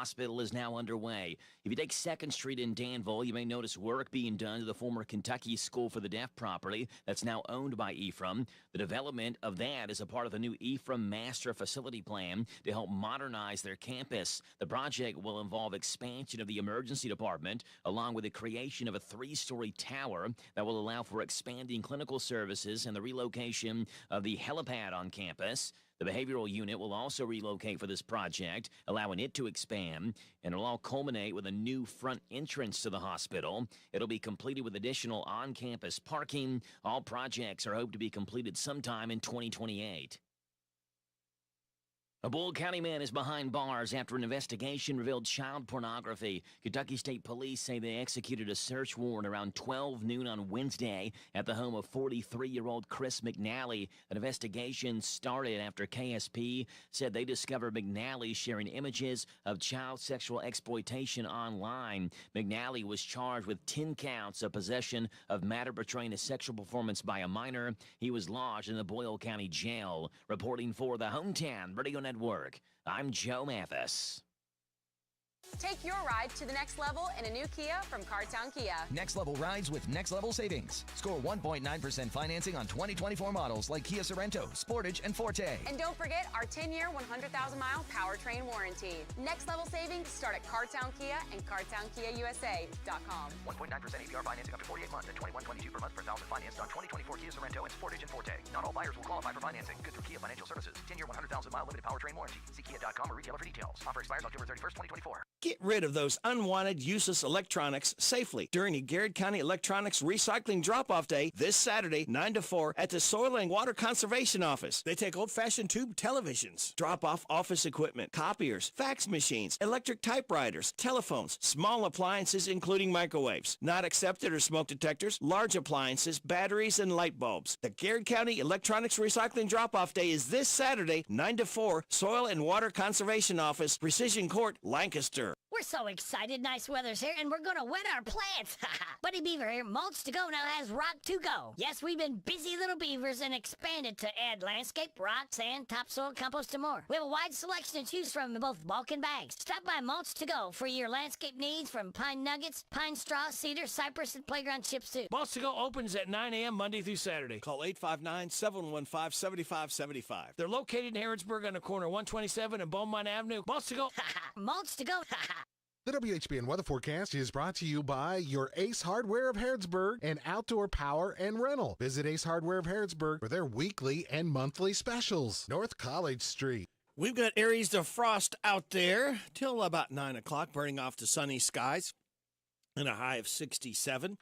hospital is now underway. If you take 2nd Street in Danville, you may notice work being done to the former Kentucky School for the Deaf property that's now owned by Ephraim. The development of that is a part of the new Ephraim Master Facility Plan to help modernize their campus. The project will involve expansion of the emergency department, along with the creation of a 3-story tower that will allow for expanding clinical services and the relocation of the helipad on campus. The behavioral unit will also relocate for this project, allowing it to expand, and it'll all culminate with a new front entrance to the hospital. It'll be completed with additional on-campus parking. All projects are hoped to be completed sometime in 2028. A Boyle County man is behind bars after an investigation revealed child pornography. Kentucky State Police say they executed a search warrant around 12 noon on Wednesday at the home of 43-year-old Chris McNally. An investigation started after KSP said they discovered McNally sharing images of child sexual exploitation online. McNally was charged with 10 counts of possession of matter portraying a sexual performance by a minor. He was lodged in the Boyle County Jail. Reporting for the Hometown Radio Network, I'm Joe Mathis. Take your ride to the next level in a new Kia from Cartown Kia. Next level rides with next level savings. Score 1.9% financing on 2024 models like Kia Sorento, Sportage, and Forte. And don't forget our 10-year, 100,000-mile powertrain warranty. Next level savings start at Cartown Kia and CartownKiaUSA.com. 1.9% APR financing up to 48 months at $21.22 per month per thousand financed on 2024 Kia Sorento and Sportage and Forte. Not all buyers will qualify for financing. Good through Kia Financial Services. 10-year, 100,000-mile limited powertrain warranty. See Kia.com or retailer for details. Offer expires October 31st, 2024. Get rid of those unwanted, useless electronics safely during the Garrett County Electronics Recycling Drop-Off Day this Saturday, 9 to 4, at the Soil and Water Conservation Office. They take old-fashioned tube televisions, drop off office equipment, copiers, fax machines, electric typewriters, telephones, small appliances including microwaves, not accepted or smoke detectors, large appliances, batteries, and light bulbs. The Garrett County Electronics Recycling Drop-Off Day is this Saturday, 9 to 4, Soil and Water Conservation Office, Precision Court, Lancaster. We're so excited. Nice weather's here, and we're going to wet our plants. Buddy Beaver here. Mulch to Go now has rock to go. Yes, we've been busy little beavers and expanded to add landscape, rock, sand, topsoil, compost, and more. We have a wide selection to choose from in both bulk and bags. Stop by Mulch to Go for your landscape needs from pine nuggets, pine straw, cedar, cypress, and playground chips, too. Mulch to Go opens at 9 a.m. Monday through Saturday. Call 859-715-7575. They're located in Harrodsburg on the corner of 127 and Beaumont Avenue. Mulch to Go. Mulch to Go. The WHBN weather forecast is brought to you by your Ace Hardware of Harrodsburg and Outdoor Power and Rental. Visit Ace Hardware of Harrodsburg for their weekly and monthly specials. North College Street. We've got areas of frost out there till about 9 o'clock, burning off to sunny skies and a high of 67.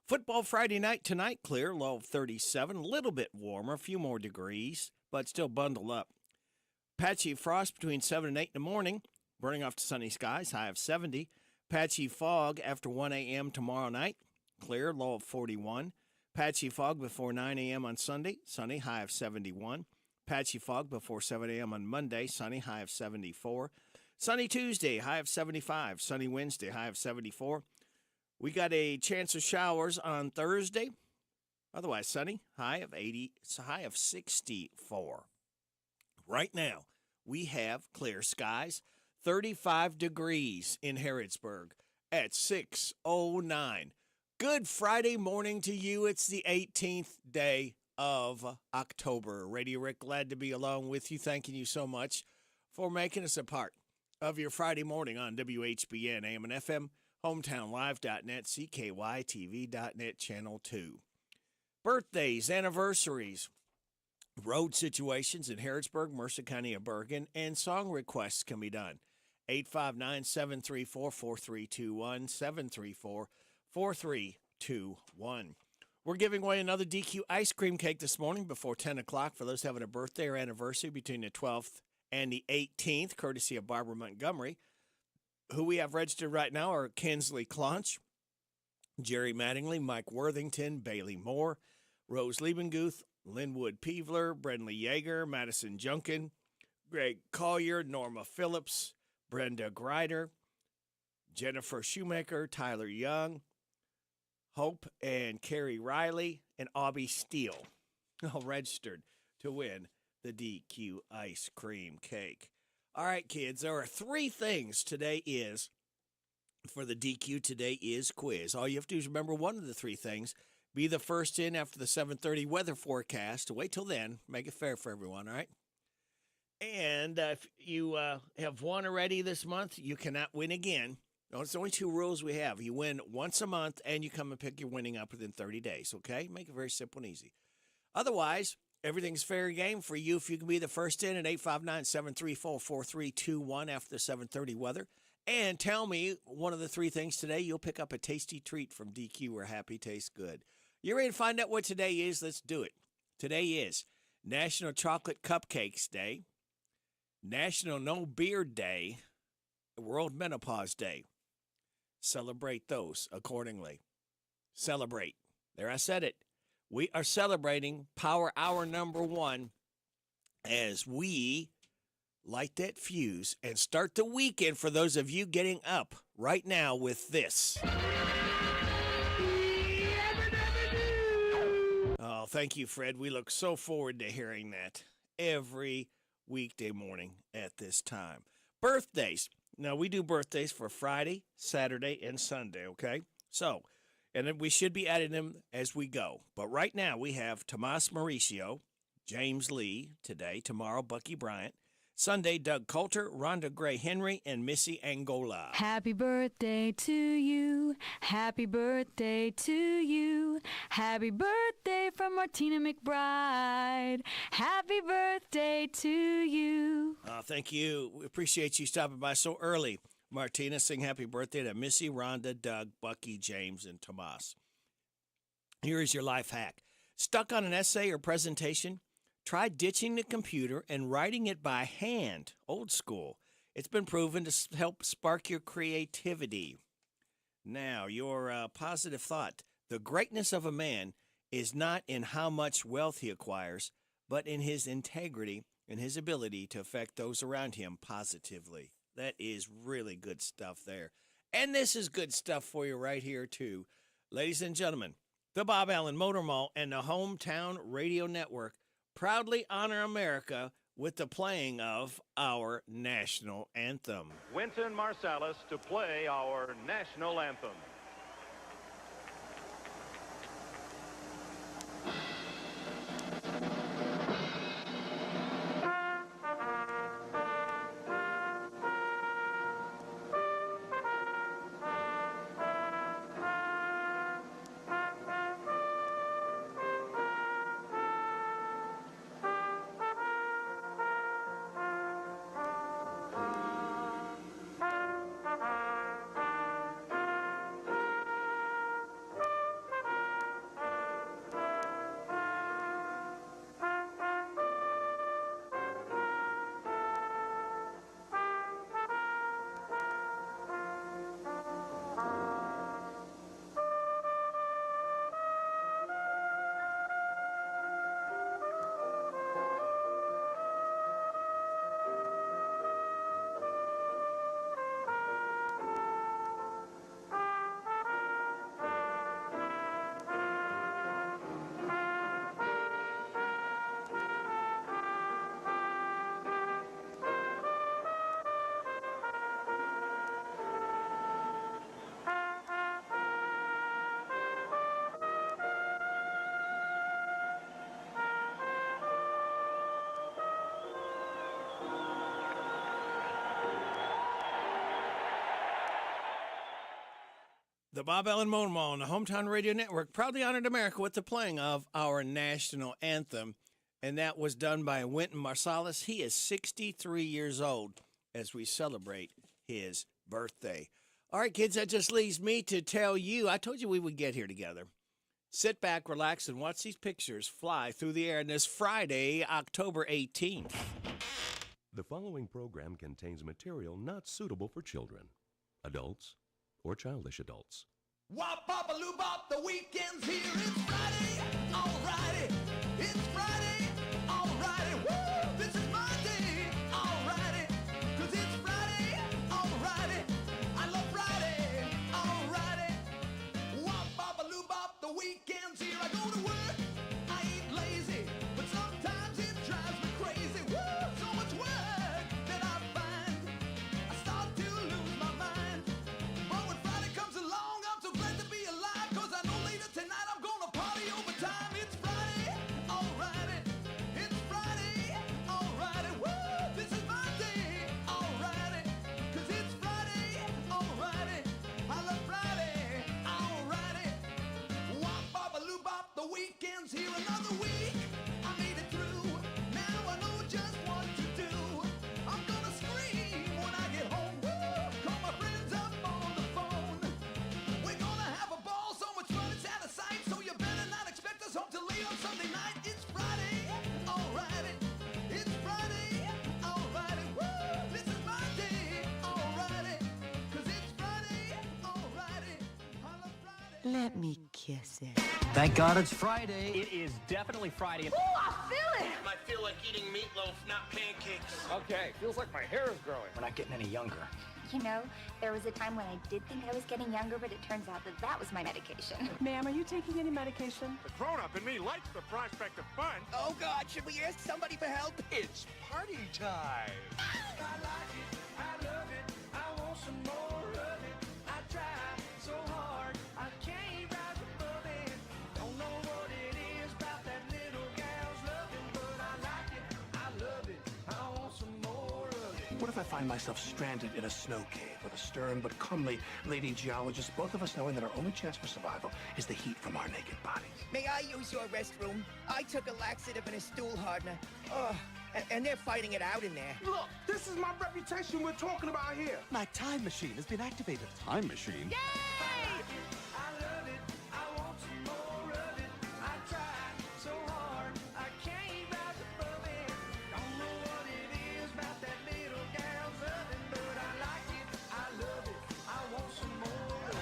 Football Friday night tonight, clear, low of 37. A little bit warmer, a few more degrees, but still bundled up. Patchy frost between 7 and 8 in the morning. Burning off to sunny skies, high of 70. Patchy fog after 1 a.m. tomorrow night. Clear, low of 41. Patchy fog before 9 a.m. on Sunday. Sunny, high of 71. Patchy fog before 7 a.m. on Monday. Sunny, high of 74. Sunny Tuesday, high of 75. Sunny Wednesday, high of 74. We got a chance of showers on Thursday. Otherwise sunny, high of 80. It's a high of 64. Right now, we have clear skies. 35 degrees in Harrodsburg at 6:09. Good Friday morning to you. It's the 18th day of October. Radio Rick, glad to be along with you. Thanking you so much for making us a part of your Friday morning on WHBN, AM and FM, hometownlive.net, CKYTV.net, Channel 2. Birthdays, anniversaries, road situations in Harrodsburg, Mercer County, and Bergen, and song requests can be done. 859-734-4321, 734-4321. We're giving away another DQ ice cream cake this morning before 10 o'clock for those having a birthday or anniversary between the 12th and the 18th, courtesy of Barbara Montgomery. Who we have registered right now are Kinsley Clonch, Jerry Mattingly, Mike Worthington, Bailey Moore, Rose Liebenguth, Linwood Peevler, Brenley Yeager, Madison Junkin, Greg Collier, Norma Phillips, Brenda Greider, Jennifer Shoemaker, Tyler Young, Hope and Carrie Riley, and Aubie Steele, all registered to win the DQ ice cream cake. All right, kids, there are three things today is for the DQ Today is quiz. All you have to do is remember one of the three things. Be the first in after the 7:30 weather forecast. Wait till then. Make it fair for everyone, all right? And if you have won already this month, you cannot win again. No, it's the only two rules we have. You win once a month, and you come and pick your winning up within 30 days, okay? Make it very simple and easy. Otherwise, everything's fair game for you if you can be the first in at 859-734-4321 after the 7:30 weather. And tell me one of the three things today. You'll pick up a tasty treat from DQ where happy tastes good. You ready to find out what today is? Let's do it. Today is National Chocolate Cupcakes Day, National No Beard Day, World Menopause Day. Celebrate those accordingly. Celebrate. There, I said it. We are celebrating Power Hour number 1 as we light that fuse and start the weekend for those of you getting up right now with this. Oh, thank you, Fred. We look so forward to hearing that every weekday morning at this time. Birthdays. Now, we do birthdays for Friday, Saturday, and Sunday, okay? So, and then we should be adding them as we go. But right now, we have Tomas Mauricio, James Lee today, tomorrow, Bucky Bryant, Sunday, Doug Coulter, Rhonda Gray Henry, and Missy Angola. Happy birthday to you. Happy birthday to you. Happy birthday from Martina McBride. Happy birthday to you. Thank you. We appreciate you stopping by so early. Martina, sing happy birthday to Missy, Rhonda, Doug, Bucky, James, and Tomas. Here is your life hack. Stuck on an essay or presentation? Try ditching the computer and writing it by hand, old school. It's been proven to help spark your creativity. Now, your positive thought. The greatness of a man is not in how much wealth he acquires, but in his integrity and his ability to affect those around him positively. That is really good stuff there. And this is good stuff for you right here, too. Ladies and gentlemen, the Bob Allen Motor Mall and the Hometown Radio Network proudly honor America with the playing of our national anthem. Wynton Marsalis to play our national anthem. The Bob Allen Motor Mall and the Hometown Radio Network proudly honored America with the playing of our national anthem, and that was done by Wynton Marsalis. He is 63 years old as we celebrate his birthday. All right, kids, that just leaves me to tell you, I told you we would get here together. Sit back, relax, and watch these pictures fly through the air on this Friday, October 18th. The following program contains material not suitable for children, adults, or childish adults. Wop, bop, a loo, bop, the weekend's here. It's Friday, alrighty. It's Friday, alrighty. Woo, this is my day, alrighty. 'Cause it's Friday, alrighty. I love Friday, alrighty. Wop, bop, a loo, bop, the weekend's here. I go to work, I ain't lazy, but sometimes it drives me crazy. Woo, so much work that I find Let me kiss it. Thank God it's Friday. It is definitely Friday. Ooh, I feel it! I feel like eating meatloaf, not pancakes. Okay, feels like my hair is growing. We're not getting any younger. You know, there was a time when I did think I was getting younger, but it turns out that that was my medication. Ma'am, are you taking any medication? The grown-up in me likes the prospect of fun. Oh, God, should we ask somebody for help? It's party time. I like it, I love it, I want some more of it. I try so hard, I can't rise above it. Don't know what it is about that little gal's loving, but I like it, I love it, I want some more of it. What if I find myself stranded in a snow cave with a stern but comely lady geologist, both of us knowing that our only chance for survival is the heat from our naked bodies? May I use your restroom? I took a laxative and a stool hardener. Oh, and they're fighting it out in there. Look, this is my reputation we're talking about here. My time machine has been activated. Time machine? Yay! I love it, I want some more of it. I try so hard, I can't rise above it. Don't know what it is about that little gal's loving, but I like it, I love it, I want some more of it.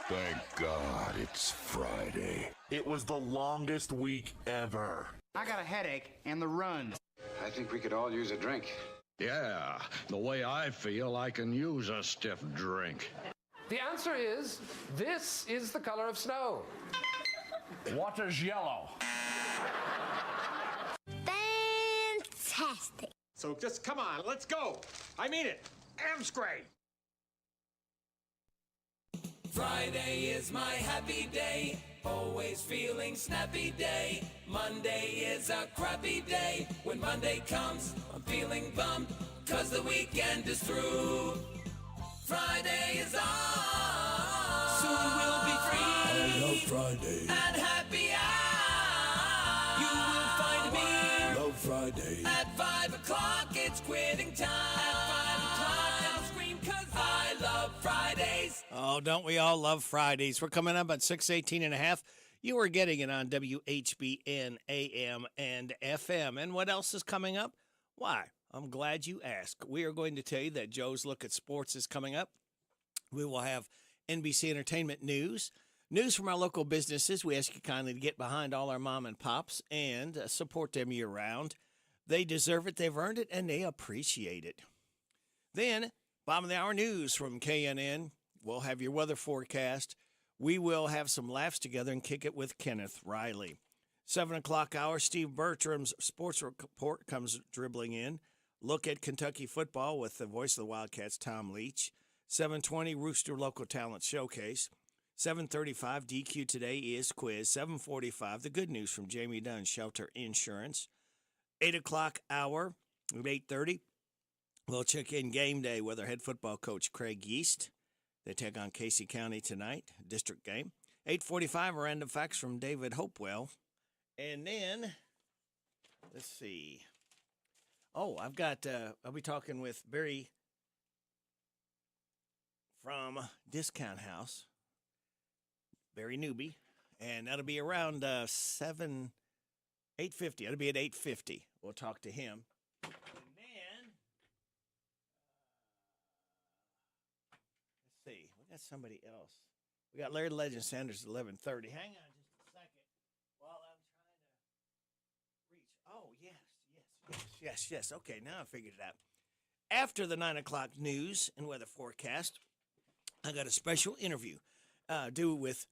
Thank God it's Friday. It was the longest week ever. I got a headache and the runs. I think we could all use a drink. Yeah, the way I feel, I can use a stiff drink. The answer is, this is the color of snow. Water's yellow. Fantastic. So just come on, let's go. I mean it. Amscray. Friday is my happy day, always feeling snappy day. Monday is a crappy day, when Monday comes, I'm feeling bummed, 'cause the weekend is through. Friday is on, soon we'll be free. I love Friday. And happy hour, you will find me. I love Friday. At 5 o'clock, it's quitting time. At 5 o'clock, I'll scream 'cause I love Fridays. Oh, don't we all love Fridays? We're coming up at 6:18 and a half. You are getting it on WHBN AM and FM. And what else is coming up? Why, I'm glad you asked. We are going to tell you that Joe's Look at Sports is coming up. We will have NBC Entertainment news from our local businesses. We ask you kindly to get behind all our mom and pops and support them year-round. They deserve it, they've earned it, and they appreciate it. Then, bottom of the hour news from KNN. We'll have your weather forecast. We will have some laughs together and kick it with Kenneth Riley. 7 o'clock hour, Steve Bertram's sports report comes dribbling in. Look at Kentucky football with the voice of the Wildcats, Tom Leach. 7:20, Rooster Local Talent Showcase. 7:35, DQ Today is quiz. 7:45, the good news from Jamie Dunn, Shelter Insurance. 8 o'clock hour, at 8:30, we'll check in game day with our head football coach, Craig Yeast. They take on Casey County tonight, district game. 8:45, random facts from David Hopewell. And then, let's see. Oh, I've got, I'll be talking with Barry from Discount House, Barry Newby, and that'll be around 8:50. That'll be at 8:50. We'll talk to him. See, we got somebody else. We got Larry the Legend Sanders at 11:30. Hang on just a second while I'm trying to reach. Oh, yes. Okay, now I figured it out. After the 9 o'clock news and weather forecast, I got a special interview due with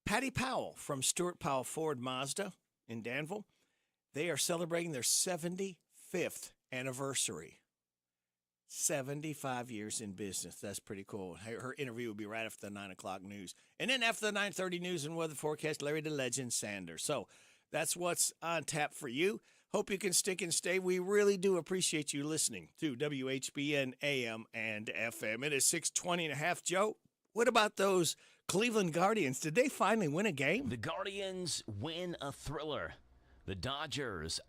Patty Powell from Stuart Powell Ford Mazda in Danville. They are celebrating their 75th anniversary. 75 years in business. That's pretty cool. Her interview will be right after the 9 o'clock news. And then after the 9:30 news and weather forecast, Larry the Legend Sanders. So that's what's on tap for you. Hope you can stick and stay. We really do appreciate you listening to WHBN AM and FM. It is 6:20 and a half. Joe, what about those Cleveland Guardians? Did they finally win a game? The Guardians win a thriller. The Dodgers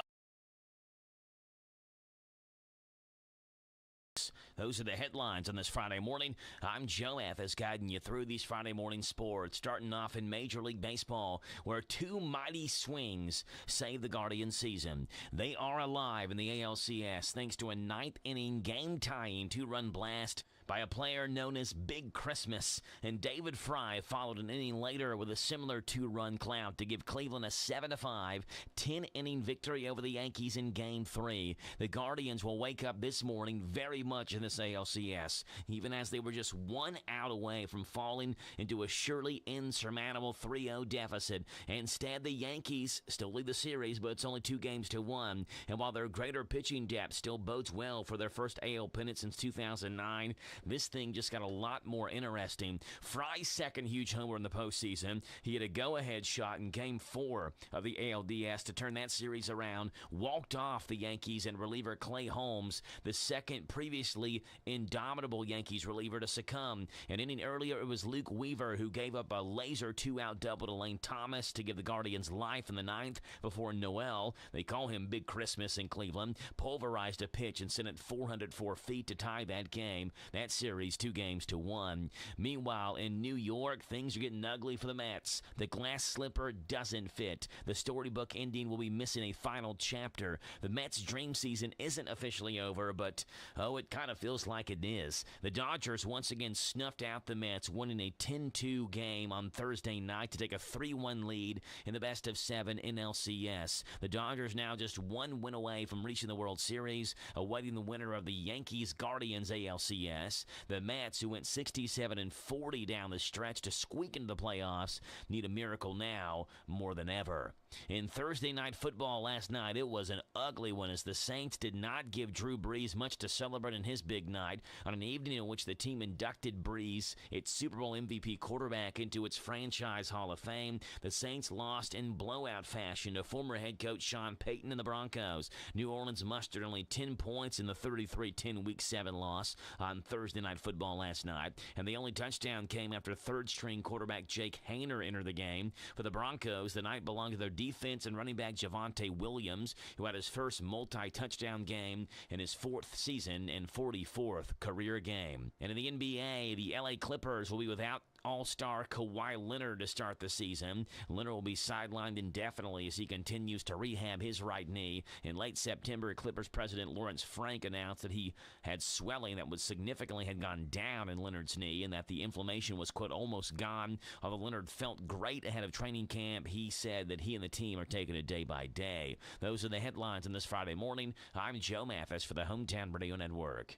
Those are the headlines on this Friday morning. I'm Joe Mathis, guiding you through these Friday morning sports, starting off in Major League Baseball, where two mighty swings saved the Guardians season. They are alive in the ALCS thanks to a ninth-inning game-tying two-run blast by a player known as Big Christmas, and David Fry followed an inning later with a similar two-run clout to give Cleveland a 7-5, 10-inning victory over the Yankees in Game 3. The Guardians will wake up this morning very much in this ALCS, even as they were just one out away from falling into a surely insurmountable 3-0 deficit. Instead, the Yankees still lead the series, but it's only 2-1, and while their greater pitching depth still bodes well for their first AL pennant since 2009, this thing just got a lot more interesting. Fry's second huge homer in the postseason. He had a go-ahead shot in Game 4 of the ALDS to turn that series around, walked off the Yankees and reliever Clay Holmes, the second previously indomitable Yankees reliever to succumb. An inning earlier, it was Luke Weaver who gave up a laser two-out double to Lane Thomas to give the Guardians life in the ninth before Noel, they call him Big Christmas in Cleveland, pulverized a pitch and sent it 404 feet to tie that game. That series 2-1. Meanwhile, in New York, things are getting ugly for the Mets. The glass slipper doesn't fit. The storybook ending will be missing a final chapter. The Mets' dream season isn't officially over, but, it kind of feels like it is. The Dodgers once again snuffed out the Mets, winning a 10-2 game on Thursday night to take a 3-1 lead in the best-of-7 NLCS. The Dodgers now just one win away from reaching the World Series, awaiting the winner of the Yankees-Guardians ALCS. The Mets, who went 67-40 down the stretch to squeak into the playoffs, need a miracle now more than ever. In Thursday night football last night, it was an ugly one as the Saints did not give Drew Brees much to celebrate in his big night on an evening in which the team inducted Brees, its Super Bowl MVP quarterback, into its franchise Hall of Fame. The Saints lost in blowout fashion to former head coach Sean Payton and the Broncos. New Orleans mustered only 10 points in the 33-10 Week 7 loss on Thursday night football last night, and the only touchdown came after third-string quarterback Jake Hayner entered the game. For the Broncos, the night belonged to their defense and running back Javonte Williams, who had his first multi-touchdown game in his fourth season and 44th career game. And in the NBA, the LA Clippers will be without All-Star Kawhi Leonard to start the season. Leonard will be sidelined indefinitely as he continues to rehab his right knee. In late September, Clippers president Lawrence Frank announced that he had swelling that was significantly had gone down in Leonard's knee and that the inflammation was, quote, almost gone. Although Leonard felt great ahead of training camp, he said that he and the team are taking it day by day. Those are the headlines on this Friday morning. I'm Joe Mathis for the Hometown Radio Network.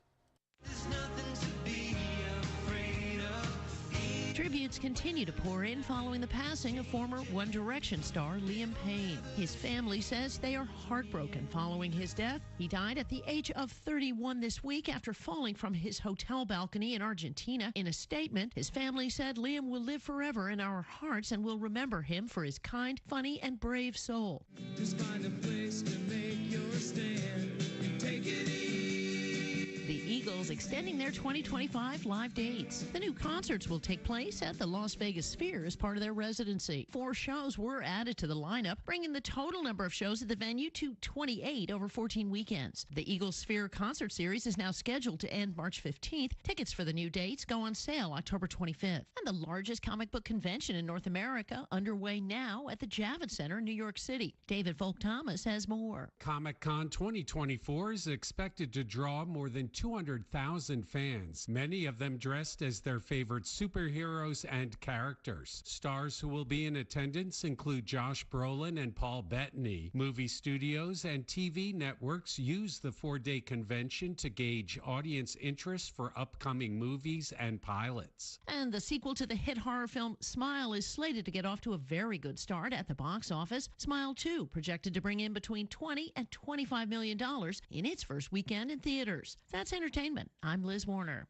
There's nothing to be afraid of. Tributes continue to pour in following the passing of former One Direction star Liam Payne. His family says they are heartbroken following his death. He died at the age of 31 this week after falling from his hotel balcony in Argentina. In a statement, his family said Liam will live forever in our hearts and will remember him for his kind, funny, and brave soul. Just find a place to make your stand and take it easy. The Eagles extending their 2025 live dates. The new concerts will take place at the Las Vegas Sphere as part of their residency. 4 shows were added to the lineup, bringing the total number of shows at the venue to 28 over 14 weekends. The Eagles Sphere concert series is now scheduled to end March 15th. Tickets for the new dates go on sale October 25th. And the largest comic book convention in North America underway now at the Javits Center in New York City. David Folk Thomas has more. Comic-Con 2024 is expected to draw more than 200,000 fans, many of them dressed as their favorite superheroes and characters. Stars who will be in attendance include Josh Brolin and Paul Bettany. Movie studios and TV networks use the 4-day convention to gauge audience interest for upcoming movies and pilots. And the sequel to the hit horror film Smile is slated to get off to a very good start at the box office. Smile 2 projected to bring in between $20 and $25 million in its first weekend in theaters. That's entertainment. I'm Liz Warner.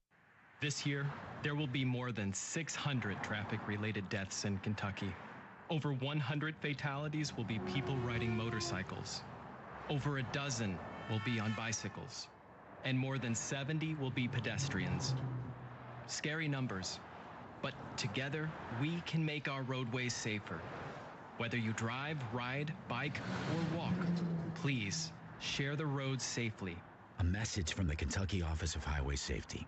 This year, there will be more than 600 traffic-related deaths in Kentucky. Over 100 fatalities will be people riding motorcycles. Over a dozen will be on bicycles. And more than 70 will be pedestrians. Scary numbers, but together, we can make our roadways safer. Whether you drive, ride, bike, or walk, please share the roads safely. A message from the Kentucky Office of Highway Safety.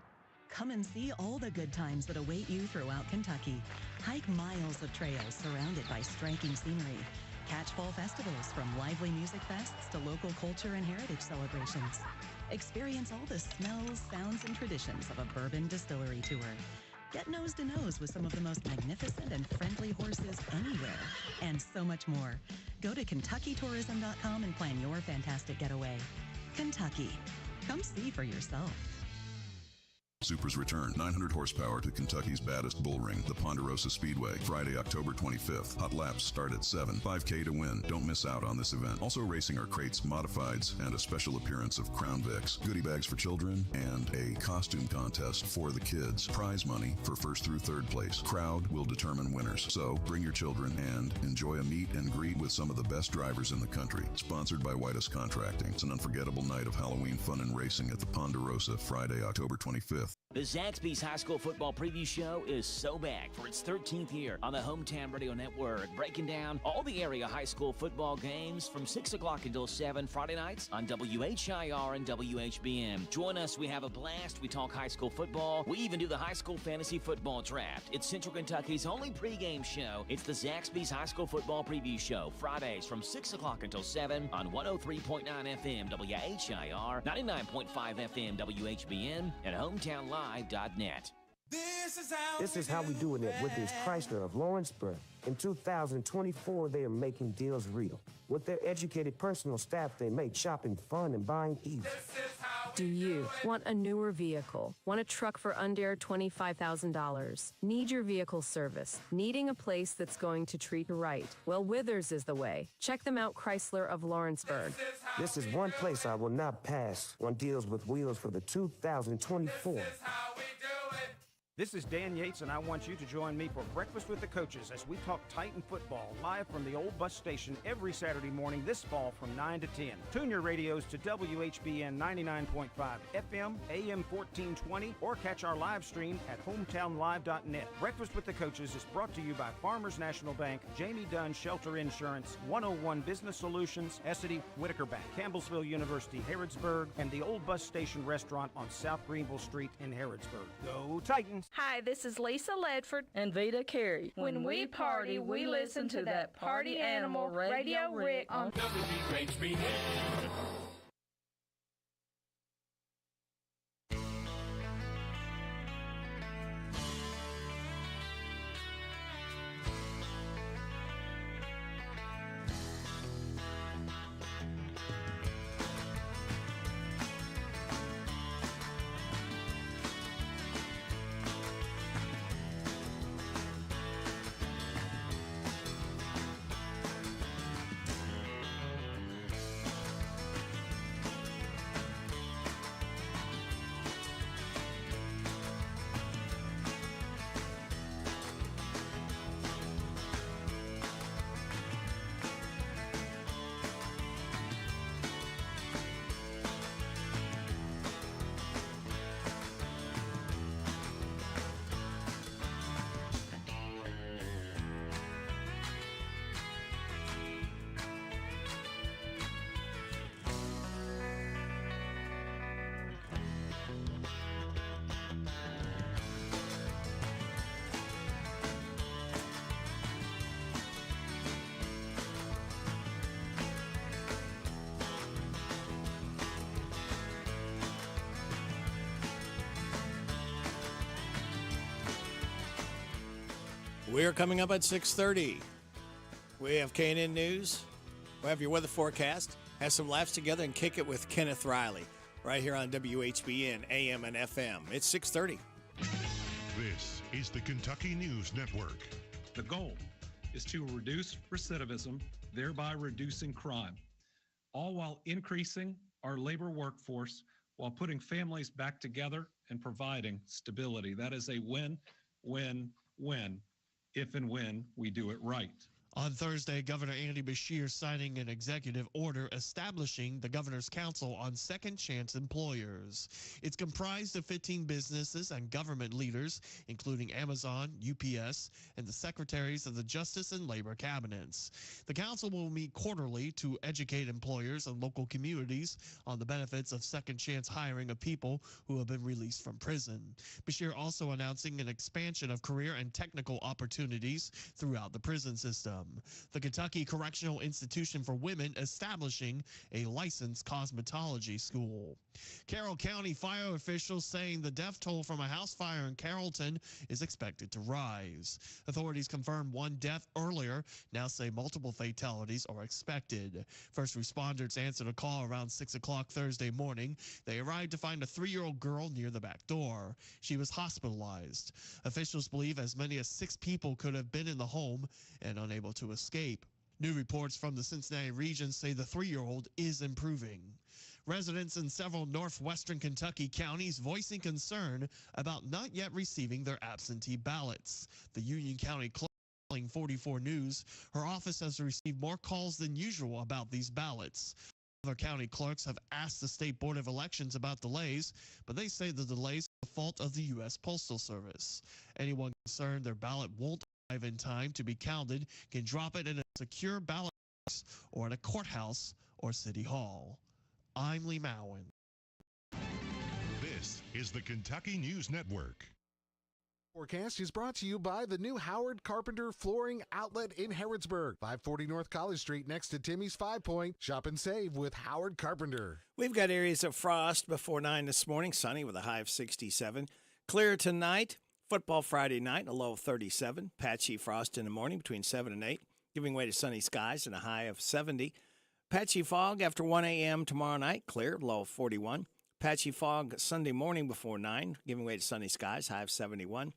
Come and see all the good times that await you throughout Kentucky. Hike miles of trails surrounded by striking scenery. Catch fall festivals from lively music fests to local culture and heritage celebrations. Experience all the smells, sounds, and traditions of a bourbon distillery tour. Get nose to nose with some of the most magnificent and friendly horses anywhere, and so much more. Go to KentuckyTourism.com and plan your fantastic getaway. Kentucky. Come see for yourself. Supers return 900 horsepower to Kentucky's baddest bull ring, the Ponderosa Speedway, Friday, October 25th. Hot laps start at 7, 5K to win. Don't miss out on this event. Also racing are crates, modifieds, and a special appearance of Crown Vics, goodie bags for children, and a costume contest for the kids. Prize money for first through third place. Crowd will determine winners. So bring your children and enjoy a meet and greet with some of the best drivers in the country. Sponsored by Whitus Contracting. It's an unforgettable night of Halloween fun and racing at the Ponderosa, Friday, October 25th. The Zaxby's High School Football Preview Show is so back for its 13th year on the Hometown Radio Network, breaking down all the area high school football games from 6 o'clock until 7 Friday nights on WHIR and WHBN. Join us. We have a blast. We talk high school football. We even do the high school fantasy football draft. It's Central Kentucky's only pregame show. It's the Zaxby's High School Football Preview Show, Fridays from 6 o'clock until 7 on 103.9 FM WHIR, 99.5 FM WHBN, and HometownLive.net. This is how we doing it with this Chrysler of Lawrenceburg. In 2024, they are making deals real. With their educated personal staff, they make shopping fun and buying easy. Do you want a newer vehicle? Want a truck for under $25,000? Need your vehicle service? Needing a place that's going to treat you right? Well, Withers is the way. Check them out, Chrysler of Lawrenceburg. This is one place I will not pass on deals with wheels for the 2024. This is Dan Yates, and I want you to join me for Breakfast with the Coaches as we talk Titan football live from the old bus station every Saturday morning this fall from 9 to 10. Tune your radios to WHBN 99.5 FM, AM 1420, or catch our live stream at hometownlive.net. Breakfast with the Coaches is brought to you by Farmers National Bank, Jamie Dunn Shelter Insurance, 101 Business Solutions, Essity, Whitaker Bank, Campbellsville University, Harrodsburg, and the old bus station restaurant on South Greenville Street in Harrodsburg. Go Titans! Hi, this is Lisa Ledford and Vita Carey. When we party, we listen to that Party Animal Radio Rick on WHBN. We're coming up at 6:30. We have K&N News. We have your weather forecast. Have some laughs together and kick it with Kenneth Riley right here on WHBN AM and FM. It's 6:30. This is the Kentucky News Network. The goal is to reduce recidivism, thereby reducing crime, all while increasing our labor workforce while putting families back together and providing stability. That is a win, win, win, if and when we do it right. On Thursday, Governor Andy Beshear signing an executive order establishing the Governor's Council on Second Chance Employers. It's comprised of 15 businesses and government leaders, including Amazon, UPS, and the secretaries of the Justice and Labor Cabinets. The council will meet quarterly to educate employers and local communities on the benefits of second chance hiring of people who have been released from prison. Beshear also announcing an expansion of career and technical opportunities throughout the prison system. The Kentucky Correctional Institution for Women establishing a licensed cosmetology school. Carroll County fire officials saying the death toll from a house fire in Carrollton is expected to rise. Authorities confirmed one death earlier, now say multiple fatalities are expected. First responders answered a call around 6 o'clock Thursday morning. They arrived to find a 3-year-old girl near the back door. She was hospitalized. Officials believe as many as 6 people could have been in the home and unable to escape. New reports from the Cincinnati region say the 3-year-old is improving. Residents in several northwestern Kentucky counties voicing concern about not yet receiving their absentee ballots. The Union County Clerk telling 44 News her office has received more calls than usual about these ballots. Other county clerks have asked the State Board of Elections about delays, but they say the delays are the fault of the U.S. Postal Service. Anyone concerned their ballot won't arrive in time to be counted can drop it in a secure ballot box or at a courthouse or city hall. I'm Lee Mowen. This is the Kentucky News Network. Forecast is brought to you by the new Howard Carpenter Flooring Outlet in Harrodsburg, 540 North College Street next to Timmy's 5 Point. Shop and save with Howard Carpenter. We've got areas of frost before 9 this morning, sunny with a high of 67. Clear tonight, football Friday night, a low of 37. Patchy frost in the morning between 7 and 8, giving way to sunny skies and a high of 70. Patchy fog after 1 a.m. tomorrow night, clear, low of 41. Patchy fog Sunday morning before 9, giving way to sunny skies, high of 71.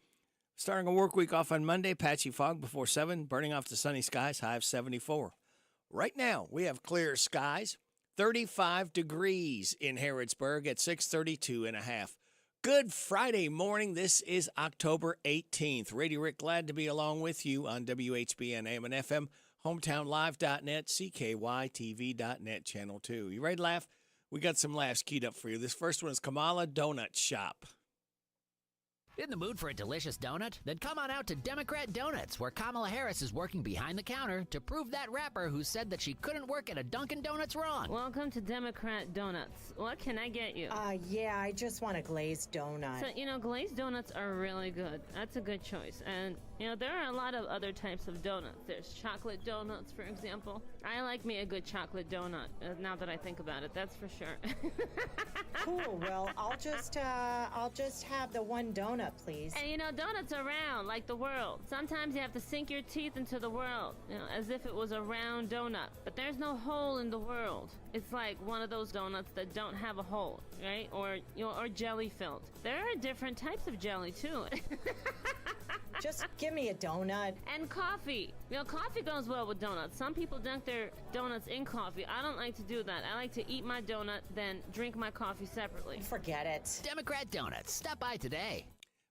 Starting a work week off on Monday, patchy fog before 7, burning off to sunny skies, high of 74. Right now, we have clear skies, 35 degrees in Harrodsburg at 632.5. Good Friday morning. This is October 18th. Radio Rick, glad to be along with you on WHBN AM and FM, hometownlive.net, CKYTV.net, Channel 2. You ready to laugh? We got some laughs keyed up for you. This first one is Kamala Donut Shop. In the mood for a delicious donut? Then come on out to Democrat Donuts, where Kamala Harris is working behind the counter to prove that rapper who said that she couldn't work at a Dunkin' Donuts wrong. Welcome to Democrat Donuts. What can I get you? Yeah, I just want a glazed donut. So, glazed donuts are really good. That's a good choice. And, there are a lot of other types of donuts. There's chocolate donuts, for example. I like me a good chocolate donut, now that I think about it, that's for sure. Cool, well, I'll just have the one donut, please. And donuts are round, like the world. Sometimes you have to sink your teeth into the world, as if it was a round donut. But there's no hole in the world. It's like one of those donuts that don't have a hole, right? Or jelly filled. There are different types of jelly, too. Just give me a donut. And coffee. Coffee goes well with donuts. Some people dunk their donuts in coffee. I don't like to do that. I like to eat my donut, then drink my coffee separately. Forget it. Democrat Donuts. Stop by today.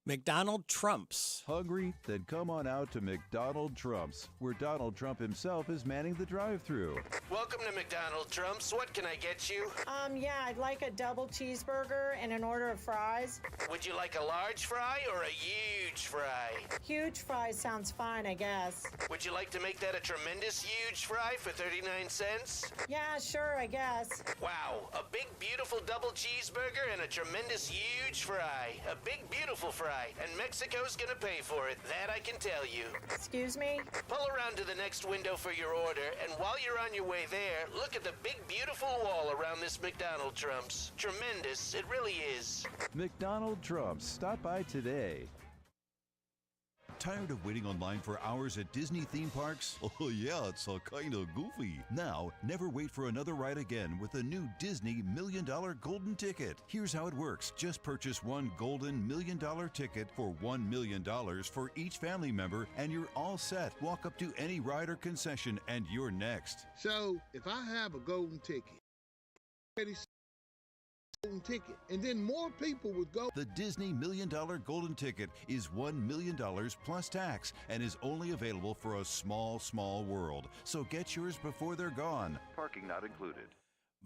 McDonald Trumps. Hungry? Then come on out to McDonald Trumps, where Donald Trump himself is manning the drive-thru. Welcome to McDonald Trumps. What can I get you? Yeah, I'd like a double cheeseburger and an order of fries. Would you like a large fry or a huge fry? Huge fry sounds fine, I guess. Would you like to make that a tremendous huge fry for 39 cents? Yeah, sure, I guess. Wow, a big beautiful double cheeseburger and a tremendous huge fry. A big beautiful fry. And Mexico's gonna pay for it, that I can tell you. Excuse me? Pull around to the next window for your order, and while you're on your way there, look at the big beautiful wall around this McDonald Trumps. Tremendous, it really is. McDonald Trumps. Stop by today. Tired of waiting online for hours at Disney theme parks? Oh yeah, it's kind of goofy. Now, never wait for another ride again with a new Disney $1 Million Golden Ticket. Here's how it works. Just purchase one Golden $1 Million ticket for $1 million for each family member and you're all set. Walk up to any ride or concession and you're next. So, if I have a golden ticket, golden ticket, and then more people would go. The Disney $1 Million Golden Ticket is $1 million plus tax and is only available for a small, small world. So get yours before they're gone. Parking not included.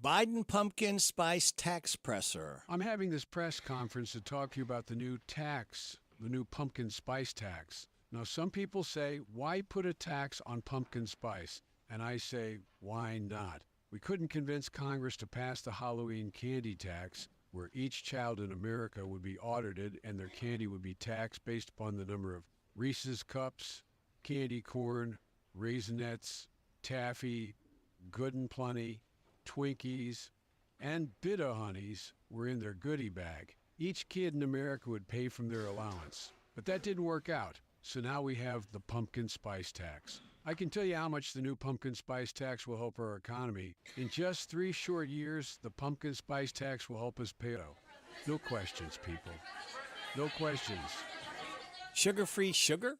Biden pumpkin spice tax presser. I'm having this press conference to talk to you about the new tax, the new pumpkin spice tax. Now, some people say, why put a tax on pumpkin spice? And I say, why not? We couldn't convince Congress to pass the Halloween candy tax, where each child in America would be audited and their candy would be taxed based upon the number of Reese's Cups, candy corn, Raisinets, taffy, Good and Plenty, Twinkies, and Bit-O-Honeys were in their goodie bag. Each kid in America would pay from their allowance. But that didn't work out, so now we have the pumpkin spice tax. I can tell you how much the new pumpkin spice tax will help our economy. In just 3 short years, the pumpkin spice tax will help us pay. No questions, people. No questions. Sugar-free sugar?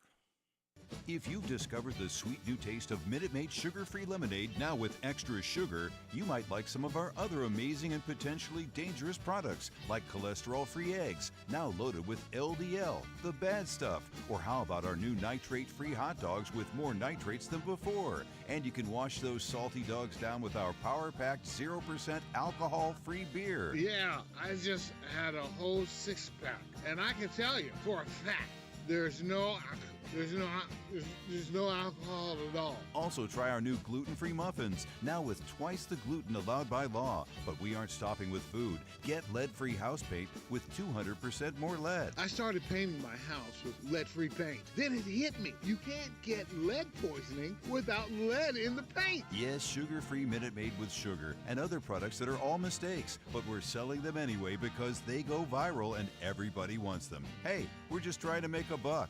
If you've discovered the sweet new taste of Minute Maid sugar-free lemonade now with extra sugar, you might like some of our other amazing and potentially dangerous products, like cholesterol-free eggs, now loaded with LDL, the bad stuff. Or how about our new nitrate-free hot dogs with more nitrates than before? And you can wash those salty dogs down with our power-packed 0% alcohol-free beer. Yeah, I just had a whole 6-pack, and I can tell you for a fact, there's no alcohol at all. Also try our new gluten-free muffins, now with twice the gluten allowed by law. But we aren't stopping with food. Get lead-free house paint with 200% more lead. I started painting my house with lead-free paint. Then it hit me. You can't get lead poisoning without lead in the paint. Yes, sugar-free Minute Maid with sugar and other products that are all mistakes, but we're selling them anyway because they go viral and everybody wants them. Hey, we're just trying to make a buck.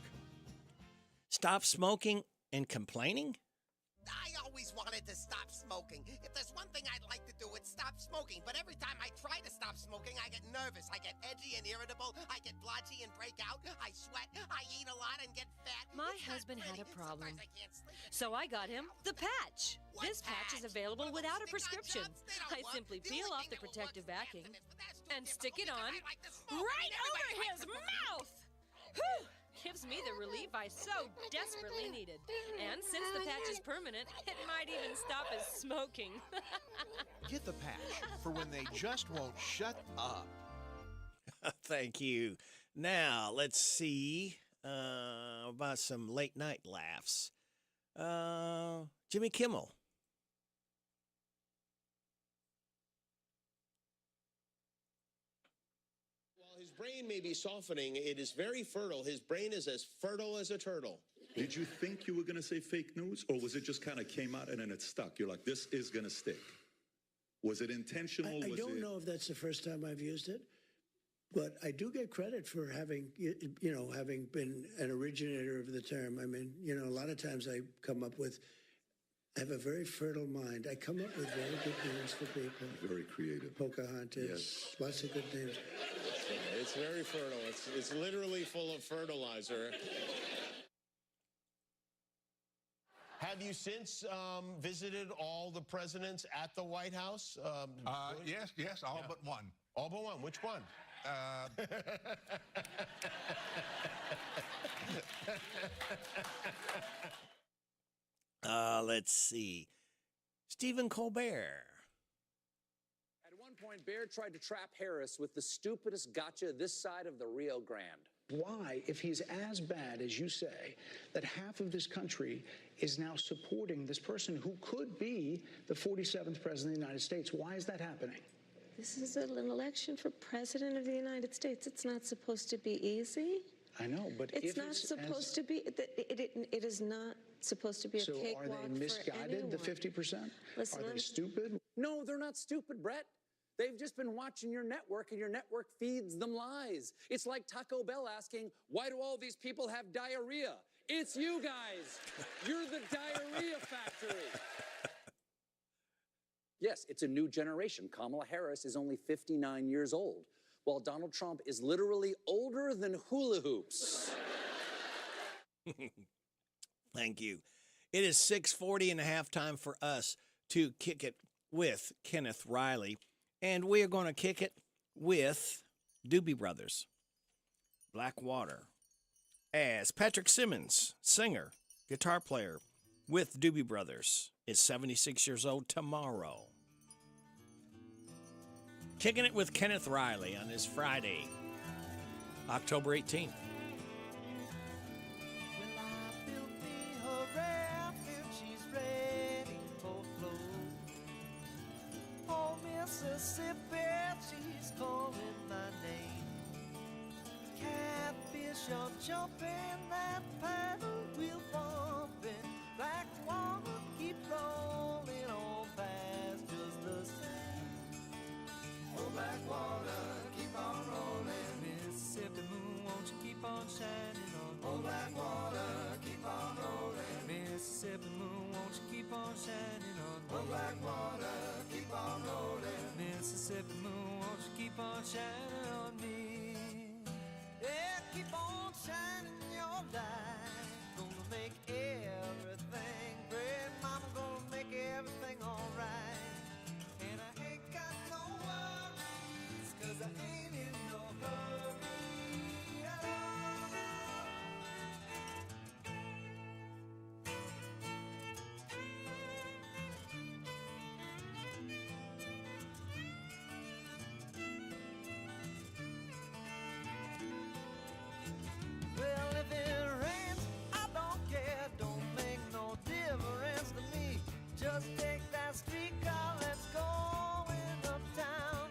Stop smoking and complaining? I always wanted to stop smoking. If there's one thing I'd like to do, it's stop smoking. But every time I try to stop smoking, I get nervous. I get edgy and irritable. I get blotchy and break out. I sweat. I eat a lot and get fat. My husband had a problem, so I got him the patch. This patch is available without a prescription. I simply peel off the protective backing and stick it on right over his mouth. Whew! Gives me the relief I so desperately needed. And since the patch is permanent, it might even stop his smoking. Get the patch for when they just won't shut up. Thank you. Now, let's see about some late night laughs. Jimmy Kimmel. His brain may be softening. It is very fertile. His brain is as fertile as a turtle. Did you think you were going to say fake news, or was it just kind of came out and then it stuck? You're like, this is going to stick. Was it intentional? I don't know if that's the first time I've used it, but I do get credit for having been an originator of the term. I mean, a lot of times I have a very fertile mind. I come up with very good names for people. Very creative. Pocahontas, yes. Lots of good names. It's very fertile. It's literally full of fertilizer. Have you since visited all the presidents at the White House? Yes, all but one. All but one. Which one? Let's see. Stephen Colbert. At one point, Baird tried to trap Harris with the stupidest gotcha this side of the Rio Grande. Why, if he's as bad as you say, that half of this country is now supporting this person who could be the 47th president of the United States? Why is that happening? This is an election for president of the United States. It's not supposed to be easy. I know, but it's not supposed to be. It is not supposed to be a cakewalk for anyone. So are they misguided, the 50%? Listen, are they stupid? No, they're not stupid, Brett. They've just been watching your network, and your network feeds them lies. It's like Taco Bell asking, why do all these people have diarrhea? It's you guys. You're the diarrhea factory. Yes, it's a new generation. Kamala Harris is only 59 years old, while Donald Trump is literally older than hula hoops. Thank you. It is 6:40 and a half time for us to kick it with Kenneth Riley. And we are going to kick it with Doobie Brothers, Blackwater, as Patrick Simmons, singer, guitar player with Doobie Brothers, is 76 years old tomorrow. Kicking it with Kenneth Riley on his Friday, October 18th. Mississippi, she's calling my name. Catfish are jumping, that paddle wheel bumping. Black water keep rolling on past just the same. Oh, black water, keep on rolling. Mississippi moon, won't you keep on shining on me? Oh, black water, keep on rolling. Mississippi moon, won't you keep on shining on me? Oh, black water, keep on rolling. Mississippi moon, won't you keep on shining on me? Yeah, keep on shining your light. Gonna make everything great. Mama gonna make everything alright. And I ain't got no worries, 'cause I ain't in no hurry at all. Well, if it rains, I don't care. Don't make no difference to me. Just take that streetcar, let's go in uptown.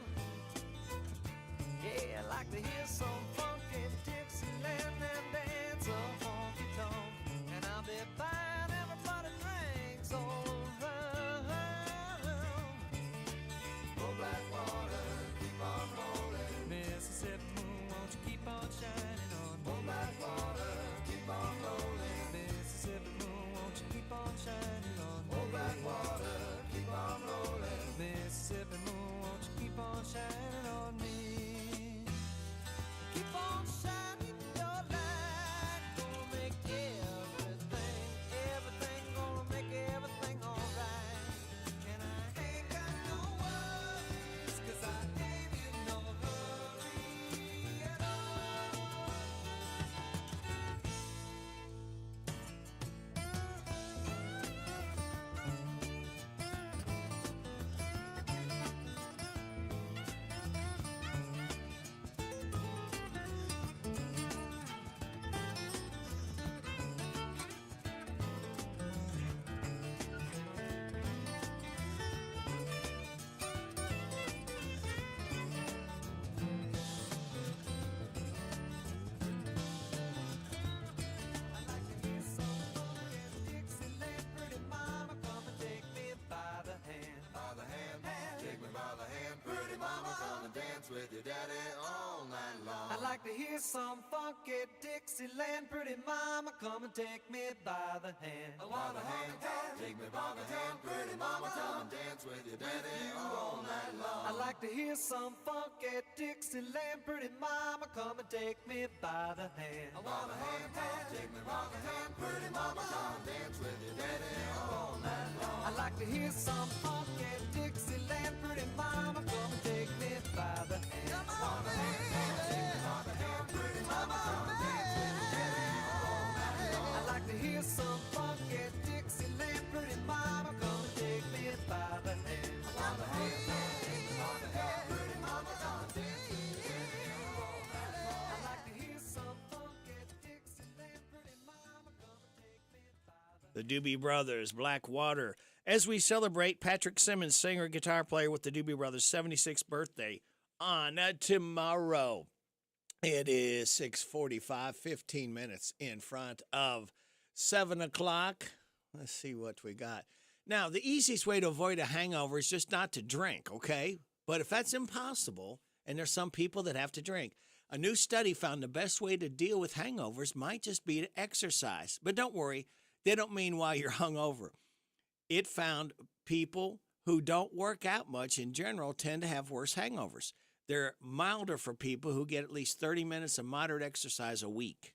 Yeah, I like to hear some funky Dixieland and dance a honky tonk. And I'll be buying everybody drinks all around. Oh, black water, keep on rolling. Mississippi moon, won't you keep on shining on me? Oh, black water, keep on rolling. Mississippi moon, won't you keep on shining on me? Oh, black water, keep on rolling. Mississippi moon, won't you keep on shining on me? Keep on shining your light. Gonna make everything gonna make everything alright. And I ain't got no worries, 'cause I ain't in no hurry at all. Dixieland, pretty mama, come and take me by the hand. By the hand, take me by the hand. Pretty mama, come and dance with your daddy all night long. I'd like to hear some funky Dixieland. Pretty mama, come and take me by the hand. By the hand, take me by the hand. Pretty mama, come and dance with your daddy all night long. I'd like to hear some funky Dixieland. Pretty mama, come and take me by the hand. By the hand, take me by the hand. Pretty mama, come and dance with your daddy all night long. I'd like to hear some funky Dixieland. Pretty mama, come and take me by the hand. Come on, baby. Take me by the hand. Pretty mama, come and dance with your daddy all night long. I'd like to hear some funky Dixieland. Pretty mama, come and take me by the hand. By the hand, take me by the hand. Pretty mama, come and dance with your daddy all night long. I'd like to hear some funky Dixieland. Pretty mama, come and take me by The Doobie Brothers, Blackwater, as we celebrate Patrick Simmons, singer, guitar player with the Doobie Brothers' 76th birthday on tomorrow. It is 6:45, 15 minutes in front of 7 o'clock. Let's see what we got. Now, the easiest way to avoid a hangover is just not to drink, okay? But if that's impossible, and there's some people that have to drink, a new study found the best way to deal with hangovers might just be to exercise. But don't worry, they don't mean while you're hungover. It found people who don't work out much in general tend to have worse hangovers. They're milder for people who get at least 30 minutes of moderate exercise a week.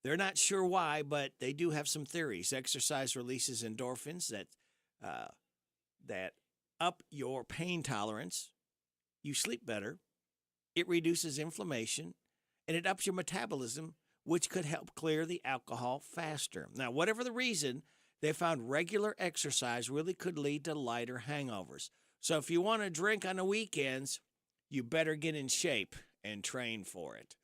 They're not sure why, but they do have some theories. Exercise releases endorphins that up your pain tolerance. you sleep better, it reduces inflammation, and it ups your metabolism, which could help clear the alcohol faster. Now, whatever the reason, they found regular exercise really could lead to lighter hangovers. So if you want to drink on the weekends, you better get in shape and train for it.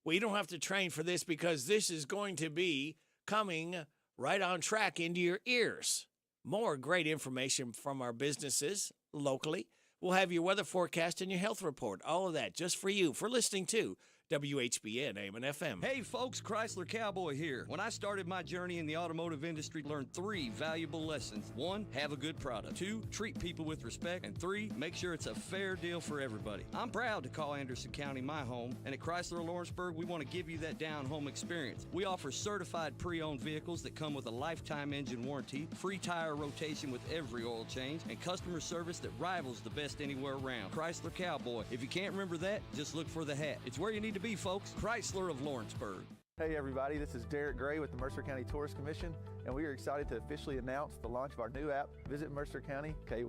Well, you don't have to train for this because this is going to be coming right on track into your ears. More great information from our businesses locally. We'll have your weather forecast and your health report. All of that just for you, for listening to WHBN AM and FM. Hey folks, Chrysler Cowboy here. When I started my journey in the automotive industry, learned 3 valuable lessons. 1, have a good product. 2, treat people with respect. And 3, make sure it's a fair deal for everybody. I'm proud to call Anderson County my home, and at Chrysler Lawrenceburg, we want to give you that down-home experience. We offer certified pre-owned vehicles that come with a lifetime engine warranty, free tire rotation with every oil change, and customer service that rivals the best anywhere around. Chrysler Cowboy. If you can't remember that, just look for the hat. It's where you need to be, folks. Chrysler of Lawrenceburg. Hey everybody, this is Derek Gray with the Mercer County Tourist Commission, and we are excited to officially announce the launch of our new app, Visit Mercer County KY.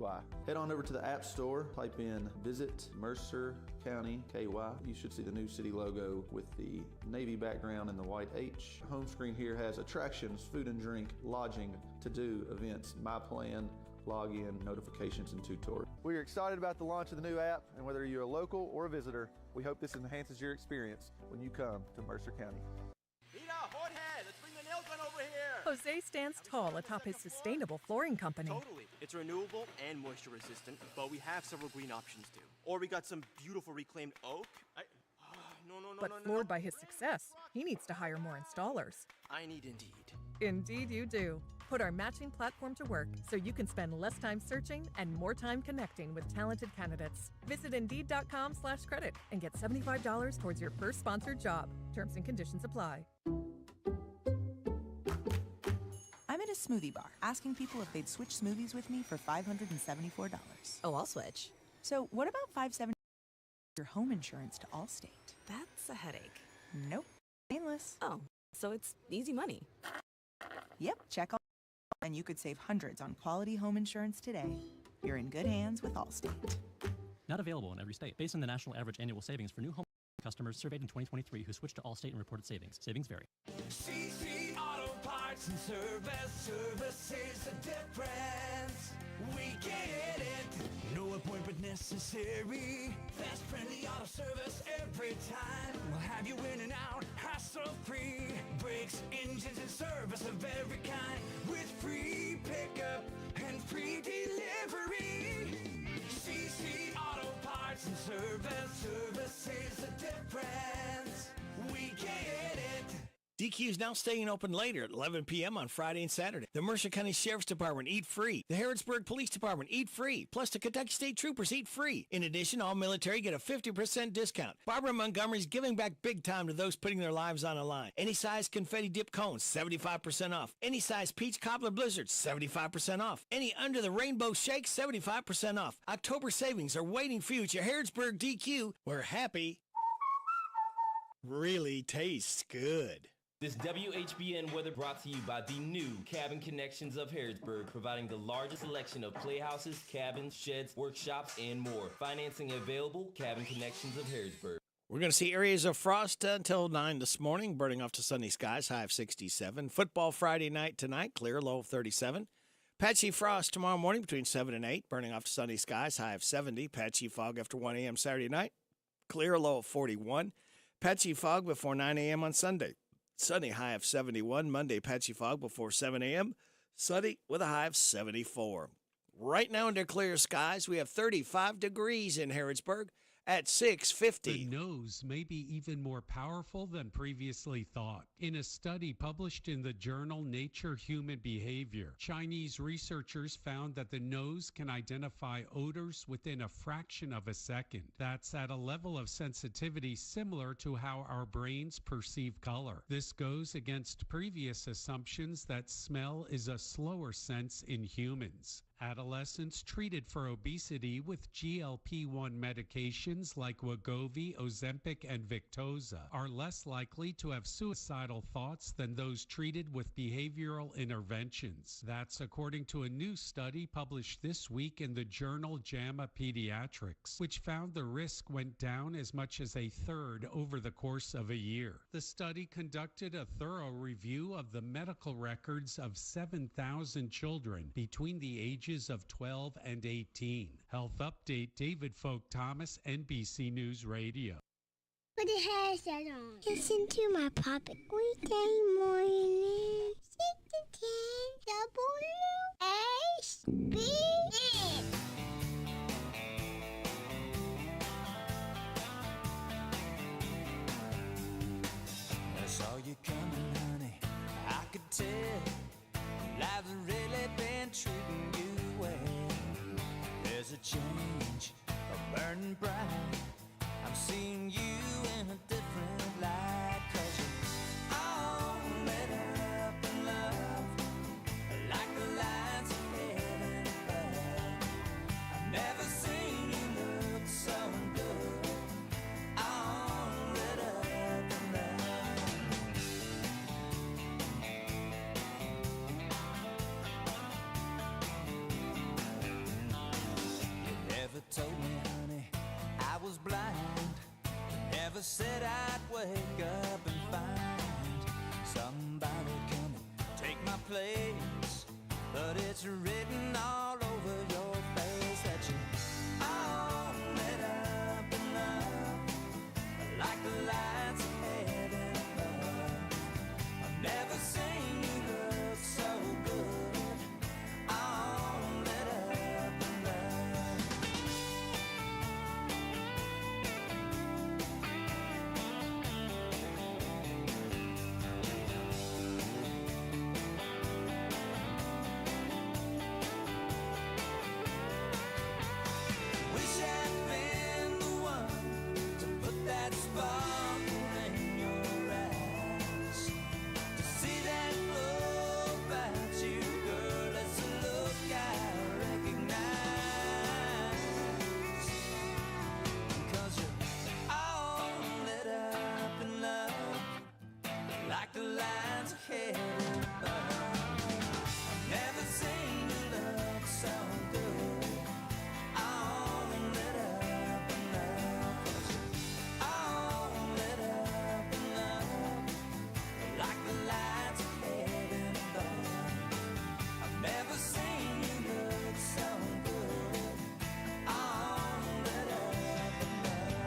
Head on over to the App Store, type in Visit Mercer County KY. You should see the new city logo with the navy background and the white H. Home screen here has attractions, food and drink, lodging, to-do, events, my plan, login, notifications, and tutorials. We are excited about the launch of the new app, and whether you're a local or a visitor, we hope this enhances your experience when you come to Mercer County. Let's bring the nail gun over here. Jose stands tall atop his sustainable flooring company. Totally. It's renewable and moisture resistant, but we have several green options too. Or we got some beautiful reclaimed oak. But floored by his success, he needs to hire more installers. I need Indeed. Indeed you do. Put our matching platform to work so you can spend less time searching and more time connecting with talented candidates. Visit Indeed.com/credit and get $75 towards your first sponsored job. Terms and conditions apply. I'm at a smoothie bar asking people if they'd switch smoothies with me for $574. Oh, I'll switch. So what about $574 your home insurance to Allstate? That's a headache. Nope. Painless. Oh, so it's easy money. Yep, check all, and you could save hundreds on quality home insurance today. You're in good hands with Allstate. Not available in every state. Based on the national average annual savings for new home customers surveyed in 2023 who switched to Allstate and reported savings. Savings vary. CC Auto Parts and Service is the difference. We get it. No appointment necessary. Fast, friendly auto service every time. We'll have you in and out, hassle-free. Brakes, engines, and service of every kind. With free pickup and free delivery. CC Auto Parts and Service is the difference. We get it. DQ is now staying open later at 11 p.m. on Friday and Saturday. The Mercer County Sheriff's Department, eat free. The Harrodsburg Police Department, eat free. Plus the Kentucky State Troopers, eat free. In addition, all military get a 50% discount. Barbara Montgomery's giving back big time to those putting their lives on the line. Any size confetti dip cones, 75% off. Any size peach cobbler blizzards, 75% off. Any under the rainbow shake, 75% off. October savings are waiting for you at your Harrodsburg DQ, where happy really tastes good. This WHBN weather brought to you by the new Cabin Connections of Harrodsburg, providing the largest selection of playhouses, cabins, sheds, workshops, and more. Financing available, Cabin Connections of Harrodsburg. We're going to see areas of frost until 9 this morning, burning off to sunny skies, high of 67. Football Friday night tonight, clear, low of 37. Patchy frost tomorrow morning between 7 and 8, burning off to sunny skies, high of 70. Patchy fog after 1 a.m. Saturday night, clear, low of 41. Patchy fog before 9 a.m. on Sunday. Sunny, high of 71. Monday, patchy fog before 7 a.m. Sunny with a high of 74. Right now under clear skies, we have 35 degrees in Harrodsburg at 6:50. The nose may be even more powerful than previously thought. In a study published in the journal Nature Human Behavior, Chinese researchers found that the nose can identify odors within a fraction of a second. That's at a level of sensitivity similar to how our brains perceive color. This goes against previous assumptions that smell is a slower sense in humans. Adolescents treated for obesity with GLP-1 medication medications like Wegovy, Ozempic, and Victoza are less likely to have suicidal thoughts than those treated with behavioral interventions. That's according to a new study published this week in the journal JAMA Pediatrics, which found the risk went down as much as a third over the course of a year. The study conducted a thorough review of the medical records of 7,000 children between the ages of 12 and 18. Health Update, David Folk Thomas, NBC News Radio. Put your headset on. Listen to my puppet. Weekday morning, 6 to 10, WHBN. I saw you coming, honey. I could tell life's really been treating you well. There's a change, a burning bright. I'm seeing you in a different light. 'Cause you're all lit up in love, like the lights of heaven above. I've never seen you look so good. All lit up in love. You never told me, honey, I was blind. Never said I'd wake up and find somebody come and take my place. But it's written all over your face that you're all lit up in love, like the lights of heaven above. I've never seen you look so good. All lit up in love. Wish I'd been the one to put that sparkle in your eyes, to see that glow about you, girl. It's a look I recognize. 'Cause you're all lit up in love, like the lines of heaven above. I've never seen you look so good. All lit up in love. 'Cause you're all lit up in love, like the lights of heaven above. I've never seen you look so good. All lit up in love.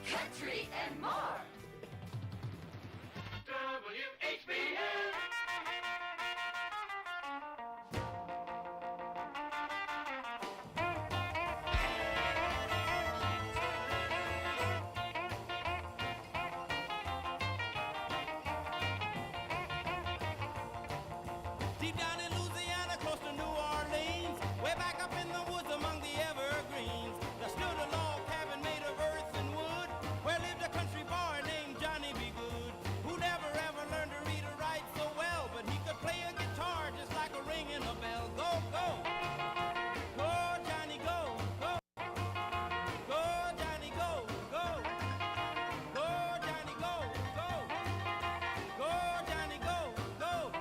Country and more. WHBN. Deep down in Louisiana, close to New Orleans, way back up in the woods among the evergreens, there stood a log cabin made of earth and wood, where lived a country boy named Johnny B. Good, who never ever learned to read or write so well, but he could play a guitar just like a ringing a bell. Go, go! Go, Johnny, go, go! Go, Johnny, go, go! Go, Johnny, go, go! Go, Johnny, go, go!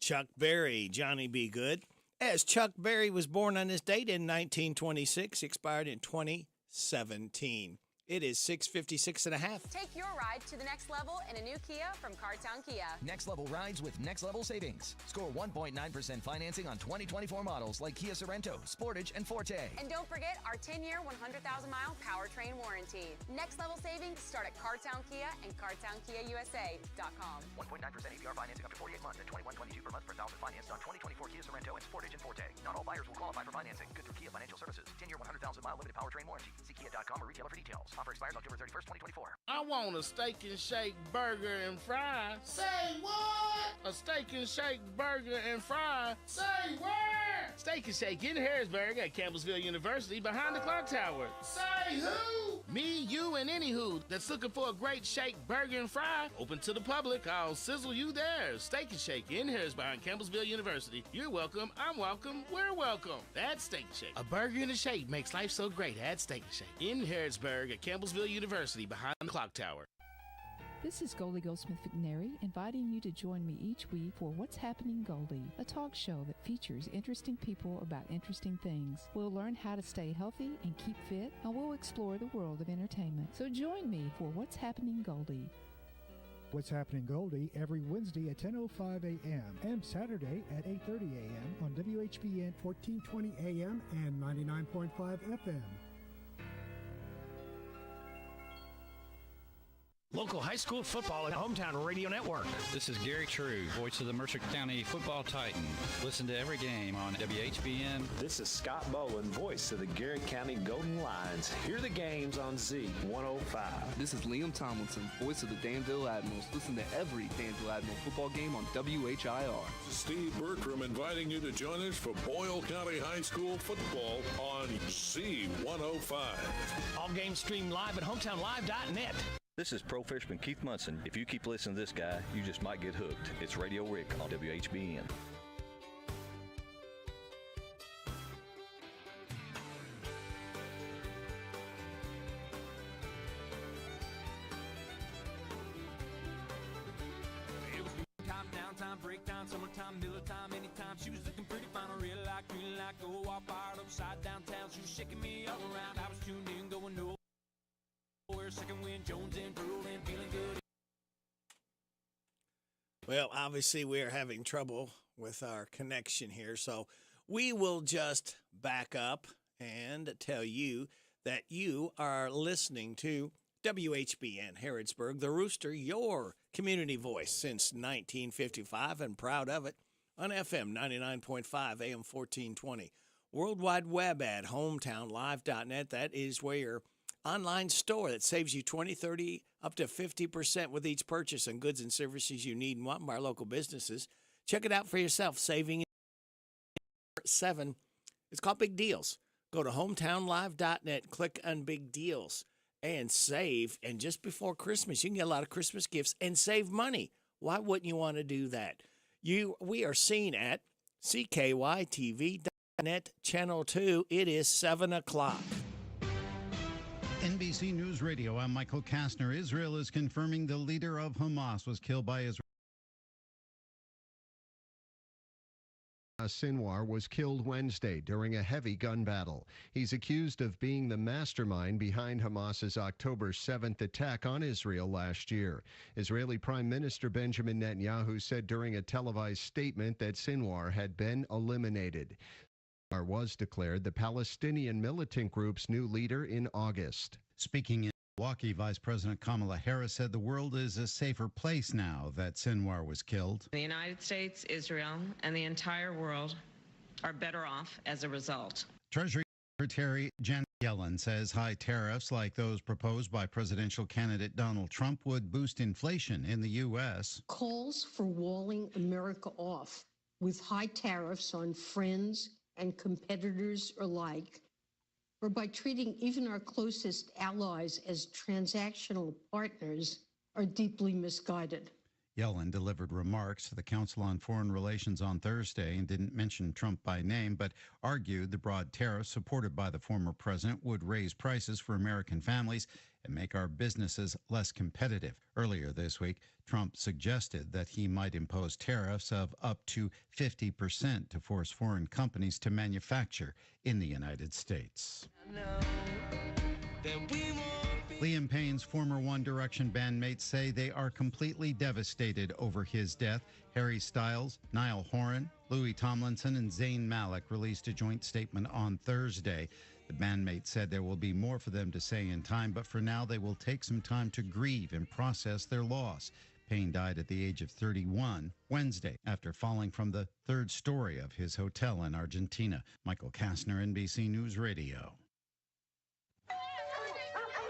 Chuck Berry, Johnny Be Good. As Chuck Berry was born on this date in 1926, expired in 2017. It is 6:56 and a half. Take your ride to the next level in a new Kia from Cartown Kia. Next level rides with next level savings. Score 1.9% financing on 2024 models like Kia Sorento, Sportage, and Forte. And don't forget our 10-year, 100,000-mile powertrain warranty. Next level savings start at Cartown Kia and CartownKiaUSA.com. 1.9% APR financing up to 48 months at $21.22 per month per thousand financed on 2024 Kia Sorento and Sportage and Forte. Not all buyers will qualify for financing. Good through Kia Financial Services. 10-year, 100,000-mile limited powertrain warranty. See Kia.com or retailer for details. Offer expires October 31st, 2024. I want a steak and shake burger and fries. Say what? A steak and shake burger and fries. Say where? Steak and Shake in Harrisburg at Campbellsville University behind the clock tower. Say who? Me, you, and any who that's looking for a great shake, burger, and fry. Open to the public. I'll sizzle you there. Steak and Shake in Harrisburg at Campbellsville University. You're welcome. I'm welcome. We're welcome. That's Steak and Shake. A burger and a shake makes life so great. Add Steak and Shake in Harrisburg at Campbellsville University behind the clock tower. This is Goldie Goldsmith McNary, inviting you to join me each week for What's Happening Goldie, a talk show that features interesting people about interesting things. We'll learn how to stay healthy and keep fit, and we'll explore the world of entertainment. So join me for What's Happening Goldie. What's Happening Goldie every Wednesday at 10:05 a.m. and Saturday at 8:30 a.m. on WHBN 1420 a.m. and 99.5 FM. Local high school football and Hometown Radio Network. This is Gary True, voice of the Mercer County Football Titan. Listen to every game on WHBN. This is Scott Bowen, voice of the Garrett County Golden Lions. Hear the games on Z105. This is Liam Tomlinson, voice of the Danville Admirals. Listen to every Danville Admiral football game on WHIR. Steve Bertram inviting you to join us for Boyle County High School football on Z105. All games streamed live at hometownlive.net. This is Pro Fisherman Keith Munson. If you keep listening to this guy, you just might get hooked. It's Radio Rick on WHBN. It was time, downtime, breakdown, summertime, Miller time, anytime. She was looking pretty fine, real like, green like, go walk fired upside downtown. She was shaking me all around. I was tuned in, going nowhere. Second wind, Jones in, drooling, feeling good. Well, obviously we are having trouble with our connection here, so we will just back up and tell you that you are listening to WHBN Harrodsburg, the Rooster, your community voice since 1955, and proud of it, on FM 99.5, AM 1420. World Wide Web at hometownlive.net. That is where your online store that saves you 20, 30, up to 50% with each purchase on goods and services you need and want from our local businesses. Check it out for yourself. Saving 7. It's called Big Deals. Go to hometownlive.net, click on Big Deals, and save. And just before Christmas, you can get a lot of Christmas gifts and save money. Why wouldn't you want to do that? We are seen at CKYTV.net, Channel 2. It is 7 o'clock. NBC News Radio, I'm Michael Kastner. Israel is confirming the leader of Hamas was killed by Israel. Sinwar was killed Wednesday during a heavy gun battle. He's accused of being the mastermind behind Hamas's October 7th attack on Israel last year. Israeli Prime Minister Benjamin Netanyahu said during a televised statement that Sinwar had been eliminated. Sinwar was declared the Palestinian militant group's new leader in August. Speaking in Milwaukee, Vice President Kamala Harris said the world is a safer place now that Sinwar was killed. The United States, Israel, and the entire world are better off as a result. Treasury Secretary Janet Yellen says high tariffs like those proposed by presidential candidate Donald Trump would boost inflation in the U.S. Calls for walling America off with high tariffs on friends and competitors alike, or by treating even our closest allies as transactional partners, are deeply misguided. Yellen delivered remarks to the Council on Foreign Relations on Thursday and didn't mention Trump by name, but argued the broad tariffs supported by the former president would raise prices for American families and make our businesses less competitive. Earlier this week, Trump suggested that he might impose tariffs of up to 50% to force foreign companies to manufacture in the United States. Liam Payne's former One Direction bandmates say they are completely devastated over his death. Harry Styles, Niall Horan, Louis Tomlinson, and Zayn Malik released a joint statement on Thursday. The bandmates said there will be more for them to say in time, but for now they will take some time to grieve and process their loss. Payne died at the age of 31 Wednesday after falling from the third story of his hotel in Argentina. Michael Kastner, NBC News Radio.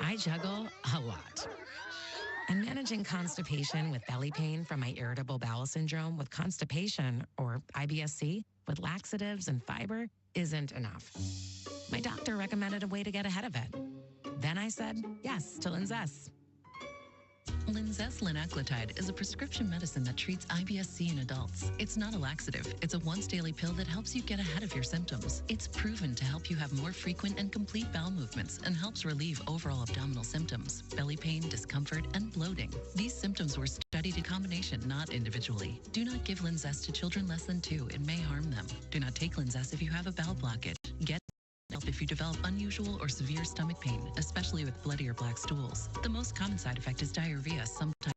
I juggle a lot. And managing constipation with belly pain from my irritable bowel syndrome with constipation, or IBS-C, with laxatives and fiber isn't enough. My doctor recommended a way to get ahead of it. Then I said yes to Linzess. Linzess linaclotide is a prescription medicine that treats IBS-C in adults. It's not a laxative. It's a once-daily pill that helps you get ahead of your symptoms. It's proven to help you have more frequent and complete bowel movements and helps relieve overall abdominal symptoms, belly pain, discomfort, and bloating. These symptoms were studied in combination, not individually. Do not give Linzess to children less than 2. It may harm them. Do not take Linzess if you have a bowel blockage. Get help if you develop unusual or severe stomach pain, especially with bloody or black stools. The most common side effect is diarrhea, sometimes.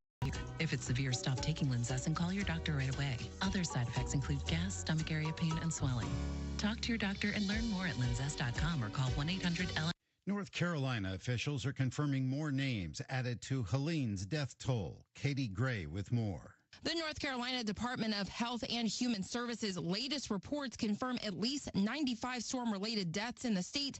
If it's severe, stop taking Linzess and call your doctor right away. Other side effects include gas, stomach area pain, and swelling. Talk to your doctor and learn more at linzess.com or call 1-800-LN. North Carolina officials are confirming more names added to Helene's death toll. Katie Gray with more. The North Carolina Department of Health and Human Services' latest reports confirm at least 95 storm-related deaths in the state.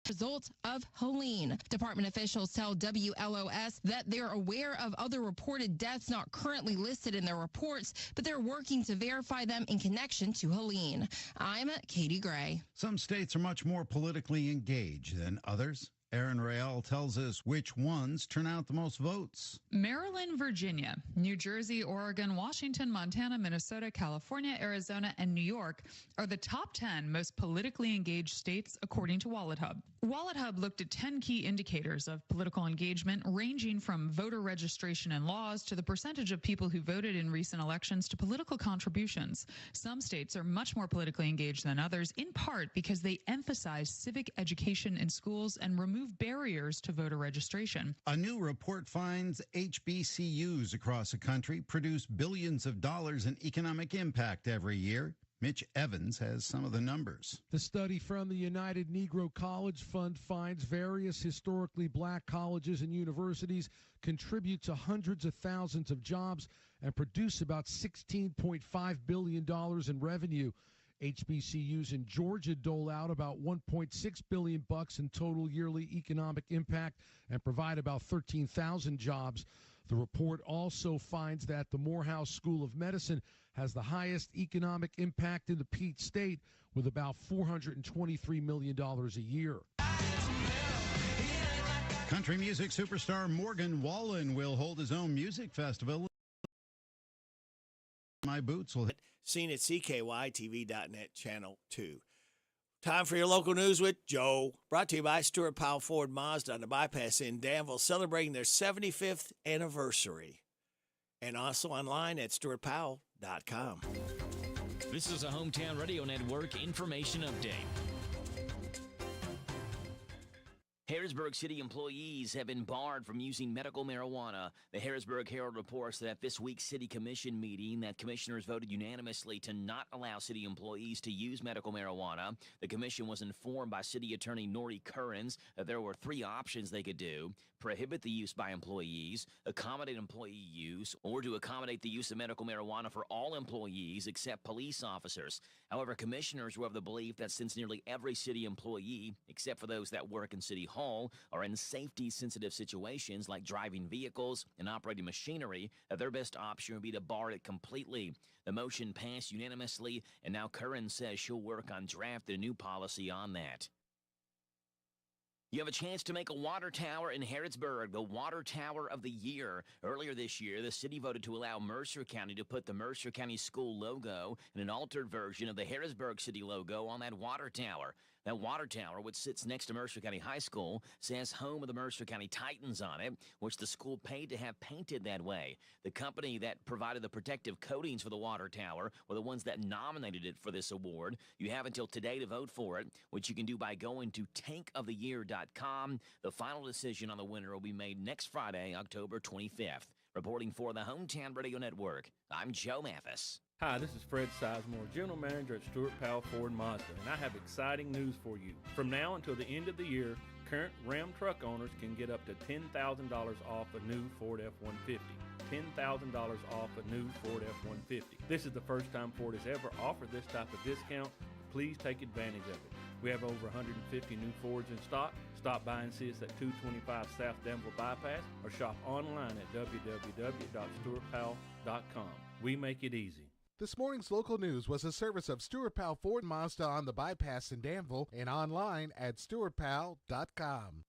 Result of Helene. Department officials tell WLOS that they're aware of other reported deaths not currently listed in their reports, but they're working to verify them in connection to Helene. I'm Katie Gray. Some states are much more politically engaged than others. Aaron Real tells us which ones turn out the most votes. Maryland, Virginia, New Jersey, Oregon, Washington, Montana, Minnesota, California, Arizona, and New York are the top 10 most politically engaged states, according to WalletHub. WalletHub looked at 10 key indicators of political engagement, ranging from voter registration and laws to the percentage of people who voted in recent elections to political contributions. Some states are much more politically engaged than others, in part because they emphasize civic education in schools and remove barriers to voter registration. A new report finds HBCUs across the country produce billions of dollars in economic impact every year. Mitch Evans has some of the numbers. The study from the United Negro College Fund finds various historically black colleges and universities contribute to hundreds of thousands of jobs and produce about $16.5 billion in revenue. HBCUs in Georgia dole out about $1.6 billion in total yearly economic impact and provide about 13,000 jobs. The report also finds that the Morehouse School of Medicine has the highest economic impact in the Peach State with about $423 million a year. Country music superstar Morgan Wallen will hold his own music festival. My Boots will hit. Seen at CKYTV.net Channel 2. Time for your local news with Joe. Brought to you by Stuart Powell Ford Mazda on the bypass in Danville, celebrating their 75th anniversary. And also online at stuartpowell.com. This is a Hometown Radio Network information update. Harrisburg City employees have been barred from using medical marijuana. The Harrisburg Herald reports that at this week's City Commission meeting, that commissioners voted unanimously to not allow city employees to use medical marijuana. The commission was informed by City Attorney Norrie Currens that there were 3 options they could do: prohibit the use by employees, accommodate employee use, or to accommodate the use of medical marijuana for all employees except police officers. However, commissioners were of the belief that since nearly every city employee, except for those that work in City Hall, are in safety-sensitive situations like driving vehicles and operating machinery, that their best option would be to bar it completely. The motion passed unanimously, and now Curran says she'll work on drafting a new policy on that. You have a chance to make a water tower in Harrodsburg, the Water Tower of the Year. Earlier this year, the city voted to allow Mercer County to put the Mercer County School logo and an altered version of the Harrodsburg City logo on that water tower. That water tower, which sits next to Mercer County High School, says home of the Mercer County Titans on it, which the school paid to have painted that way. The company that provided the protective coatings for the water tower were the ones that nominated it for this award. You have until today to vote for it, which you can do by going to tankoftheyear.com. The final decision on the winner will be made next Friday, October 25th. Reporting for the Hometown Radio Network, I'm Joe Mathis. Hi, this is Fred Sizemore, General Manager at Stuart Powell Ford Mazda, and I have exciting news for you. From now until the end of the year, current Ram truck owners can get up to $10,000 off a new Ford F-150. $10,000 off a new Ford F-150. This is the first time Ford has ever offered this type of discount. Please take advantage of it. We have over 150 new Fords in stock. Stop by and see us at 225 South Danville Bypass or shop online at www.stuartpowell.com. We make it easy. This morning's local news was a service of Stuart Powell Ford Mazda on the bypass in Danville and online at stuartpowell.com.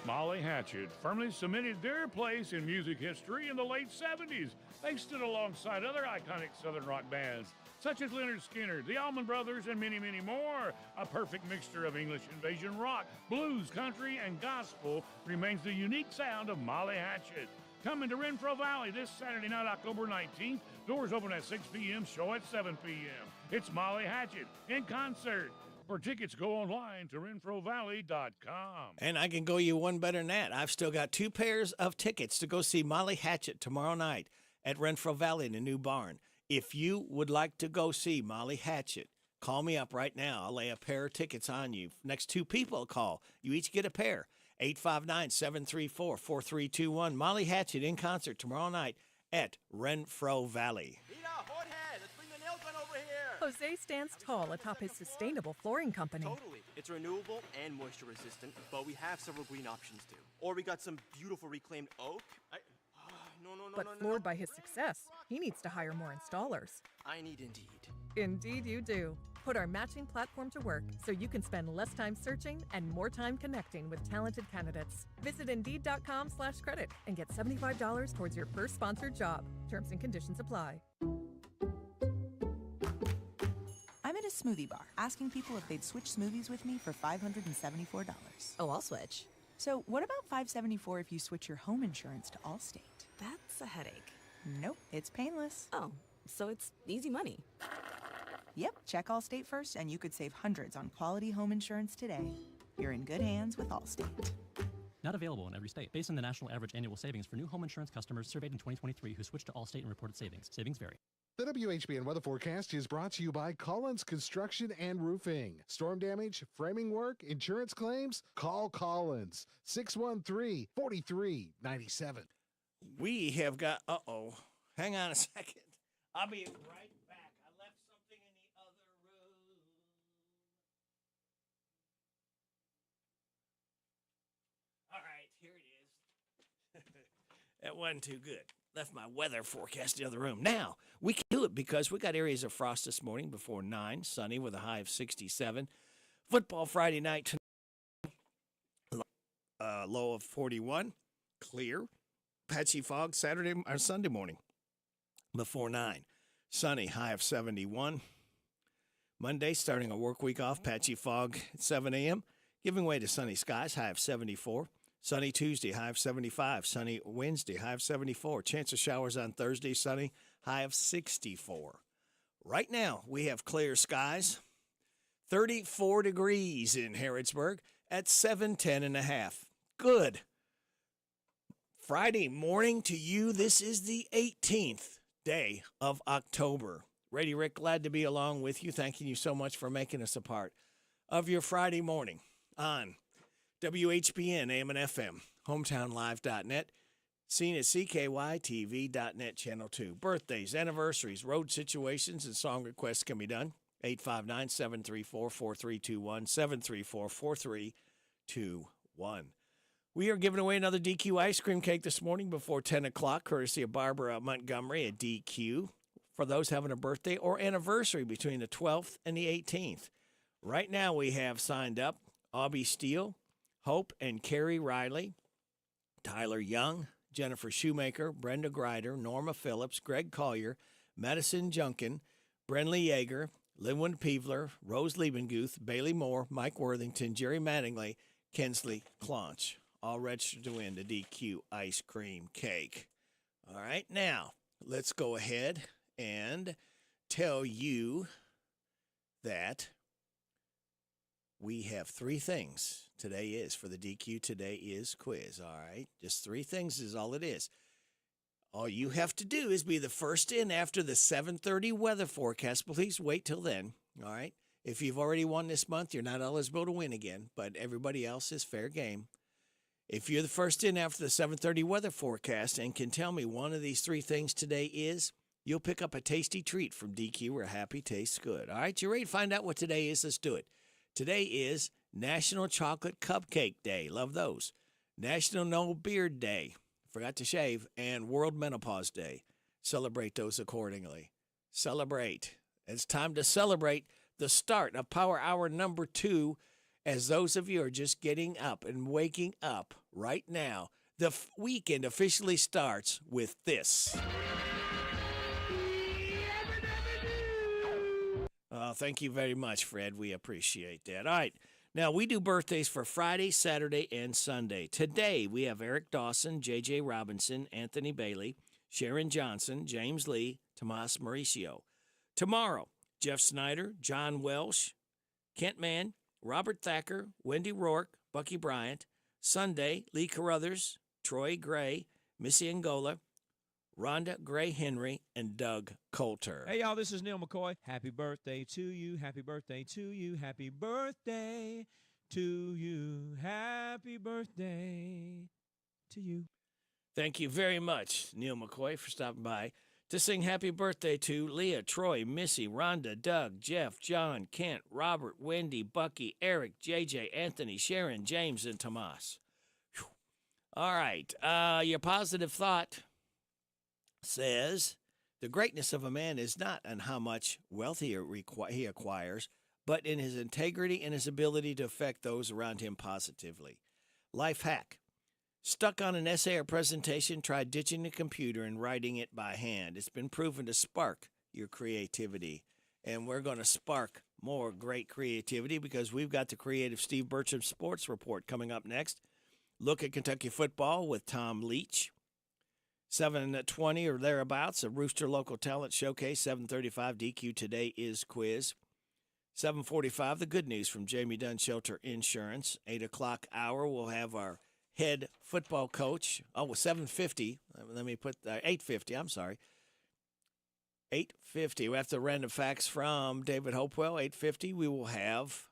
Molly Hatchet firmly cemented their place in music history in the late 70s. They stood alongside other iconic Southern rock bands, such as Lynyrd Skynyrd, the Allman Brothers, and many, many more. A perfect mixture of English invasion rock, blues, country, and gospel remains the unique sound of Molly Hatchet. Coming to Renfro Valley this Saturday night, October 19th. Doors open at 6 p.m., show at 7 p.m. It's Molly Hatchet in concert. For tickets, go online to RenfroValley.com. And I can go you one better than that. I've still got 2 pairs of tickets to go see Molly Hatchet tomorrow night at Renfro Valley in the new barn. If you would like to go see Molly Hatchet, call me up right now. I'll lay a pair of tickets on you. Next 2 people call. You each get a pair. 859-734-4321. Molly Hatchet in concert tomorrow night at Renfro Valley. Jose stands tall atop his sustainable flooring company. Totally. It's renewable and moisture resistant, but we have several green options too. Or we got some beautiful reclaimed oak. But floored by his success, he needs to hire more installers. I need Indeed. Indeed you do. Put our matching platform to work so you can spend less time searching and more time connecting with talented candidates. Visit Indeed.com/credit and get $75 towards your first sponsored job. Terms and conditions apply. I'm at a smoothie bar asking people if they'd switch smoothies with me for $574. Oh, I'll switch. So what about $574 if you switch your home insurance to Allstate? That's a headache. Nope, it's painless. Oh, so it's easy money. Yep, check Allstate first and you could save hundreds on quality home insurance today. You're in good hands with Allstate. Not available in every state. Based on the national average annual savings for new home insurance customers surveyed in 2023 who switched to Allstate and reported savings. Savings vary. The WHBN weather forecast is brought to you by Collins Construction and Roofing. Storm damage, framing work, insurance claims? Call Collins. 613-4397. We have got, hang on a second. I'll be right back. I left something in the other room. All right, here it is. That wasn't too good. Left my weather forecast in the other room. Now, we can do it because we got areas of frost this morning before 9, sunny with a high of 67. Football Friday night tonight, low of 41. Clear. Patchy fog Saturday or Sunday morning before 9. Sunny, high of 71. Monday, starting a work week off, patchy fog at 7 a.m., giving way to sunny skies, high of 74. Sunny Tuesday, high of 75. Sunny Wednesday, high of 74. Chance of showers on Thursday, sunny, high of 64. Right now, we have clear skies. 34 degrees in Harrodsburg at 710.5. Good. Friday morning to you, this is the 18th day of October. Brady Rick, glad to be along with you. Thanking you so much for making us a part of your Friday morning on WHBN, AM and FM, hometownlive.net, seen at CKYTV.net, Channel 2. Birthdays, anniversaries, road situations, and song requests can be done. 859-734-4321, 734-4321. We are giving away another DQ ice cream cake this morning before 10 o'clock, courtesy of Barbara Montgomery at DQ, for those having a birthday or anniversary between the 12th and the 18th. Right now we have signed up Aubie Steele, Hope and Carrie Riley, Tyler Young, Jennifer Shoemaker, Brenda Grider, Norma Phillips, Greg Collier, Madison Junkin, Brenly Yeager, Linwood Peevler, Rose Liebenguth, Bailey Moore, Mike Worthington, Jerry Mattingly, Kensley Claunch, all registered to win the DQ ice cream cake. All right, now let's go ahead and tell you that we have 3 things today is for the DQ Today is quiz, all right? Just 3 things is all it is. All you have to do is be the first in after the 7:30 weather forecast. Please wait till then, all right? If you've already won this month, you're not eligible to win again, but everybody else is fair game. If you're the first in after the 7:30 weather forecast and can tell me one of these 3 things today is, you'll pick up a tasty treat from DQ where happy tastes good. All right, you ready to find out what today is? Let's do it. Today is National Chocolate Cupcake Day. Love those. National No Beard Day. Forgot to shave. And World Menopause Day. Celebrate those accordingly. Celebrate. It's time to celebrate the start of Power Hour number 2 as those of you are just getting up and waking up right now. The weekend officially starts with this. Thank you very much, Fred. We appreciate that. All right. Now, we do birthdays for Friday, Saturday, and Sunday. Today, we have Eric Dawson, J.J. Robinson, Anthony Bailey, Sharon Johnson, James Lee, Tomas Mauricio. Tomorrow, Jeff Snyder, John Welsh, Kent Mann, Robert Thacker, Wendy Rourke, Bucky Bryant. Sunday, Lee Carruthers, Troy Gray, Missy Angola, Rhonda Gray Henry, and Doug Coulter. Hey, y'all, this is Neil McCoy. Happy birthday to you. Happy birthday to you. Happy birthday to you. Happy birthday to you. Thank you very much, Neil McCoy, for stopping by to sing happy birthday to Leah, Troy, Missy, Rhonda, Doug, Jeff, John, Kent, Robert, Wendy, Bucky, Eric, JJ, Anthony, Sharon, James, and Tomas. Whew. All right. Your positive thought says, the greatness of a man is not in how much wealth he acquires, but in his integrity and his ability to affect those around him positively. Life hack. Stuck on an essay or presentation, try ditching the computer and writing it by hand. It's been proven to spark your creativity. And we're going to spark more great creativity because we've got the creative Steve Bertram Sports Report coming up next. Look at Kentucky football with Tom Leach. 7:20 or thereabouts, a Rooster Local Talent Showcase. 7:35, DQ Today is quiz. 7:45, the good news from Jamie Dunn Shelter Insurance. 8 o'clock hour, we'll have our head football coach. Oh, 7:50. Let me put 8:50. I'm sorry. 8:50. We have the random facts from David Hopewell. 8:50. We will have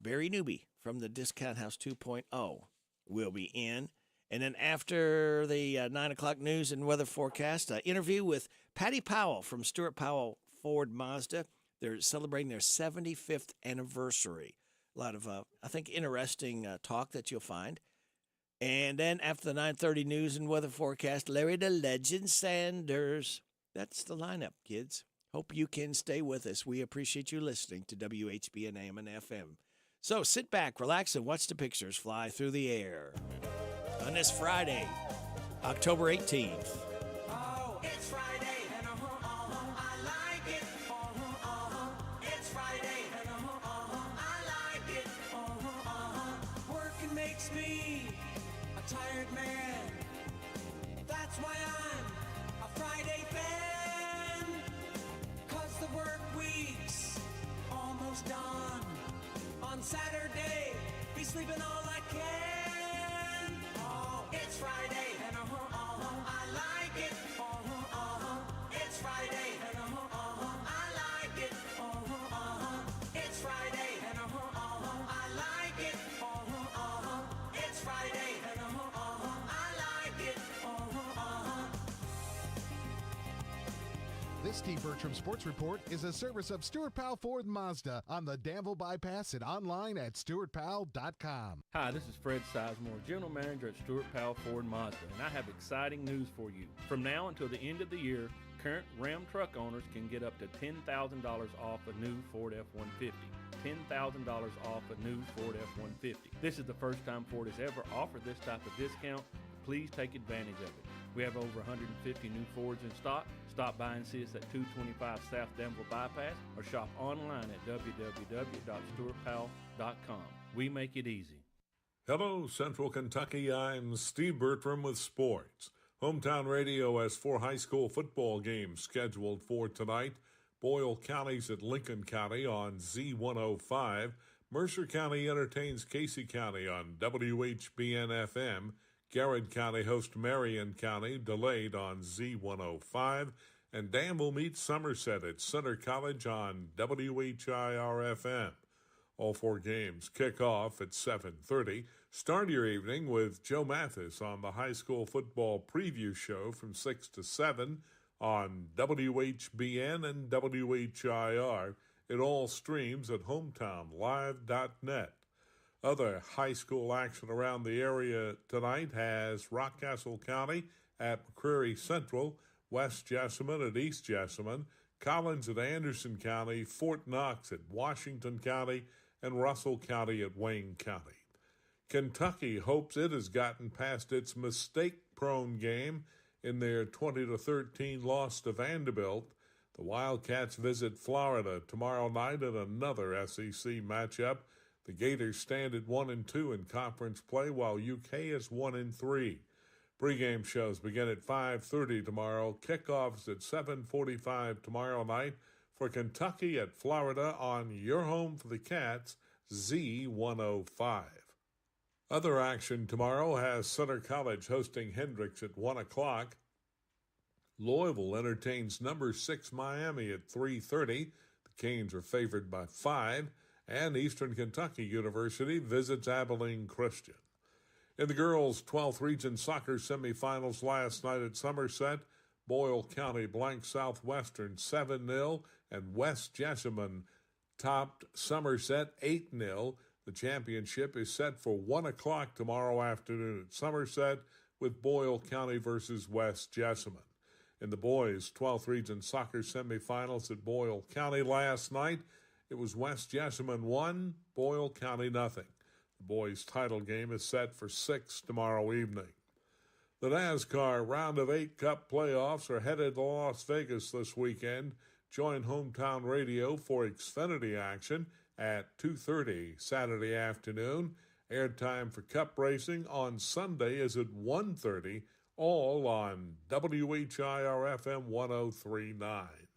Barry Newby from the Discount House 2.0 will be in. And then after the 9 o'clock news and weather forecast, interview with Patty Powell from Stuart Powell Ford Mazda. They're celebrating their 75th anniversary. A lot of, I think, interesting talk that you'll find. And then after the 9:30 news and weather forecast, Larry the Legend Sanders. That's the lineup, kids. Hope you can stay with us. We appreciate you listening to WHBN AM and FM. So sit back, relax, and watch the pictures fly through the air. On this Friday, October 18th. Oh, it's Friday, and I like it. It's Friday, and I like it. Working makes me a tired man. That's why I'm a Friday fan. 'Cause the work week's almost done. On Saturday, be sleeping all I can. It's Friday, and I like it. It's Friday, and I like it. It's Friday, and I like it. It's Friday, and I like it. This Steve Bertram Sports Report is a service of Stuart Powell Ford Mazda on the Danville Bypass and online at stuartpowell.com. Hi, this is Fred Sizemore, General Manager at Stuart Powell Ford Mazda, and I have exciting news for you. From now until the end of the year, current Ram truck owners can get up to $10,000 off a new Ford F-150. $10,000 off a new Ford F-150. This is the first time Ford has ever offered this type of discount. Please take advantage of it. We have over 150 new Fords in stock. Stop by and see us at 225 South Danville Bypass or shop online at www.stuartpowell.com. We make it easy. Hello, Central Kentucky. I'm Steve Bertram with sports. Hometown Radio has 4 high school football games scheduled for tonight. Boyle County's at Lincoln County on Z105. Mercer County entertains Casey County on WHBN-FM. Garrett County hosts Marion County, delayed on Z105. And Danville meets Somerset at Center College on WHIR-FM. All 4 games kick off at 7:30. Start your evening with Joe Mathis on the high school football preview show from 6 to 7 on WHBN and WHIR. It all streams at hometownlive.net. Other high school action around the area tonight has Rockcastle County at McCreary Central, West Jessamine at East Jessamine, Collins at Anderson County, Fort Knox at Washington County, and Russell County at Wayne County. Kentucky hopes it has gotten past its mistake-prone game in their 20-13 loss to Vanderbilt. The Wildcats visit Florida tomorrow night in another SEC matchup. The Gators stand at 1-2 in conference play, while UK is 1-3. Pre-game shows begin at 5:30 tomorrow. Kickoffs at 7:45 tomorrow night for Kentucky at Florida on your home for the Cats, Z105. Other action tomorrow has Center College hosting Hendrix at 1 o'clock. Louisville entertains number 6 Miami at 3:30. The Canes are favored by 5. And Eastern Kentucky University visits Abilene Christian. In the girls' 12th Region Soccer semifinals last night at Somerset, Boyle County blanked Southwestern 7-0, and West Jessamine topped Somerset 8-0. The championship is set for 1 o'clock tomorrow afternoon at Somerset with Boyle County versus West Jessamine. In the boys' 12th Region Soccer semifinals at Boyle County last night, it was West Jessamine 1, Boyle County nothing. The boys' title game is set for 6 tomorrow evening. The NASCAR Round of 8 Cup playoffs are headed to Las Vegas this weekend. Join Hometown Radio for Xfinity action at 2:30 Saturday afternoon. Airtime for Cup racing on Sunday is at 1:30, all on WHIR-FM 103.9.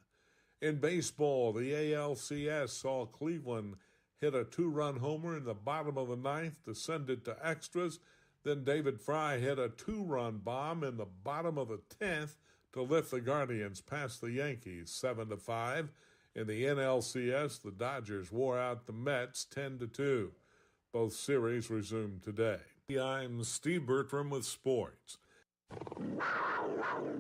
In baseball, the ALCS saw Cleveland hit a 2-run homer in the bottom of the 9th to send it to extras. Then David Fry hit a 2-run bomb in the bottom of the 10th to lift the Guardians past the Yankees 7-5. In the NLCS, the Dodgers wore out the Mets 10-2. Both series resumed today. I'm Steve Bertram with sports.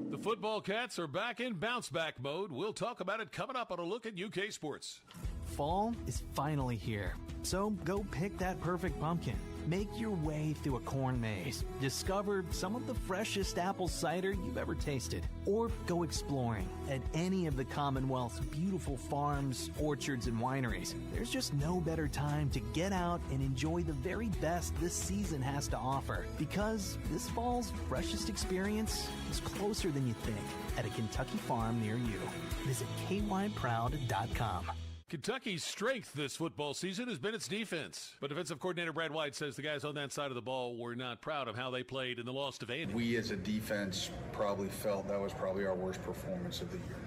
The football Cats are back in bounce-back mode. We'll talk about it coming up on a look at UK sports. Fall is finally here, so go pick that perfect pumpkin. Make your way through a corn maze. Discover some of the freshest apple cider you've ever tasted. Or go exploring at any of the Commonwealth's beautiful farms, orchards, and wineries. There's just no better time to get out and enjoy the very best this season has to offer. Because this fall's freshest experience is closer than you think at a Kentucky farm near you. Visit kyproud.com. Kentucky's strength this football season has been its defense. But defensive coordinator Brad White says the guys on that side of the ball were not proud of how they played in the loss to Vandy. We as a defense probably felt that was probably our worst performance of the year.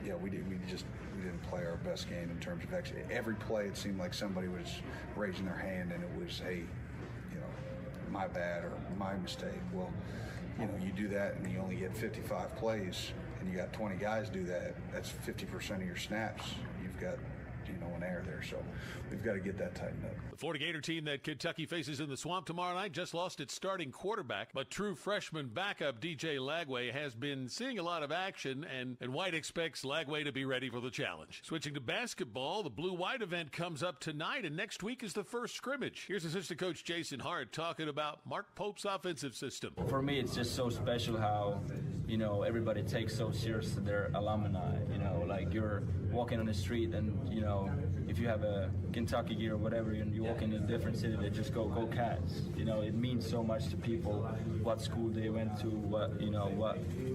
Yeah, we didn't play our best game in terms of actually every play. It seemed like somebody was raising their hand and it was, hey, my bad or my mistake. Well, you do that and you only get 55 plays. And you got 20 guys do that, that's 50% of your snaps. You've got, an error there. So we've got to get that tightened up. The Florida Gator team that Kentucky faces in the Swamp tomorrow night just lost its starting quarterback, but true freshman backup DJ Lagway has been seeing a lot of action, and White expects Lagway to be ready for the challenge. Switching to basketball, the Blue-White event comes up tonight, and next week is the first scrimmage. Here's assistant coach Jason Hart talking about Mark Pope's offensive system. For me, it's just so special how you know, everybody takes so serious their alumni. You know, like you're walking on the street and, you know, if you have a Kentucky gear or whatever, and you walk in a different city, they just go Cats. You know, it means so much to people what school they went to, what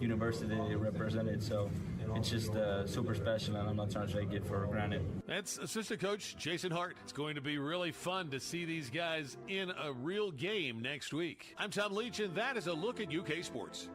university they represented. So it's just super special, and I'm not trying to take it for granted. That's assistant coach Jason Hart. It's going to be really fun to see these guys in a real game next week. I'm Tom Leach, and that is a look at UK sports.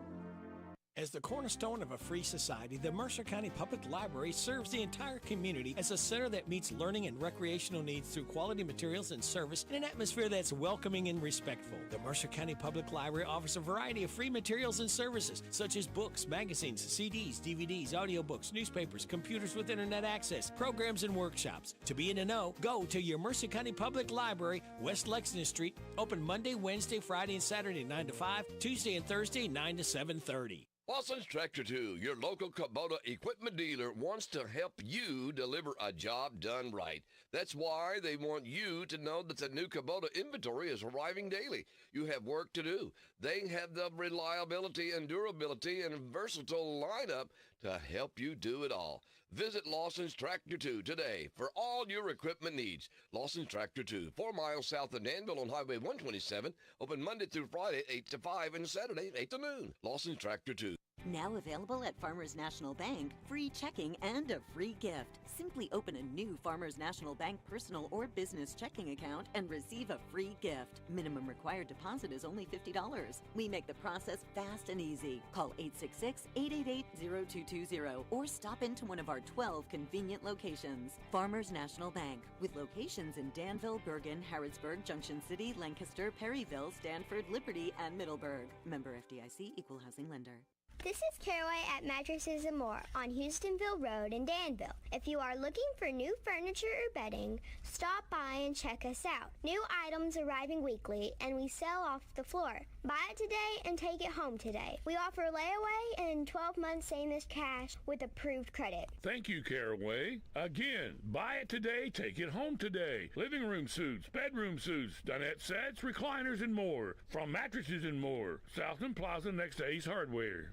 As the cornerstone of a free society, the Mercer County Public Library serves the entire community as a center that meets learning and recreational needs through quality materials and service in an atmosphere that's welcoming and respectful. The Mercer County Public Library offers a variety of free materials and services, such as books, magazines, CDs, DVDs, audiobooks, newspapers, computers with internet access, programs, and workshops. To be in the know, go to your Mercer County Public Library, West Lexington Street, open Monday, Wednesday, Friday, and Saturday 9 to 5, Tuesday and Thursday 9 to 7:30. Lawson's Tractor 2, your local Kubota equipment dealer, wants to help you deliver a job done right. That's why they want you to know that the new Kubota inventory is arriving daily. You have work to do. They have the reliability and durability and versatile lineup to help you do it all. Visit Lawson's Tractor 2 today for all your equipment needs. Lawson's Tractor 2, 4 miles south of Danville on Highway 127, open Monday through Friday, 8 to 5, and Saturday, 8 to noon. Lawson's Tractor 2. Now available at Farmers National Bank, free checking and a free gift. Simply open a new Farmers National Bank personal or business checking account and receive a free gift. Minimum required deposit is only $50. We make the process fast and easy. Call 866-888-0220 or stop into one of our 12 convenient locations. Farmers National Bank, with locations in Danville, Bergen, Harrodsburg, Junction City, Lancaster, Perryville, Stanford, Liberty, and Middleburg. Member FDIC, Equal Housing Lender. This is Caraway at Mattresses and More on Houstonville Road in Danville. If you are looking for new furniture or bedding, stop by and check us out. New items arriving weekly, and we sell off the floor. Buy it today and take it home today. We offer layaway and 12 months same as cash with approved credit. Thank you, Caraway. Again, buy it today, take it home today. Living room suits, bedroom suits, dinette sets, recliners, and more. From Mattresses and More, Southland Plaza next to Ace Hardware.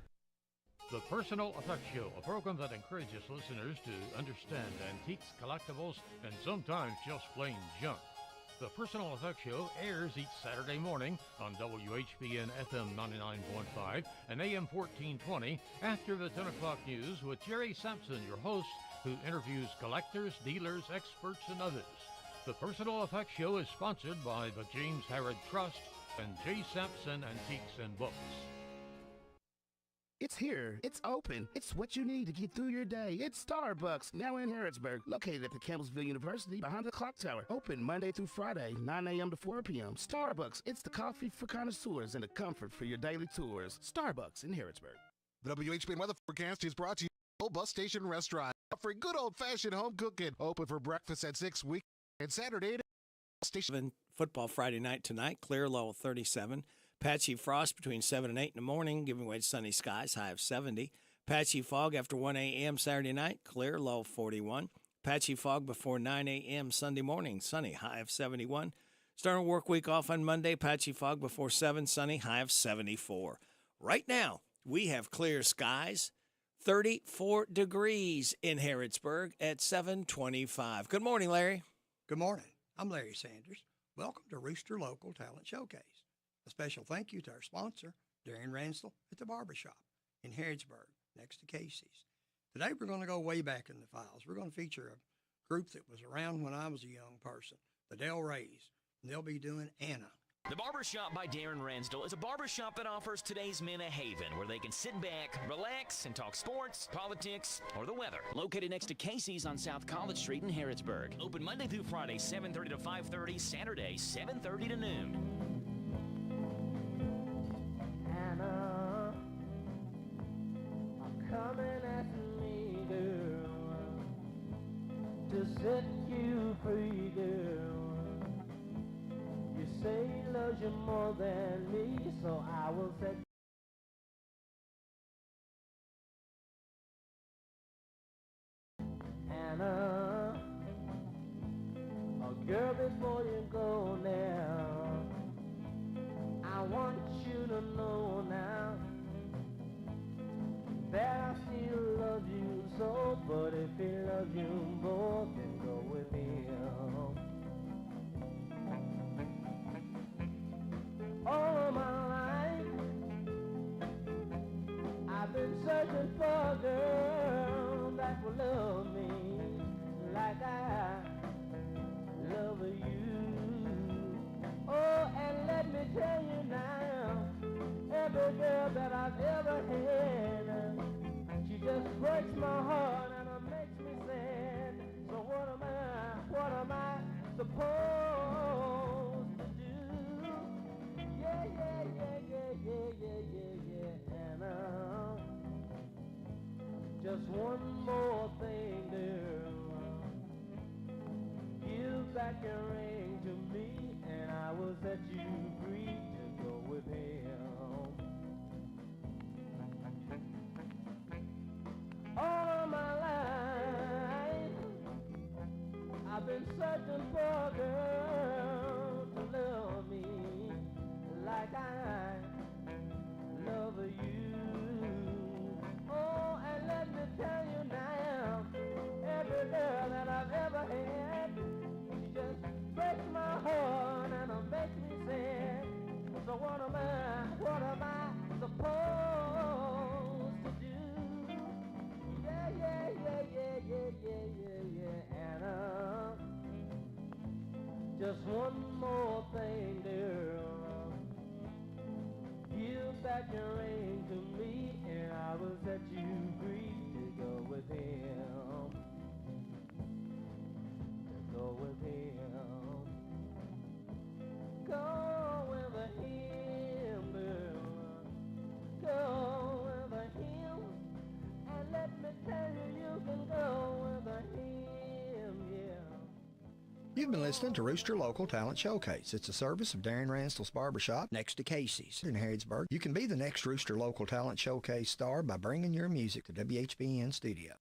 The Personal Effects Show, a program that encourages listeners to understand antiques, collectibles, and sometimes just plain junk. The Personal Effects Show airs each Saturday morning on WHBN FM 99.5 and AM 1420 after the 10 o'clock news with Jerry Sampson, your host, who interviews collectors, dealers, experts, and others. The Personal Effects Show is sponsored by the James Harrod Trust and J. Sampson Antiques and Books. It's here. It's open. It's what you need to get through your day. It's Starbucks, now in Harrodsburg, located at the Campbellsville University behind the clock tower. Open Monday through Friday, 9 a.m. to 4 p.m. Starbucks, it's the coffee for connoisseurs and the comfort for your daily tours. Starbucks in Harrodsburg. The WHBN weather forecast is brought to you by Old Bus Station Restaurant, offering good old-fashioned home cooking. Open for breakfast at 6 week and Saturday. Station football Friday night tonight, clear, low of 37. Patchy frost between 7 and 8 in the morning, giving way to sunny skies, high of 70. Patchy fog after 1 a.m. Saturday night, clear, low of 41. Patchy fog before 9 a.m. Sunday morning, sunny, high of 71. Starting work week off on Monday, patchy fog before 7, sunny, high of 74. Right now, we have clear skies, 34 degrees in Harrodsburg at 7:25. Good morning, Larry. Good morning. I'm Larry Sanders. Welcome to Rooster Local Talent Showcase. A special thank you to our sponsor, Darren Ransdell at the Barbershop in Harrodsburg, next to Casey's. Today we're going to go way back in the files. We're going to feature a group that was around when I was a young person, the Del Rays, and they'll be doing Anna. The Barbershop by Darren Ransdell is a barbershop that offers today's men a haven where they can sit back, relax, and talk sports, politics, or the weather. Located next to Casey's on South College Street in Harrodsburg. Open Monday through Friday, 7:30 to 5:30, Saturday, 7:30 to noon. Anna, I'm coming at me, girl, to set you free, girl. You say he loves you more than me, so I will set Anna, oh girl, before you go now, I want you to know now if he loves you more, then go with him. All my life, I've been searching for a girl that will love me like I love you. Oh, and let me tell you now, every girl that I've ever had, she just breaks my heart and it makes me sad. So what am I supposed to do? Yeah, yeah, yeah, yeah, yeah, yeah, yeah, yeah. And just one more thing, girl. Give back your ring to me, and I will set you free to go with him. All my life, I've been searching for a girl to love me like I love you. Oh, and let me tell you now, every girl that I've ever had, she just breaks my heart and it makes me sad. So what am I supposed to do? Yeah, yeah, yeah, yeah, yeah, yeah, yeah, yeah. And just one more thing, girl. Give back your ring to me, and I will set you free to go with him. To go with him. Go with him, girl. Go with him. And let me tell you, you can go with him, yeah. You've been listening to Rooster Local Talent Showcase. It's a service of Darren Ranstall's Barbershop next to Casey's in Harrodsburg. You can be the next Rooster Local Talent Showcase star by bringing your music to WHBN Studio.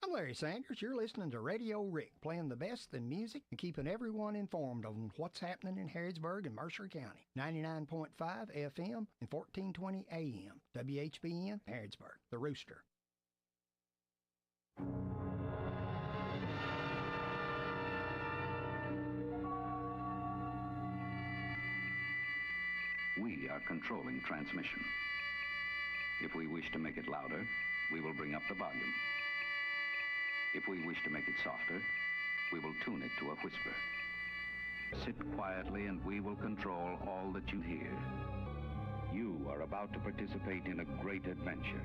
I'm Larry Sanders. You're listening to Radio Rick, playing the best in music and keeping everyone informed on what's happening in Harrodsburg and Mercer County. 99.5 FM and 1420 AM. WHBN, Harrodsburg, the Rooster. We are controlling transmission. If we wish to make it louder, we will bring up the volume. If we wish to make it softer, we will tune it to a whisper. Sit quietly and we will control all that you hear. You are about to participate in a great adventure.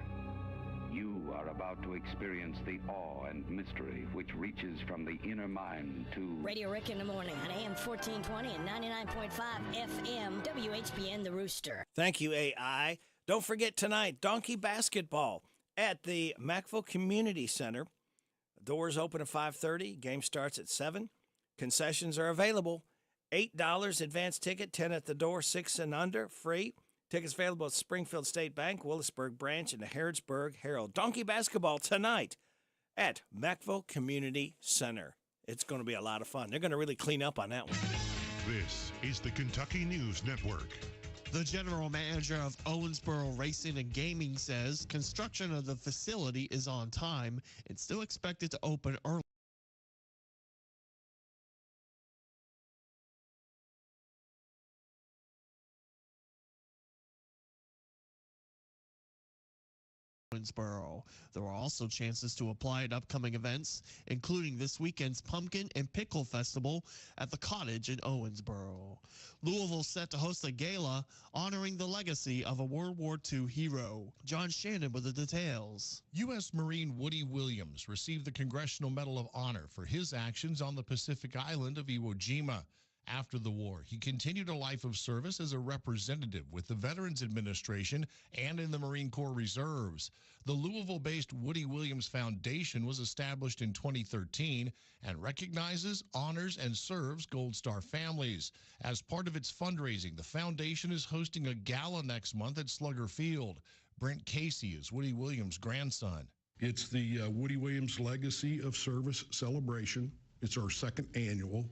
You are about to experience the awe and mystery which reaches from the inner mind to... Radio Rick in the morning on AM 1420 and 99.5 FM, WHBN The Rooster. Thank you, AI. Don't forget tonight, donkey basketball at the Mackville Community Center. Doors open at 5:30. Game starts at 7. Concessions are available. $8 advance ticket, 10 at the door, 6 and under, free. Tickets available at Springfield State Bank, Willisburg Branch, and the Harrodsburg Herald. Donkey basketball tonight at Mackville Community Center. It's going to be a lot of fun. They're going to really clean up on that one. This is the Kentucky News Network. The general manager of Owensboro Racing and Gaming says construction of the facility is on time and still expected to open early. Owensboro. There are also chances to apply at upcoming events, including this weekend's Pumpkin and Pickle Festival at the Cottage in Owensboro. Louisville set to host a gala honoring the legacy of a World War II hero. John Shannon with the details. U.S. Marine Woody Williams received the Congressional Medal of Honor for his actions on the Pacific island of Iwo Jima. After the war, he continued a life of service as a representative with the Veterans Administration and in the Marine Corps Reserves. The Louisville-based Woody Williams Foundation was established in 2013 and recognizes, honors, and serves Gold Star families. As part of its fundraising, the foundation is hosting a gala next month at Slugger Field. Brent Casey is Woody Williams' grandson. It's the Woody Williams Legacy of Service Celebration. It's our second annual.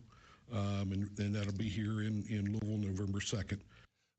And that'll be here in Louisville, November 2nd.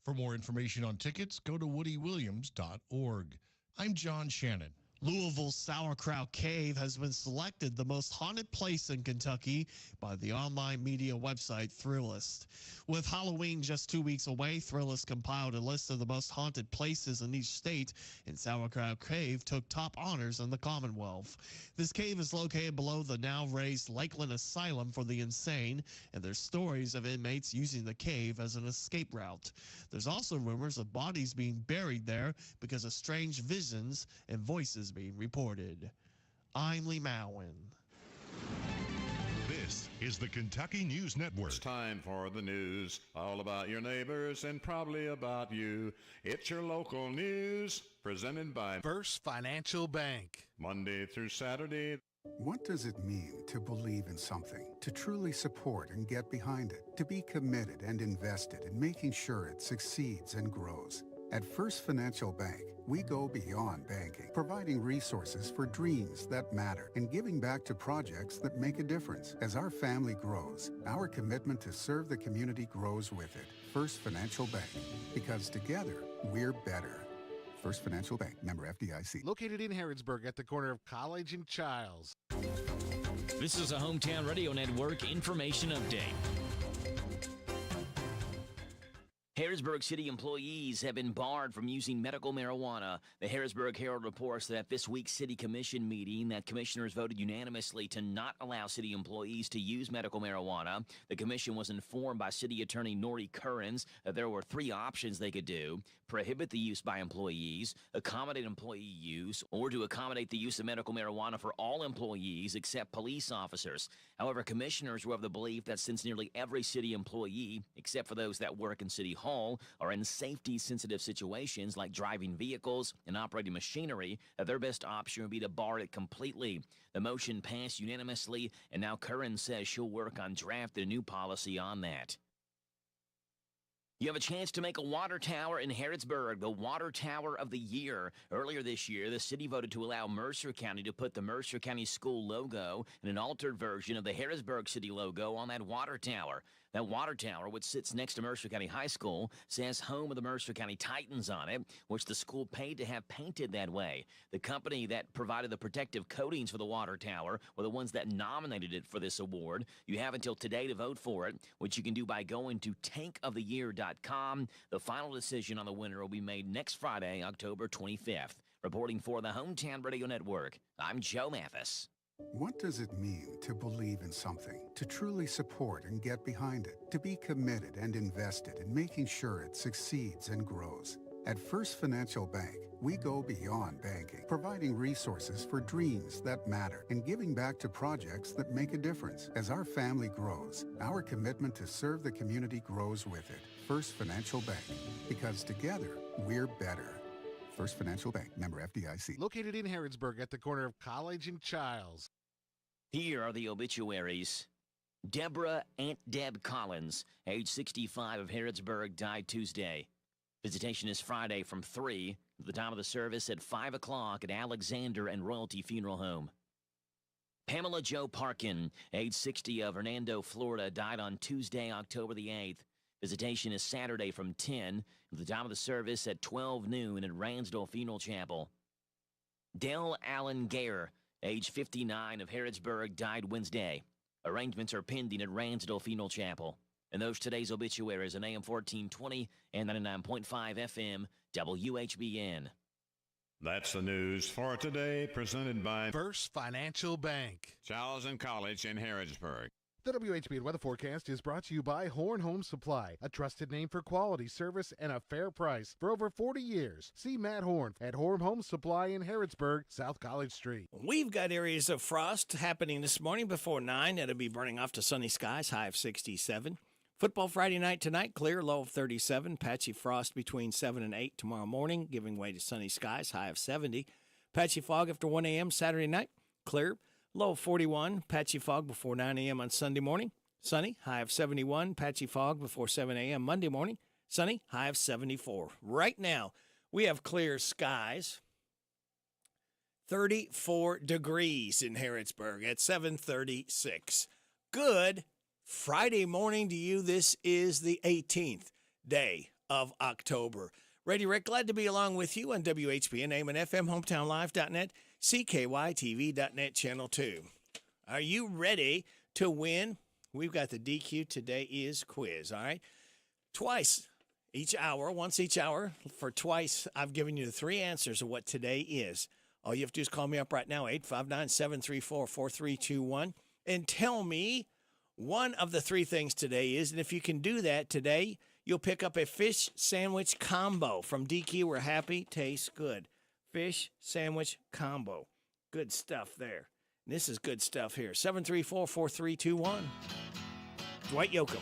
For more information on tickets, go to woodywilliams.org. I'm John Shannon. Louisville's Sauerkraut Cave has been selected the most haunted place in Kentucky by the online media website Thrillist. With Halloween just 2 weeks away, Thrillist compiled a list of the most haunted places in each state, and Sauerkraut Cave took top honors in the Commonwealth. This cave is located below the now-raised Lakeland Asylum for the Insane, and there's stories of inmates using the cave as an escape route. There's also rumors of bodies being buried there because of strange visions and voices being reported. I'm Lee Mowen. This is the Kentucky News Network. It's time for the news, all about your neighbors and probably about you. It's your local news, presented by First Financial Bank. Monday through Saturday. What does it mean to believe in something, to truly support and get behind it, to be committed and invested in making sure it succeeds and grows? At First Financial Bank, we go beyond banking, providing resources for dreams that matter and giving back to projects that make a difference. As our family grows, our commitment to serve the community grows with it. First Financial Bank, because together, we're better. First Financial Bank, member FDIC. Located in Harrodsburg at the corner of College and Childs. This is a Hometown Radio Network information update. Harrisburg City employees have been barred from using medical marijuana. The Harrisburg Herald reports that at this week's City Commission meeting that commissioners voted unanimously to not allow city employees to use medical marijuana. The commission was informed by City Attorney Norrie Currens that there were 3 options they could do: prohibit the use by employees, accommodate employee use, or to accommodate the use of medical marijuana for all employees except police officers. However, commissioners were of the belief that since nearly every city employee, except for those that work in City Hall, are in safety-sensitive situations like driving vehicles and operating machinery, that their best option would be to bar it completely. The motion passed unanimously, and now Curran says she'll work on drafting a new policy on that. You have a chance to make a water tower in Harrodsburg, the Water Tower of the Year. Earlier this year, the city voted to allow Mercer County to put the Mercer County School logo and an altered version of the Harrisburg City logo on that water tower. That water tower, which sits next to Mercer County High School, says home of the Mercer County Titans on it, which the school paid to have painted that way. The company that provided the protective coatings for the water tower were the ones that nominated it for this award. You have until today to vote for it, which you can do by going to tankoftheyear.com. The final decision on the winner will be made next Friday, October 25th. Reporting for the Hometown Radio Network, I'm Joe Mathis. What does it mean to believe in something, to truly support and get behind it, to be committed and invested in making sure it succeeds and grows? At First Financial Bank, we go beyond banking, providing resources for dreams that matter and giving back to projects that make a difference. As our family grows, our commitment to serve the community grows with it. First Financial Bank, because together, we're better. First Financial Bank, member FDIC. Located in Harrodsburg at the corner of College and Childs. Here are the obituaries. Deborah Aunt Deb Collins, age 65 of Harrodsburg, died Tuesday. Visitation is Friday from 3, the time of the service at 5 o'clock at Alexander and Royalty Funeral Home. Pamela Jo Parkin, age 60 of Hernando, Florida, died on Tuesday, October the 8th. Visitation is Saturday from 10, the time of the service at 12 noon at Ransdell Funeral Chapel. Dell Allen Gare, age 59 of Harrodsburg, died Wednesday. Arrangements are pending at Ransdell Funeral Chapel. And those today's obituaries on AM 1420 and 99.5 FM WHBN. That's the news for today, presented by First Financial Bank. Charles and College in Harrodsburg. The WHBN weather forecast is brought to you by Horn Home Supply, a trusted name for quality service and a fair price for over 40 years. See Matt Horn at Horn Home Supply in Harrodsburg, South College Street. We've got areas of frost happening this morning before 9. It'll be burning off to sunny skies, high of 67. Football Friday night tonight, clear, low of 37. Patchy frost between 7 and 8 tomorrow morning, giving way to sunny skies, high of 70. Patchy fog after 1 a.m. Saturday night, clear. Low of 41, patchy fog before 9 a.m. on Sunday morning. Sunny, high of 71, patchy fog before 7 a.m. Monday morning. Sunny, high of 74. Right now, we have clear skies. 34 degrees in Harrodsburg at 7:36. Good Friday morning to you. This is the 18th day of October. Ready, Rick, glad to be along with you on WHBN, AM and FM, HometownLive.net. CKYTV.net Channel 2. Are you ready to win? We've got the DQ Today Is quiz, all right? Twice each hour, once each hour, for twice, I've given you the 3 answers of what today is. All you have to do is call me up right now, 859-734-4321, and tell me one of the 3 things today is. And if you can do that today, you'll pick up a fish sandwich combo from DQ. We're happy, tastes good. Fish sandwich combo. Good stuff there. And this is good stuff here. 734-4321. Dwight Yoakam.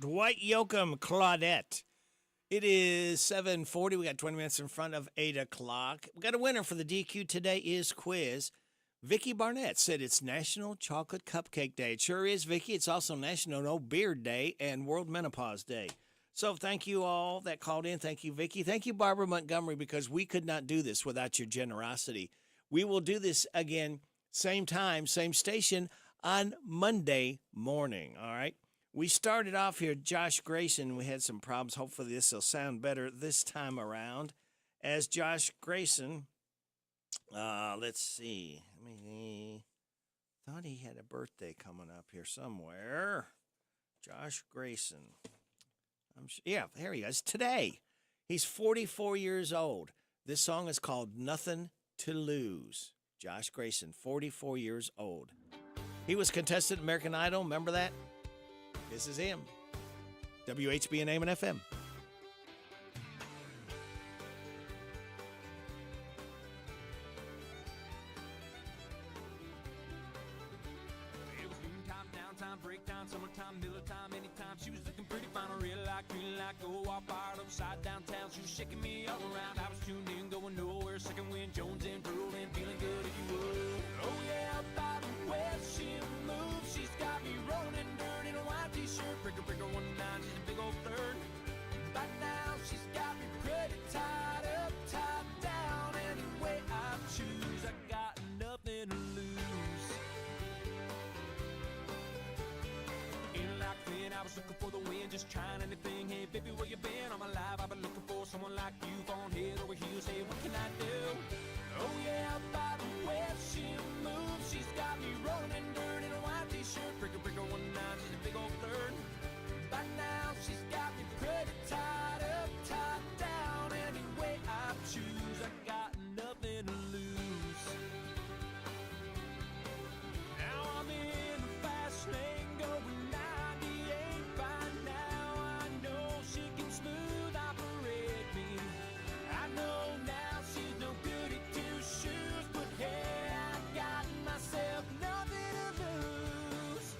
Dwight Yoakam, Claudette. It is 7:40. We got 20 minutes in front of 8 o'clock. We got a winner for the DQ Today Is quiz. Vicki Barnett said it's National Chocolate Cupcake Day. It sure is, Vicki. It's also National No Beard Day and World Menopause Day. So thank you all that called in. Thank you, Vicki. Thank you, Barbara Montgomery, because we could not do this without your generosity. We will do this again, same time, same station, on Monday morning, all right? We started off here, Josh Grayson. We had some problems. Hopefully this will sound better this time around. As Josh Grayson, let's see. Thought he had a birthday coming up here somewhere. Josh Grayson. Yeah, here he is. Today, he's 44 years old. This song is called Nothing to Lose. Josh Grayson, 44 years old. He was contestant American Idol. Remember that? This is him. WHBN AM and FM. Summertime, Miller time, anytime. She was looking pretty fine, real like, go all fired upside downtown. She was shaking me all around. I was tuned in, going nowhere. Second wind, Jones in, Pearl in, feeling good if you would. Oh yeah, by the way she moves, she's got me rolling dirt in a white t-shirt. Breaker, 1-9, she's a big old third. By now, she's got me pretty was looking for the win, just trying anything. Hey, baby, where you been? I'm alive. I've been looking for someone like you, on head over heels. Hey, what can I do? Oh yeah, by the way she moves, she's got me rolling in dirt in a white t-shirt. Breaker, breaker, 19, she's a big old flirt. By now, she's got me pretty tied up, tied down. Any way I choose, I got nothing to lose. Now I'm in the fast lane, going 98. By now, I know she can smooth operate me. I know now she's no good at two shoes, but hey, I got myself nothing to lose.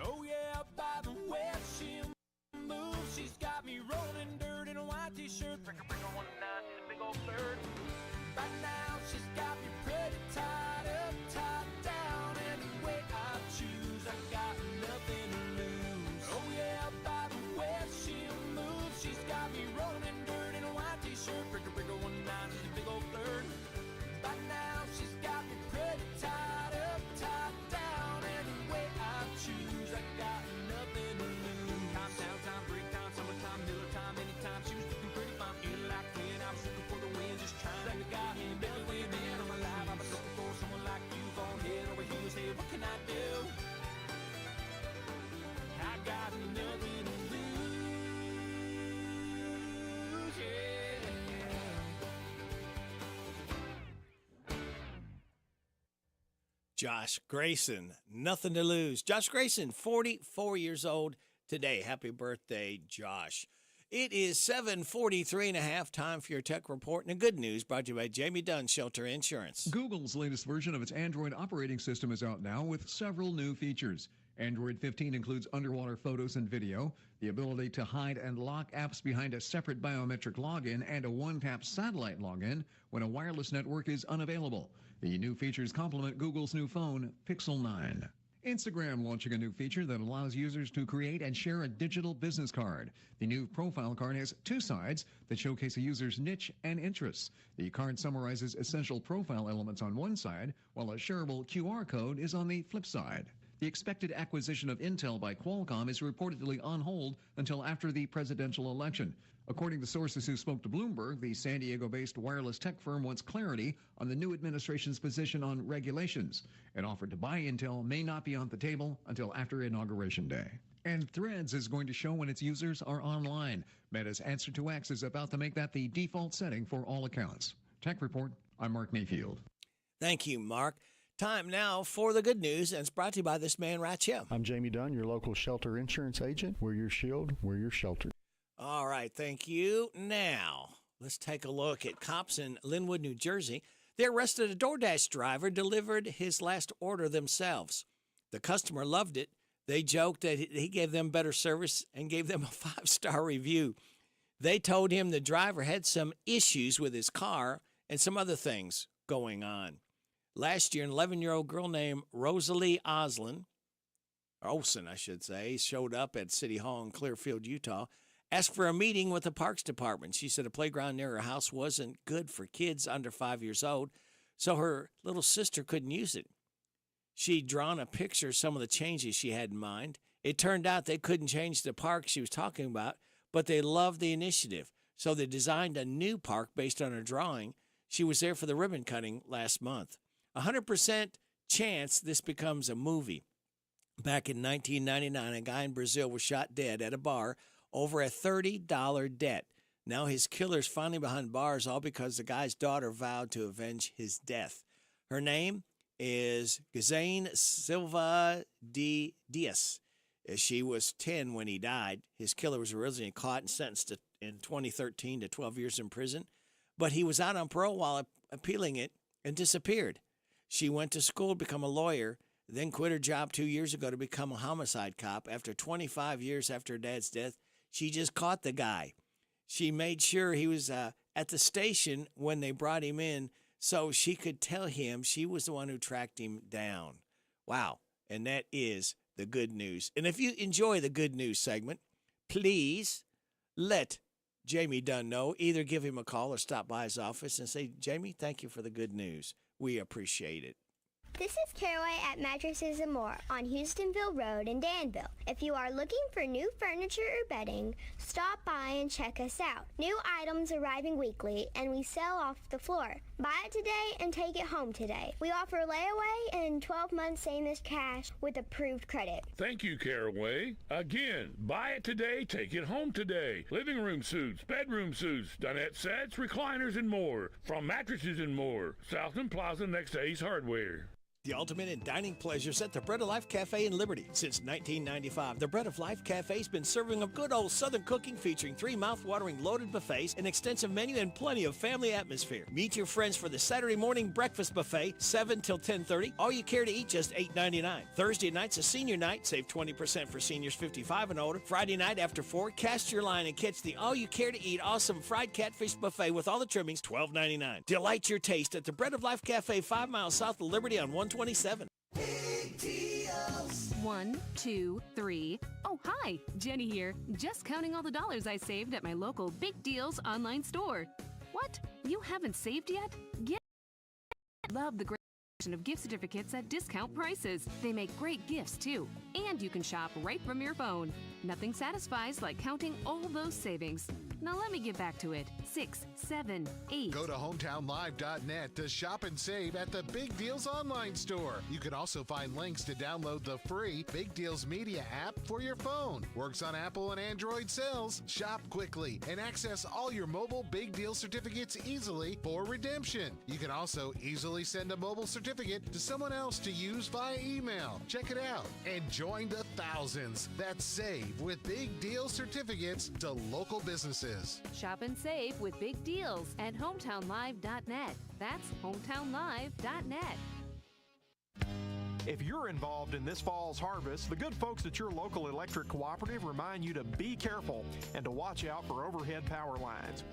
Oh yeah, by the way she moves, she's got me rolling dirt in a white t-shirt. Breaker, breaker, 19, she's a big old flirt. By now she's got me pretty tied up, tied down. Any way I choose, I got nothing to lose. Oh yeah, by the way she moves, she's got me rolling in dirt in a white t-shirt. Breaker, breaker, 19, she's a big old flirt. By now she's got me pretty tied up, tied down. Any way I choose, I got nothing to lose. Time, downtime, breakdown, summertime, Miller time, anytime. She was looking pretty fine, feeling like when I was looking for the win, just trying to got him. Baby, way man, I'm alive. I've been looking for someone like you, on head over heels. Hey, what can I do? I got nothing to lose, yeah. Josh Grayson, nothing to lose. Josh Grayson, 44 years old today. Happy birthday, Josh. It is 7:43 and a half. Time for your tech report. And the good news brought to you by Jamie Dunn Shelter Insurance. Google's latest version of its Android operating system is out now with several new features. Android 15 includes underwater photos and video, the ability to hide and lock apps behind a separate biometric login, and a one-tap satellite login when a wireless network is unavailable. The new features complement Google's new phone, Pixel 9. Instagram launching a new feature that allows users to create and share a digital business card. The new profile card has two sides that showcase a user's niche and interests. The card summarizes essential profile elements on one side, while a shareable QR code is on the flip side. The expected acquisition of Intel by Qualcomm is reportedly on hold until after the presidential election. According to sources who spoke to Bloomberg, the San Diego-based wireless tech firm wants clarity on the new administration's position on regulations. An offer to buy Intel may not be on the table until after Inauguration Day. And Threads is going to show when its users are online. Meta's answer to X is about to make that the default setting for all accounts. Tech Report, I'm Mark Mayfield. Thank you, Mark. Time now for the good news, and it's brought to you by this man right here. I'm Jamie Dunn, your local shelter insurance agent. We're your shield, we're your shelter. All right, thank you. Now, let's take a look at cops in Linwood, New Jersey. They arrested a DoorDash driver, delivered his last order themselves. The customer loved it. They joked that he gave them better service and gave them a 5-star review. They told him the driver had some issues with his car and some other things going on. Last year, an 11-year-old girl named Rosalie Olsen, I should say, showed up at City Hall in Clearfield, Utah, asked for a meeting with the Parks Department. She said a playground near her house wasn't good for kids under 5 years old, so her little sister couldn't use it. She'd drawn a picture of some of the changes she had in mind. It turned out they couldn't change the park she was talking about, but they loved the initiative, so they designed a new park based on her drawing. She was there for the ribbon cutting last month. 100% chance this becomes a movie. Back in 1999, a guy in Brazil was shot dead at a bar over a $30 debt. Now his killer's finally behind bars, all because the guy's daughter vowed to avenge his death. Her name is Gazane Silva de Dias. She was 10 when he died. His killer was originally caught and sentenced in 2013 to 12 years in prison, but he was out on parole while appealing it and disappeared. She went to school to become a lawyer, then quit her job 2 years ago to become a homicide cop. After 25 years after her dad's death, she just caught the guy. She made sure he was at the station when they brought him in so she could tell him she was the one who tracked him down. Wow. And that is the good news. And if you enjoy the good news segment, please let Jamie doesn't know, either give him a call or stop by his office and say, Jamie, thank you for the good news. We appreciate it. This is Caraway at Mattresses and More on Houstonville Road in Danville. If you are looking for new furniture or bedding, stop by and check us out. New items arriving weekly, and we sell off the floor. Buy it today and take it home today. We offer layaway and 12 months same as cash with approved credit. Thank you, Caraway. Again, buy it today, take it home today. Living room suits, bedroom suits, dinette sets, recliners, and more. From Mattresses and More, Southland Plaza next to Ace Hardware. The ultimate in dining pleasures at the Bread of Life Cafe in Liberty. Since 1995, the Bread of Life Cafe's been serving up good old Southern cooking featuring 3 mouth-watering loaded buffets, an extensive menu, and plenty of family atmosphere. Meet your friends for the Saturday morning breakfast buffet, 7 till 10:30. All you care to eat, just $8.99. Thursday night's a senior night, save 20% for seniors 55 and older. Friday night after 4, cast your line and catch the all you care to eat awesome fried catfish buffet with all the trimmings, $12.99. Delight your taste at the Bread of Life Cafe, 5 miles south of Liberty on 127. Big deals. 1, 2, 3. Oh, hi, Jenny here. Just counting all the dollars I saved at my local Big Deals online store. What? You haven't saved yet? Love the great selection of gift certificates at discount prices. They make great gifts too, and you can shop right from your phone. Nothing satisfies like counting all those savings. Now let me get back to it. 6, 7, 8. Go to hometownlive.net to shop and save at the Big Deals online store. You can also find links to download the free Big Deals Media app for your phone. Works on Apple and Android cells. Shop quickly and access all your mobile Big Deal certificates easily for redemption. You can also easily send a mobile certificate to someone else to use via email. Check it out and join the thousands that save with Big Deal certificates to local businesses. Shop and save with Big Deals at hometownlive.net. That's hometownlive.net. If you're involved in this fall's harvest, the good folks at your local electric cooperative remind you to be careful and to watch out for overhead power lines.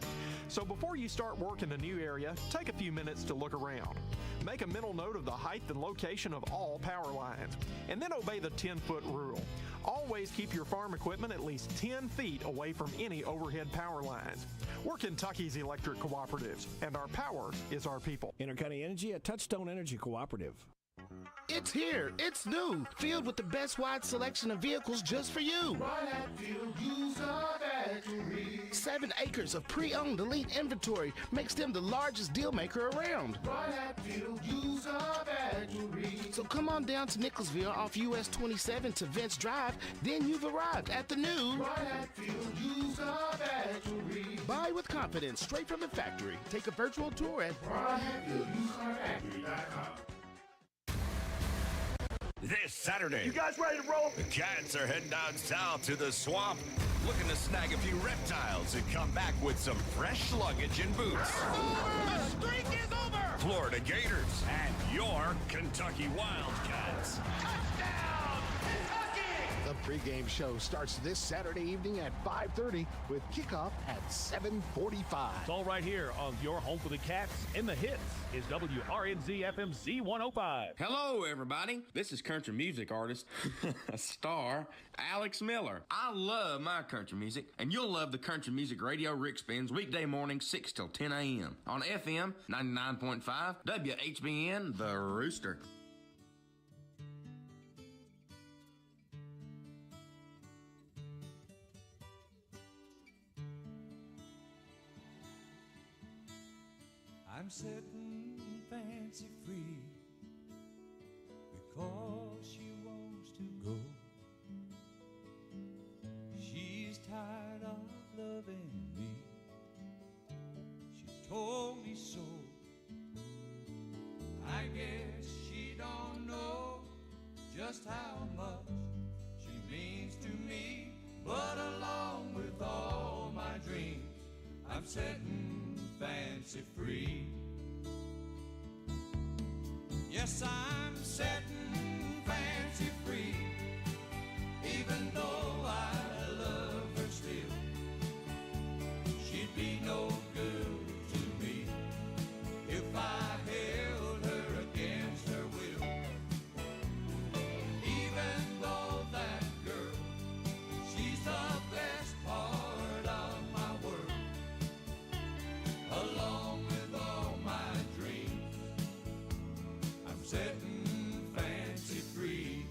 So before you start work in a new area, take a few minutes to look around. Make a mental note of the height and location of all power lines, and then obey the 10-foot rule. Always keep your farm equipment at least 10 feet away from any overhead power lines. We're Kentucky's electric cooperatives, and our power is our people. Intercounty Energy, a Touchstone Energy Cooperative. It's here. It's new. Filled with the best wide selection of vehicles just for you. 7 acres of pre-owned elite inventory makes them the largest deal maker around. So come on down to Nicholsville off US 27 to Vince Drive. Then you've arrived at the new Buy with confidence straight from the factory. Take a virtual tour at BrianHatfieldUseCarFactory.com. This Saturday, you guys ready to roll? The Cats are heading down south to the swamp, looking to snag a few reptiles and come back with some fresh luggage and boots. The streak is over! Florida Gators and your Kentucky Wildcats. Touchdown, Kentucky! The pregame show starts this Saturday evening at 5:30 with kickoff at 7:45. It's all right here on your home for the Cats and the hits is WRNZ FM Z105. Hello, everybody. This is country music artist, star, Alex Miller. I love my country music, and you'll love the country music radio Rick spins weekday morning 6 till 10 a.m. on FM 99.5 WHBN, The Rooster. I'm setting fancy free because she wants to go. She's tired of loving me. She told me so. I guess she don't know just how much she means to me. But along with all my dreams, I'm setting fancy free. Yes, I'm setting fancy free, even though I love her still. She'd be no good to me if I held her against her will. Even though that girl, she's the best part of my world. setting fancy free.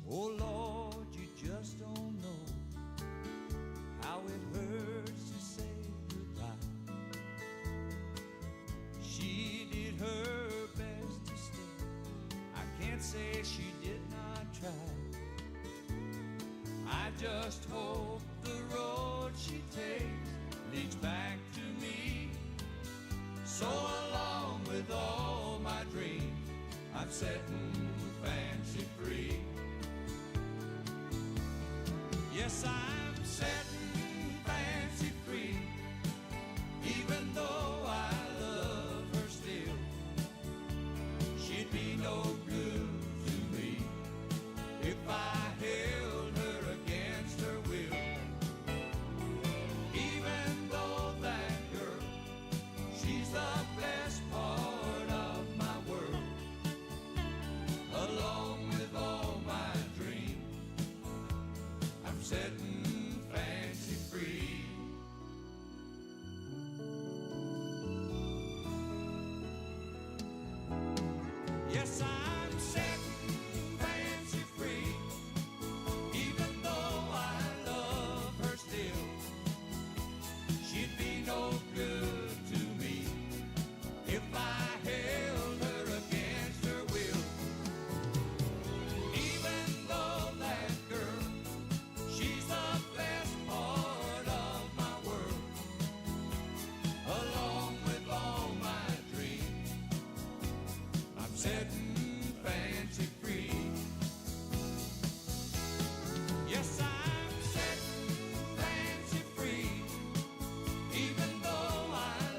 Oh Lord, you just don't know how it hurts to say goodbye. She did her best to stay. I can't say she did not try. I just hope the road she takes leads back to me. So along with all my dreams, I'm setting fancy free. Yes, I'm setting fancy free, even though I love her still. She'd be no good to me if I held her against her will. Even though that girl, she's the best part of my world. Along with all my dreams, I'm setting fancy free. Yes, I'm setting fancy free, even though I love her still. She'd be no good to me if I held her against her will. Even though that girl, she's the best part of my world. Along with all my dreams, I'm setting fancy free. Yes, I'm setting fancy free, even though I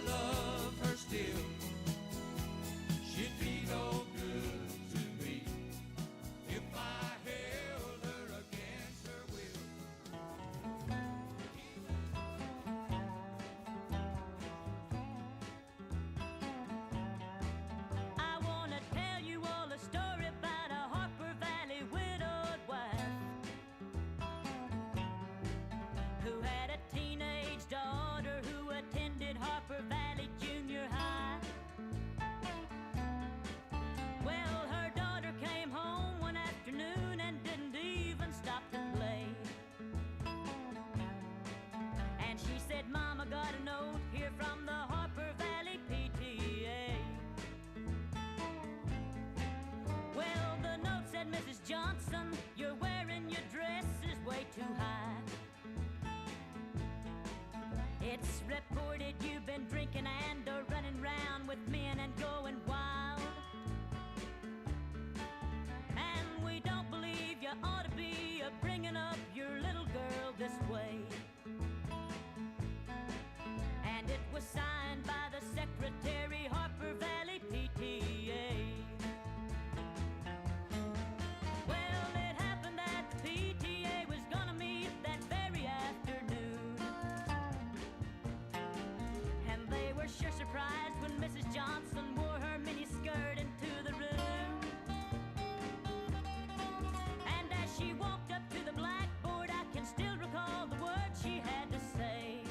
love her still. She'd be no good to me if I held her against her will. I want to tell you all a story about a Harper Valley widowed wife who had a teenage daughter who attended Harper Valley Junior High. Well, her daughter came home one afternoon and didn't even stop to play. And she said, Mama, got a note here from the Harper Valley PTA. Well, the note said, Mrs. Johnson, you're wearing your dress is way too high. It's reported you've been drinking and running round with men and going wild. And we don't believe you ought to be bringing up your little girl this way. And it was signed by the secretary, Harper Valley PTA. Well, it happened that the PTA was gonna meet that very afternoon. And they were sure surprised when Mrs. Johnson wore her mini skirt into the room. And as she walked up to the blackboard, I can still recall the words she had to say.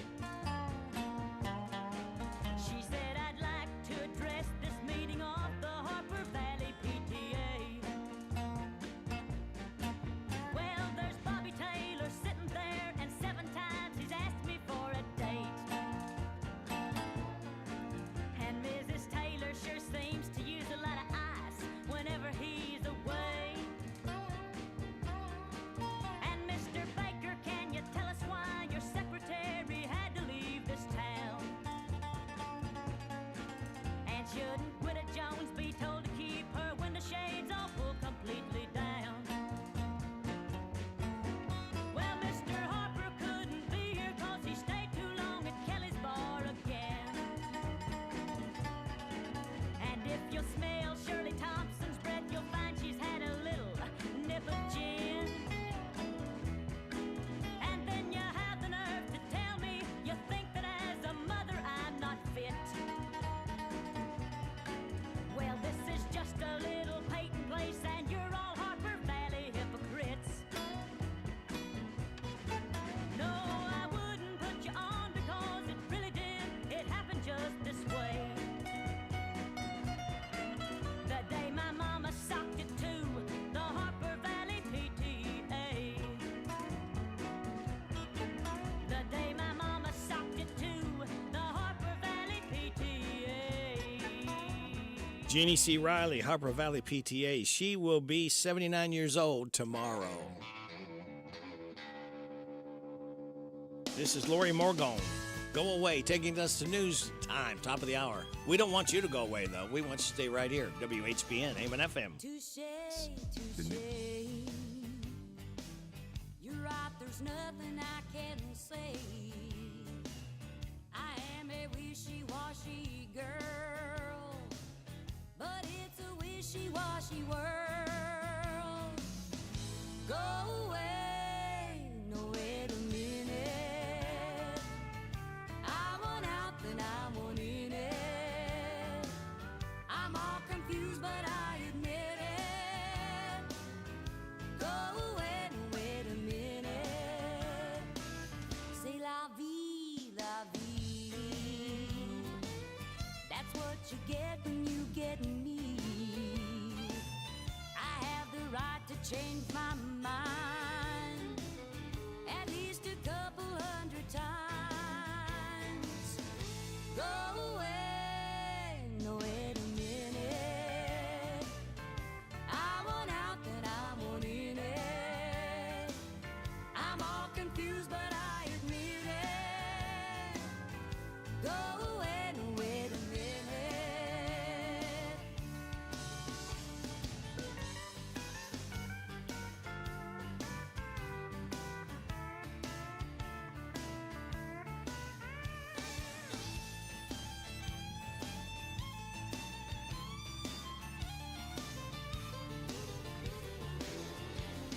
She said, I'd like to address this meeting of the Harper Valley PTA. Well, there's Bobby Taylor sitting there, and 7 times he's asked me for a date. And Mrs. Taylor sure seems to use a lot of ice whenever he's away. And Mr. Baker, can you tell us why your secretary had to leave this town? And shouldn't Gwida Jones be told to keep her window shades all pulled completely down? Well, Mr. Harper couldn't be here 'cause he stayed too long at Kelly's bar again. And if you'll smell Shirley Thompson's breath, you'll find she's had a little nip of gin. And then you have the nerve to tell me you think that as a mother I'm not fit. Jeannie C. Riley, Harper Valley PTA. She will be 79 years old tomorrow. This is Lori Morgan. Go away, taking us to news time, top of the hour. We don't want you to go away, though. We want you to stay right here. WHBN, AM and FM. You're right, there's nothing I can say. I am a wishy-washy girl, but it's a wishy-washy world. Go away, no wait a minute. I want out, then I want in it. I'm all confused, but I admit it. Go away, no wait a minute. C'est la vie, la vie. That's what you get when you get me. I have the right to change my mind at least a couple hundred times. Go away, no wait a minute. I want out, then I want in it. I'm all confused, but I admit it. Go away, no wait a minute.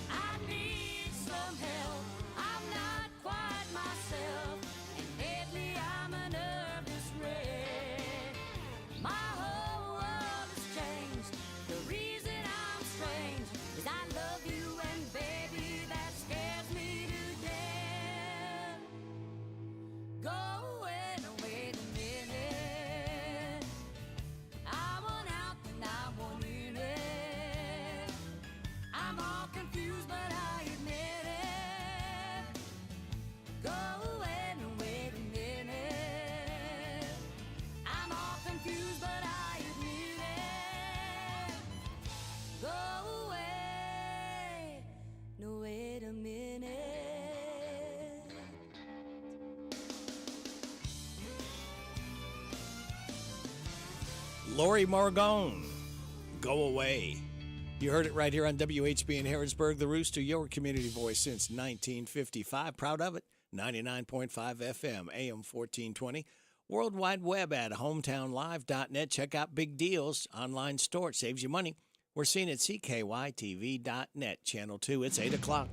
I need some help. I'm not quite myself, and lately I'm a nervous wreck. My whole world has changed. The reason I'm strange is I love you, and baby, that scares me to death. Go away, no wait a minute. I want out, then I want in it. I'm all confused, but I admit it. Go away, no wait a minute. I'm all confused, but I admit it. Go away, no wait a minute. Lori Morgan, go away. You heard it right here on WHB in Harrodsburg, the Rooster, your community voice since 1955. Proud of it. 99.5 FM, AM 1420. World Wide Web at hometownlive.net. Check out Big Deals online store. It saves you money. We're seen at CKYTV.net, Channel 2. It's 8 o'clock.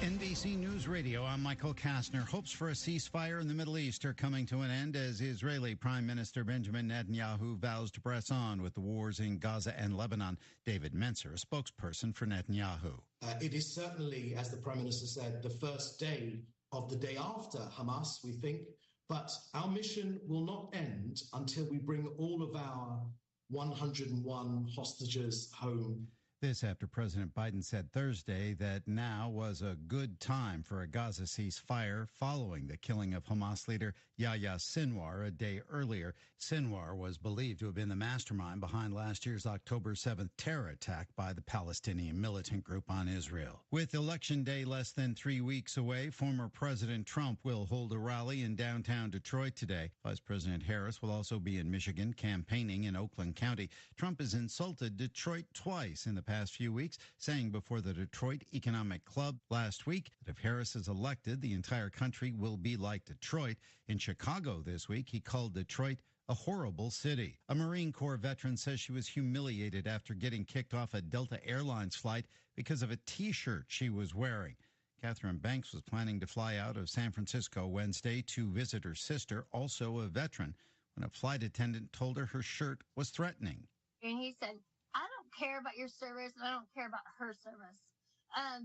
NBC News Radio, I'm Michael Kastner. Hopes for a ceasefire in the Middle East are coming to an end as Israeli Prime Minister Benjamin Netanyahu vows to press on with the wars in Gaza and Lebanon. David Menser, a spokesperson for Netanyahu. It is certainly, as the Prime Minister said, the first day of the day after Hamas, we think. But our mission will not end until we bring all of our 101 hostages home. This after President Biden said Thursday that now was a good time for a Gaza ceasefire following the killing of Hamas leader Yahya Sinwar a day earlier. Sinwar was believed to have been the mastermind behind last year's October 7th terror attack by the Palestinian militant group on Israel. With Election Day less than 3 weeks away, former President Trump will hold a rally in downtown Detroit today. Vice President Harris will also be in Michigan campaigning in Oakland County. Trump has insulted Detroit twice in the past few weeks, saying before the Detroit Economic Club last week that if Harris is elected, the entire country will be like Detroit. In Chicago this week, he called Detroit a horrible city. A Marine Corps veteran says she was humiliated after getting kicked off a Delta Airlines flight because of a T-shirt she was wearing. Catherine Banks was planning to fly out of San Francisco Wednesday to visit her sister, also a veteran, when a flight attendant told her shirt was threatening. And he said, I don't care about your service, and I don't care about her service.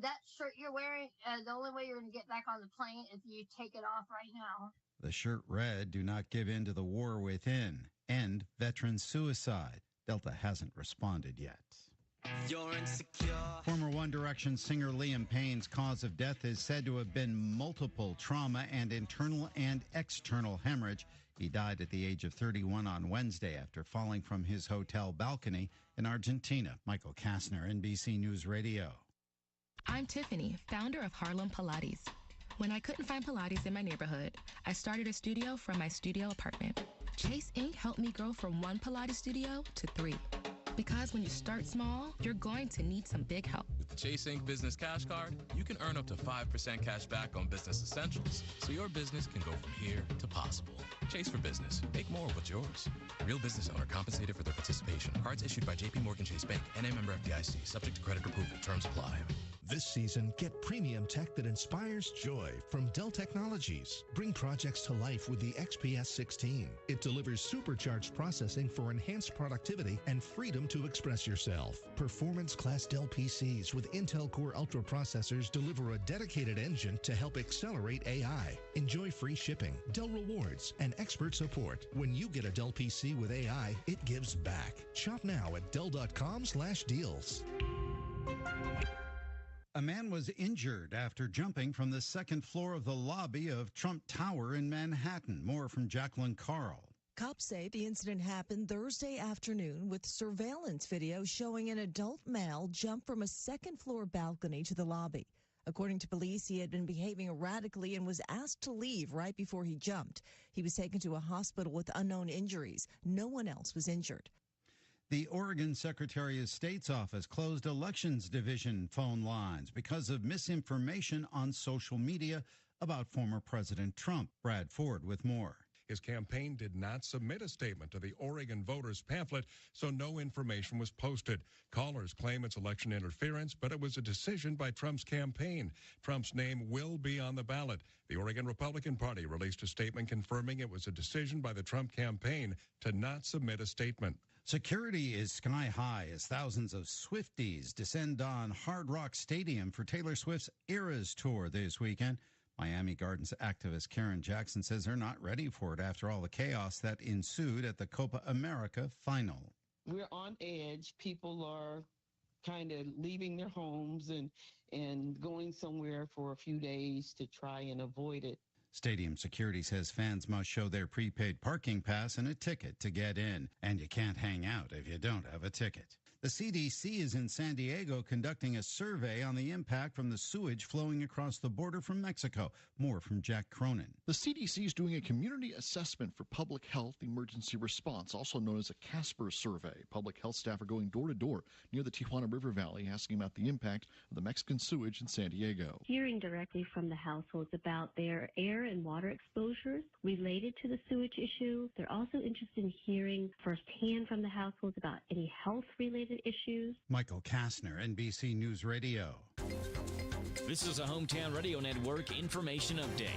That shirt you're wearing, the only way you're going to get back on the plane is you take it off right now. The shirt read, "Do not give in to the war within. End veteran suicide." Delta hasn't responded yet. You're insecure. Former One Direction singer Liam Payne's cause of death is said to have been multiple trauma and internal and external hemorrhage. He died at the age of 31 on Wednesday after falling from his hotel balcony in Argentina. Michael Kastner, NBC News Radio. I'm Tiffany, founder of Harlem Pilates. When I couldn't find Pilates in my neighborhood, I started a studio from my studio apartment. Chase Inc. helped me grow from 1 Pilates studio to 3. Because when you start small, you're going to need some big help. With the Chase Inc. Business Cash Card, you can earn up to 5% cash back on business essentials, so your business can go from here to possible. Chase for Business. Make more of what's yours. Real business owner compensated for their participation. Cards issued by J.P. Morgan Chase Bank. NA member FDIC. Subject to credit approval. Terms apply. This season, get premium tech that inspires joy from Dell Technologies. Bring projects to life with the XPS 16. It delivers supercharged processing for enhanced productivity and freedom to express yourself. Performance-class Dell PCs with Intel Core Ultra processors deliver a dedicated engine to help accelerate AI. Enjoy free shipping, Dell rewards, and expert support. When you get a Dell PC with AI, it gives back. Shop now at Dell.com/deals. A man was injured after jumping from the second floor of the lobby of Trump Tower in Manhattan. More from Jacqueline Carl. Cops say the incident happened Thursday afternoon with surveillance video showing an adult male jump from a second-floor balcony to the lobby. According to police, he had been behaving erratically and was asked to leave right before he jumped. He was taken to a hospital with unknown injuries. No one else was injured. The Oregon Secretary of State's office closed Elections Division phone lines because of misinformation on social media about former President Trump. Brad Ford with more. His campaign did not submit a statement to the Oregon voters pamphlet, so no information was posted. Callers claim it's election interference, but it was a decision by Trump's campaign. Trump's name will be on the ballot. The Oregon Republican Party released a statement confirming it was a decision by the Trump campaign to not submit a statement. Security is sky high as thousands of Swifties descend on Hard Rock Stadium for Taylor Swift's Eras Tour this weekend. Miami Gardens activist Karen Jackson says they're not ready for it after all the chaos that ensued at the Copa America final. We're on edge. People are kind of leaving their homes and going somewhere for a few days to try and avoid it. Stadium security says fans must show their prepaid parking pass and a ticket to get in, and you can't hang out if you don't have a ticket. The CDC is in San Diego conducting a survey on the impact from the sewage flowing across the border from Mexico. More from Jack Cronin. The CDC is doing a community assessment for public health emergency response, also known as a CASPER survey. Public health staff are going door to door near the Tijuana River Valley asking about the impact of the Mexican sewage in San Diego. Hearing directly from the households about their air and water exposures related to the sewage issue. They're also interested in hearing firsthand from the households about any health-related issues. Michael Kastner, NBC News Radio. This is a Hometown Radio Network information update.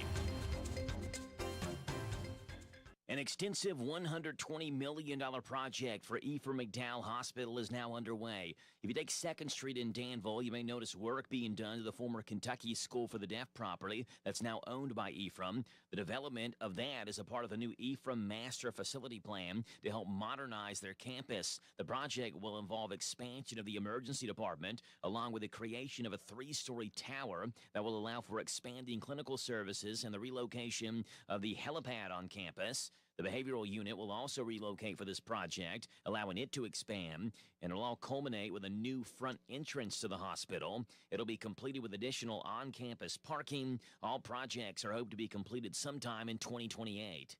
An extensive $120 million project for Ephraim McDowell Hospital is now underway. If you take 2nd Street in Danville, you may notice work being done to the former Kentucky School for the Deaf property that's now owned by Ephraim. The development of that is a part of the new Ephraim Master Facility Plan to help modernize their campus. The project will involve expansion of the emergency department, along with the creation of a 3-story tower that will allow for expanding clinical services and the relocation of the helipad on campus. The behavioral unit will also relocate for this project, allowing it to expand, and it'll all culminate with a new front entrance to the hospital. It'll be completed with additional on-campus parking. All projects are hoped to be completed sometime in 2028.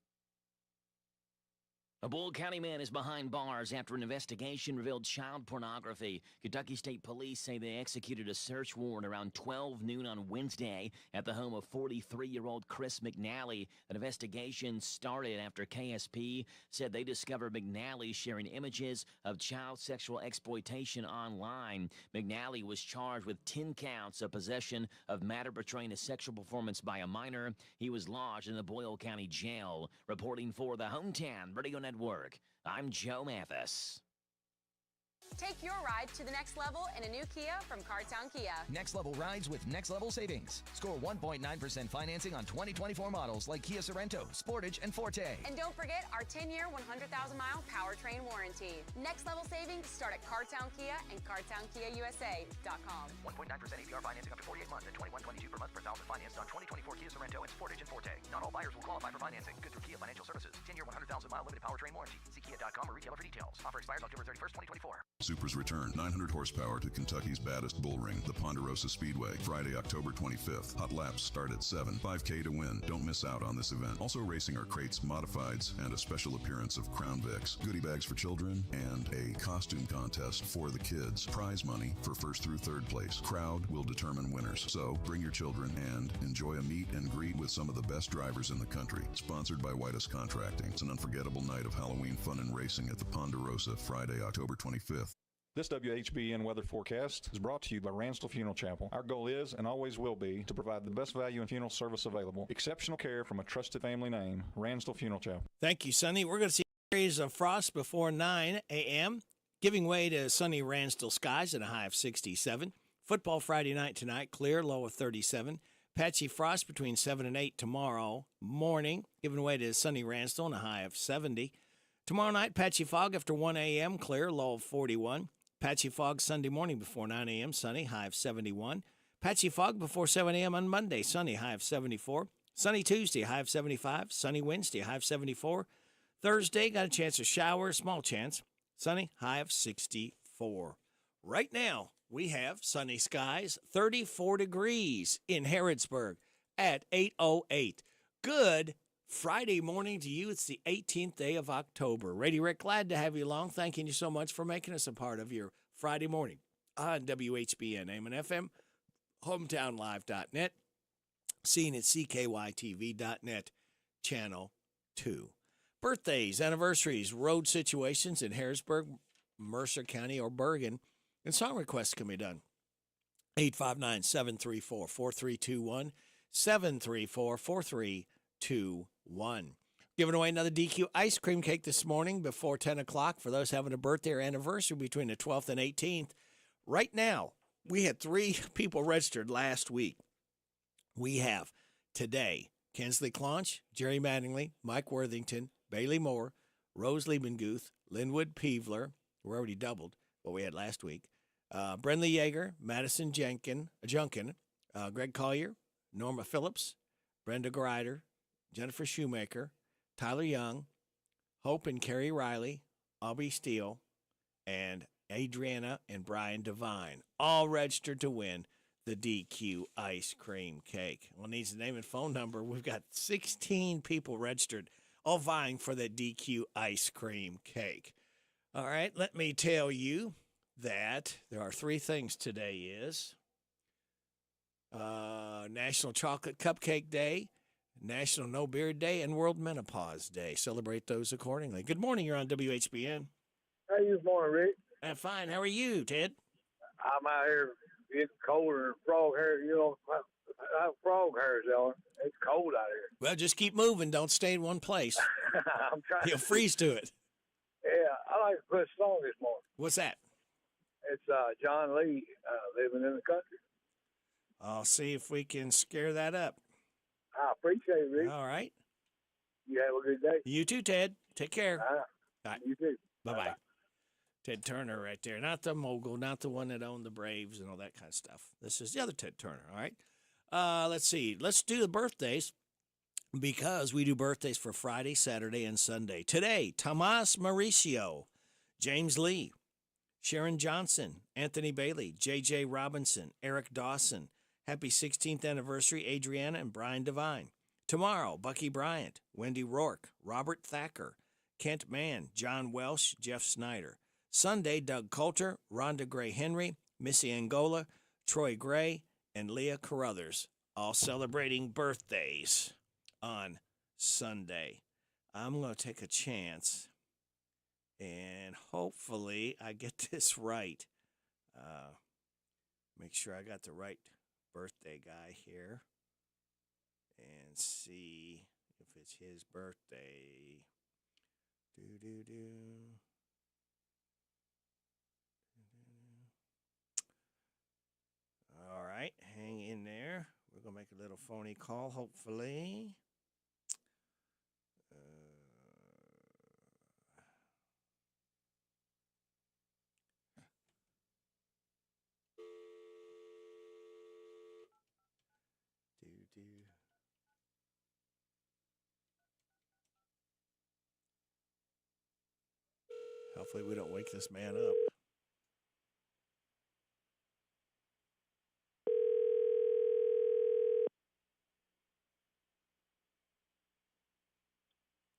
A Boyle County man is behind bars after an investigation revealed child pornography. Kentucky State Police say they executed a search warrant around 12 noon on Wednesday at the home of 43-year-old Chris McNally. An investigation started after KSP said they discovered McNally sharing images of child sexual exploitation online. McNally was charged with 10 counts of possession of matter portraying a sexual performance by a minor. He was lodged in the Boyle County Jail. Reporting for the Hometown Radio Network, I'm Joe Mathis. Take your ride to the next level in a new Kia from Cartown Kia. Next level rides with next level savings. Score 1.9% financing on 2024 models like Kia Sorento, Sportage, and Forte. And don't forget our 10-year, 100,000-mile powertrain warranty. Next level savings start at Cartown Kia and CartownKiaUSA.com. 1.9% APR financing up to 48 months at $21.22 per month per thousand financed on 2024 Kia Sorento and Sportage and Forte. Not all buyers will qualify for financing. Good through Kia Financial Services. 10-year, 100,000-mile limited powertrain warranty. See Kia.com or retailer for details. Offer expires October 31st, 2024. Supers return 900 horsepower to Kentucky's baddest bull ring, the Ponderosa Speedway, Friday, October 25th. Hot laps start at 7. 5K to win. Don't miss out on this event. Also racing are crates, modifieds, and a special appearance of Crown Vics, goodie bags for children, and a costume contest for the kids. Prize money for first through third place. Crowd will determine winners. So bring your children and enjoy a meet and greet with some of the best drivers in the country. Sponsored by Whitus Contracting. It's an unforgettable night of Halloween fun and racing at the Ponderosa, Friday, October 25th. This WHBN weather forecast is brought to you by Ransdell Funeral Chapel. Our goal is and always will be to provide the best value in funeral service available. Exceptional care from a trusted family name, Ransdell Funeral Chapel. Thank you, Sonny. We're going to see a series of frost before 9 a.m., giving way to sunny Ransdell skies at a high of 67. Football Friday night tonight, clear, low of 37. Patchy frost between 7 and 8 tomorrow morning, giving way to sunny Ransdell and a high of 70. Tomorrow night, patchy fog after 1 a.m., clear, low of 41. Patchy fog Sunday morning before 9 a.m., sunny, high of 71. Patchy fog before 7 a.m. on Monday, sunny, high of 74. Sunny Tuesday, high of 75. Sunny Wednesday, high of 74. Thursday, got a chance of shower, small chance. Sunny, high of 64. Right now, we have sunny skies, 34 degrees in Harrodsburg at 8:08. Good Friday morning to you. It's the 18th day of October. Radio Rick, glad to have you along. Thanking you so much for making us a part of your Friday morning on WHBN, AM and FM, hometownlive.net, seen at CKYTV.net, Channel 2. Birthdays, anniversaries, road situations in Harrisburg, Mercer County, or Bergen, and song requests can be done. 859-734-4321, 734-4321. Giving away another DQ ice cream cake this morning before 10 o'clock for those having a birthday or anniversary between the 12th and 18th. Right now, we had 3 people registered last week. We have today Kensley Claunch, Jerry Mattingly, Mike Worthington, Bailey Moore, Rose Liebenguth, Linwood Peevler. We're already doubled what we had last week. Brenly Yeager, Madison Junkin, Greg Collier, Norma Phillips, Brenda Grider, Jennifer Shoemaker, Tyler Young, Hope and Carrie Riley, Aubrey Steele, and Adriana and Brian Devine, all registered to win the DQ ice cream cake. Well, needs a name and phone number. We've got 16 people registered, all vying for the DQ ice cream cake. All right, let me tell you that there are 3 things today is National Chocolate Cupcake Day, National No Beard Day, and World Menopause Day. Celebrate those accordingly. Good morning. You're on WHBN. How you this morning, Rick? I'm fine. How are you, Ted? I'm out here getting colder and frog hair. You know, I have frog hairs on. It's cold out here. Well, just keep moving. Don't stay in one place. I'm trying. You'll freeze to it. Yeah, I like to put a song this morning. What's that? It's John Lee, Living in the Country. I'll see if we can scare that up. I appreciate it, Rick. All right. You have a good day. You too, Ted. Take care. All right. You too. Bye-bye. Ted Turner right there. Not the mogul, not the one that owned the Braves and all that kind of stuff. This is the other Ted Turner, all right? Let's see. Let's do the birthdays because we do birthdays for Friday, Saturday, and Sunday. Today, Tomas Mauricio, James Lee, Sharon Johnson, Anthony Bailey, J.J. Robinson, Eric Dawson. Happy 16th anniversary, Adriana and Brian Devine. Tomorrow, Bucky Bryant, Wendy Rourke, Robert Thacker, Kent Mann, John Welsh, Jeff Snyder. Sunday, Doug Coulter, Rhonda Gray Henry, Missy Angola, Troy Gray, and Leah Carruthers, all celebrating birthdays on Sunday. I'm going to take a chance, and hopefully I get this right. Make sure I got the right birthday guy here and see if it's his birthday. make a little phony call, hopefully. Hopefully we don't wake this man up.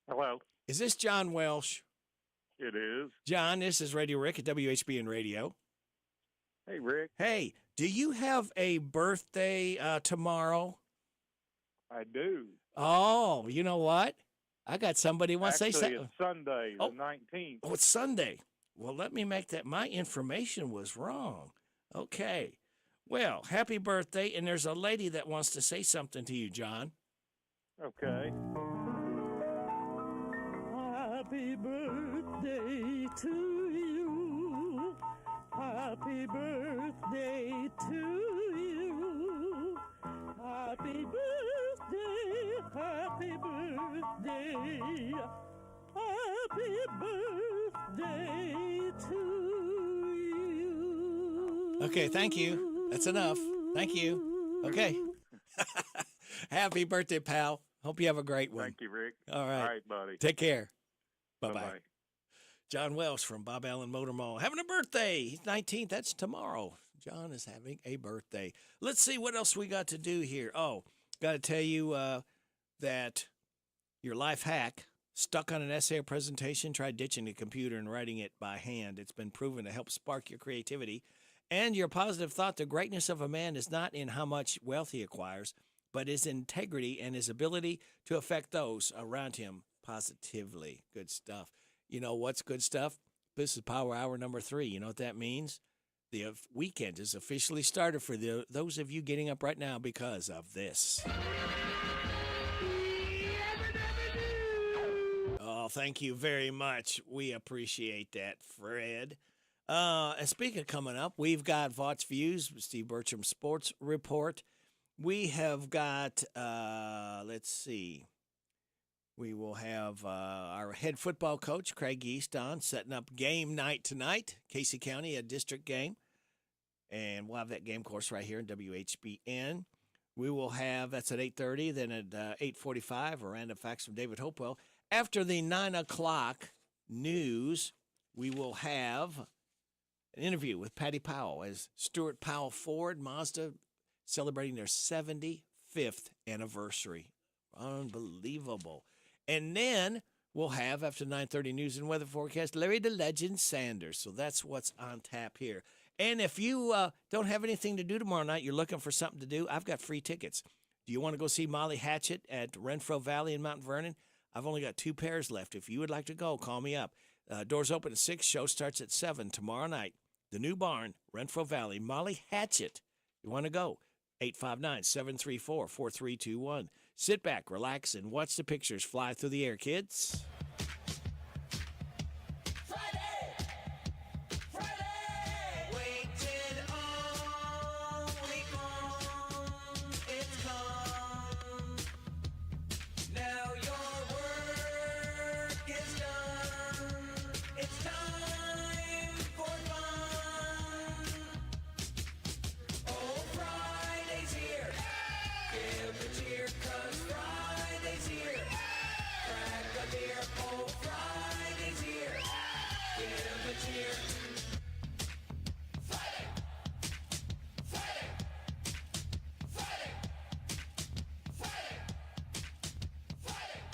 Hello. Is this John Welsh? It is. John, this is Radio Rick at WHBN Radio. Hey, Rick. Hey, do you have a birthday tomorrow? I do. Oh, you know what? I got somebody wants to say Actually, something. it's Sunday, the 19th. Oh, it's Sunday. Well, let me make that. My information was wrong. Okay. Well, happy birthday. And there's a lady that wants to say something to you, John. Okay. Happy birthday to you. Happy birthday to you. Happy birthday. Happy birthday. Happy birthday to you. Okay, thank you. That's enough. Thank you. Okay. Happy birthday, pal. Hope you have a great one. Thank you, Rick. All right. All right, buddy. Take care. Bye-bye. Bye-bye. John Welsh from Bob Allen Motor Mall having a birthday. He's 19th. That's tomorrow. John is having a birthday. Let's see what else we got to do here. Oh, got to tell you that your life hack, stuck on an essay or presentation, try ditching the computer and writing it by hand. It's been proven to help spark your creativity and your positive thought. The greatness of a man is not in how much wealth he acquires, but his integrity and his ability to affect those around him positively. Good stuff. You know what's good stuff? This is Power Hour number 3. You know what that means? The weekend is officially started for those of you getting up right now because of this. Oh, thank you very much. We appreciate that, Fred. And speaking of coming up, we've got Vaught's Views, Steve Bertram Sports Report. We have got, let's see, we will have our head football coach, Craig East, on, setting up game night tonight, Casey County, a district game. And we'll have that game course right here in WHBN. We will have, that's at 8:30, then at 8:45, a random facts from David Hopewell. After the 9 o'clock news, we will have an interview with Patty Powell as Stuart Powell Ford Mazda celebrating their 75th anniversary. Unbelievable. And then we'll have, after 9:30 news and weather forecast, Larry the Legend Sanders. So that's what's on tap here. And if you don't have anything to do tomorrow night, you're looking for something to do, I've got free tickets. Do you want to go see Molly Hatchet at Renfro Valley in Mount Vernon? I've only got 2 pairs left. If you would like to go, call me up. Doors open at 6. Show starts at 7 tomorrow night. The New Barn, Renfro Valley. Molly Hatchet. You want to go? 859-734-4321. Sit back, relax, and watch the pictures fly through the air, kids.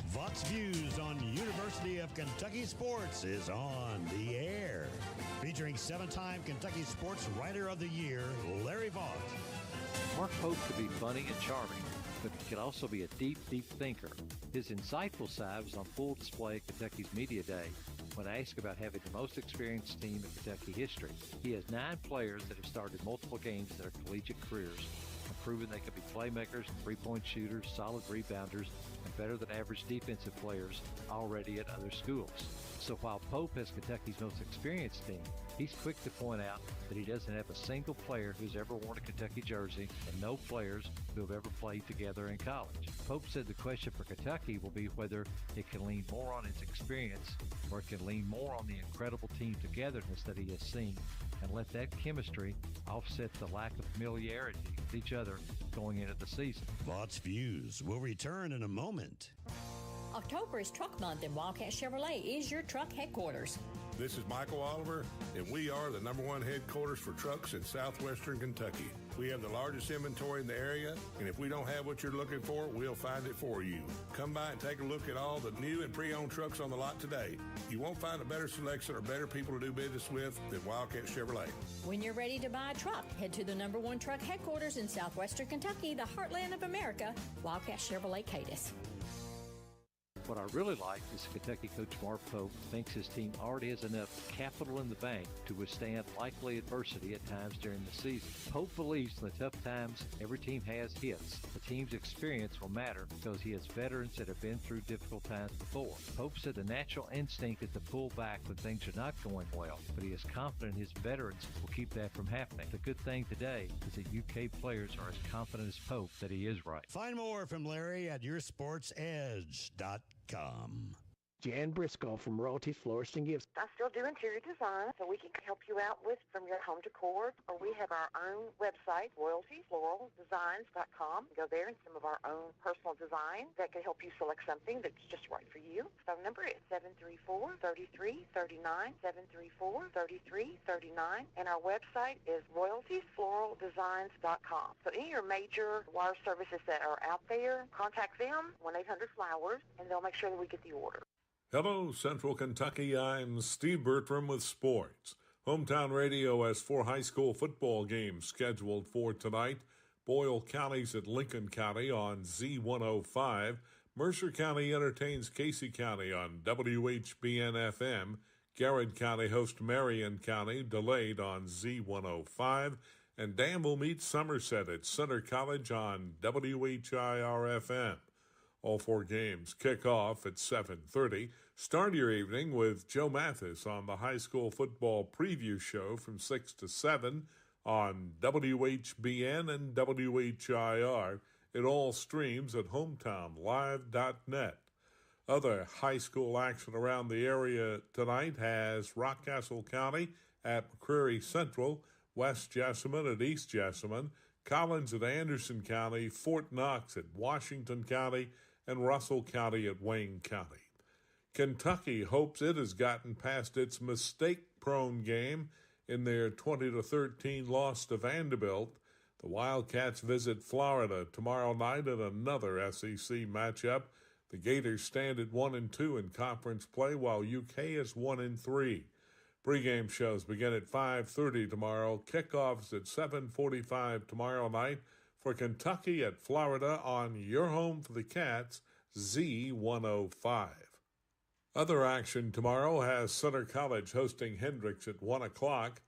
Vaught's Views on University of Kentucky Sports is on the air. Featuring 7-time Kentucky Sports Writer of the Year, Larry Vaught. Mark Pope could be funny and charming, but he could also be a deep, deep thinker. His insightful side was on full display at Kentucky's Media Day when asked about having the most experienced team in Kentucky history. He has 9 players that have started multiple games in their collegiate careers and proven they can be playmakers and three-point shooters, solid rebounders, and better than average defensive players already at other schools. So while Pope has Kentucky's most experienced team, He's quick to point out that he doesn't have a single player who's ever worn a Kentucky jersey and no players who have ever played together in college. Pope said the question for Kentucky will be whether it can lean more on its experience or it can lean more on the incredible team togetherness that he has seen and let that chemistry offset the lack of familiarity with each other going into the season. Vots Views will return in a moment. October is Truck Month, and Wildcat Chevrolet is your truck headquarters. This is Michael Oliver, and we are the #1 headquarters for trucks in southwestern Kentucky. We have the largest inventory in the area, and if we don't have what you're looking for, we'll find it for you. Come by and take a look at all the new and pre-owned trucks on the lot today. You won't find a better selection or better people to do business with than Wildcat Chevrolet. When you're ready to buy a truck, head to the #1 truck headquarters in southwestern Kentucky, the heartland of America, Wildcat Chevrolet Cadiz. What I really like is Kentucky coach Mark Pope thinks his team already has enough capital in the bank to withstand likely adversity at times during the season. Pope believes in the tough times every team has hits. The team's experience will matter because he has veterans that have been through difficult times before. Pope said the natural instinct is to pull back when things are not going well, but he is confident his veterans will keep that from happening. The good thing today is that UK players are as confident as Pope that he is right. Find more from Larry at yoursportsedge.com. Jan Briscoe from Royalties Florist and Gifts. I still do interior design, so we can help you out with from your home decor, or we have our own website, royaltiesfloraldesigns.com. Go there and some of our own personal design that can help you select something that's just right for you. Phone number is 734-3339, 734-3339, and our website is royaltiesfloraldesigns.com. So any of your major wire services that are out there, contact them, 1-800-FLOWERS, and they'll make sure that we get the order. Hello, Central Kentucky. I'm Steve Bertram with sports. Hometown Radio has 4 high school football games scheduled for tonight. Boyle County's at Lincoln County on Z105. Mercer County entertains Casey County on WHBN-FM. Garrett County hosts Marion County, delayed on Z105. And Danville meets Somerset at Center College on WHIR-FM. All 4 games kick off at 7:30. Start your evening with Joe Mathis on the high school football preview show from 6 to 7 on WHBN and WHIR. It all streams at hometownlive.net. Other high school action around the area tonight has Rockcastle County at McCreary Central, West Jessamine at East Jessamine, Collins at Anderson County, Fort Knox at Washington County, and Russell County at Wayne County. Kentucky hopes it has gotten past its mistake-prone game in their 20-13 loss to Vanderbilt. The Wildcats visit Florida tomorrow night in another SEC matchup. The Gators stand at 1-2 in conference play, while UK is 1-3. Pre-game shows begin at 5:30 tomorrow. Kickoffs at 7:45 tomorrow night for Kentucky at Florida on your home for the Cats, Z105. Other action tomorrow has Center College hosting Hendrix at 1 o'clock.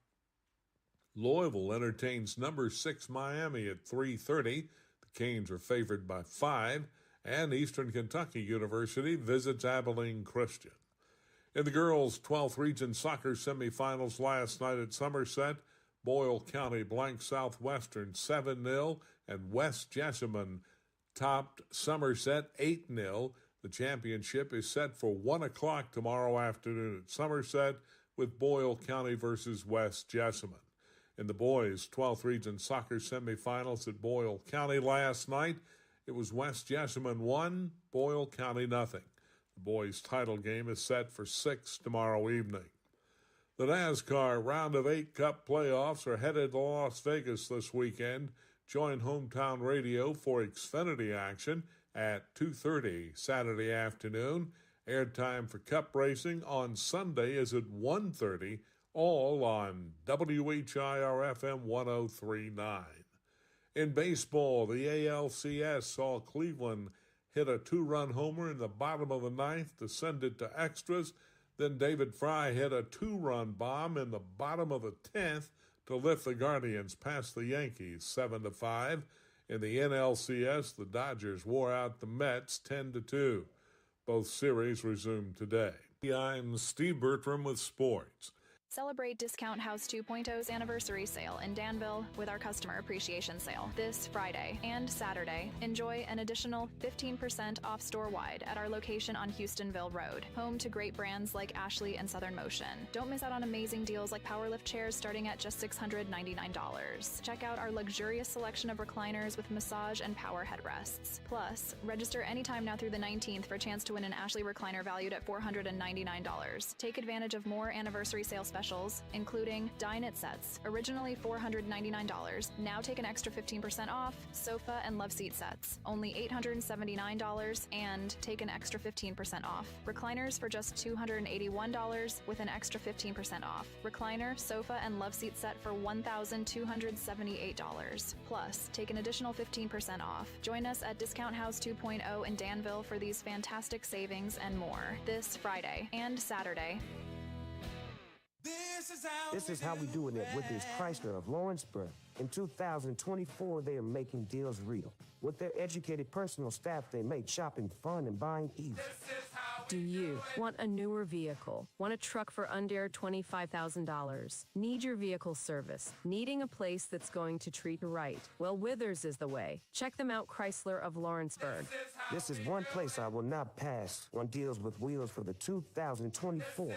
Louisville entertains number 6 Miami at 3:30. The Canes are favored by 5. And Eastern Kentucky University visits Abilene Christian. In the girls' 12th Region Soccer semifinals last night at Somerset, Boyle County blanked Southwestern 7-0, and West Jessamine topped Somerset 8-0. The championship is set for 1 o'clock tomorrow afternoon at Somerset with Boyle County versus West Jessamine. In the boys' 12th Region Soccer semifinals at Boyle County last night, it was West Jessamine 1, Boyle County nothing. The boys' title game is set for 6 tomorrow evening. The NASCAR Round of 8 Cup playoffs are headed to Las Vegas this weekend. Join Hometown Radio for Xfinity action at 2:30 Saturday afternoon. Airtime for Cup racing on Sunday is at 1:30, all on WHIR-FM 103.9. In baseball, the ALCS saw Cleveland hit a 2-run homer in the bottom of the 9th to send it to extras. Then David Fry hit a 2-run bomb in the bottom of the 10th to lift the Guardians past the Yankees 7-5. In the NLCS, the Dodgers wore out the Mets 10-2. Both series resumed today. I'm Steve Bertram with sports. Celebrate Discount House 2.0's anniversary sale in Danville with our customer appreciation sale this Friday and Saturday. Enjoy an additional 15% off store-wide at our location on Houstonville Road, home to great brands like Ashley and Southern Motion. Don't miss out on amazing deals like Powerlift chairs starting at just $699. Check out our luxurious selection of recliners with massage and power headrests. Plus, register anytime now through the 19th for a chance to win an Ashley recliner valued at $499. Take advantage of more anniversary sale specials, including dine-it sets, originally $499, now take an extra 15% off, sofa and love seat sets, only $879, and take an extra 15% off. Recliners for just $281 with an extra 15% off. Recliner, sofa, and love seat set for $1,278. Plus, take an additional 15% off. Join us at Discount House 2.0 in Danville for these fantastic savings and more this Friday and Saturday. This is how we doing it with this Chrysler of Lawrenceburg. In 2024, they are making deals real. With their educated personal staff, they make shopping fun and buying easy. Do you want a newer vehicle? Want a truck for under $25,000? Need your vehicle service? Needing a place that's going to treat you right? Well, Withers is the way. Check them out, Chrysler of Lawrenceburg. This is one place I will not pass on deals with wheels for the 2024.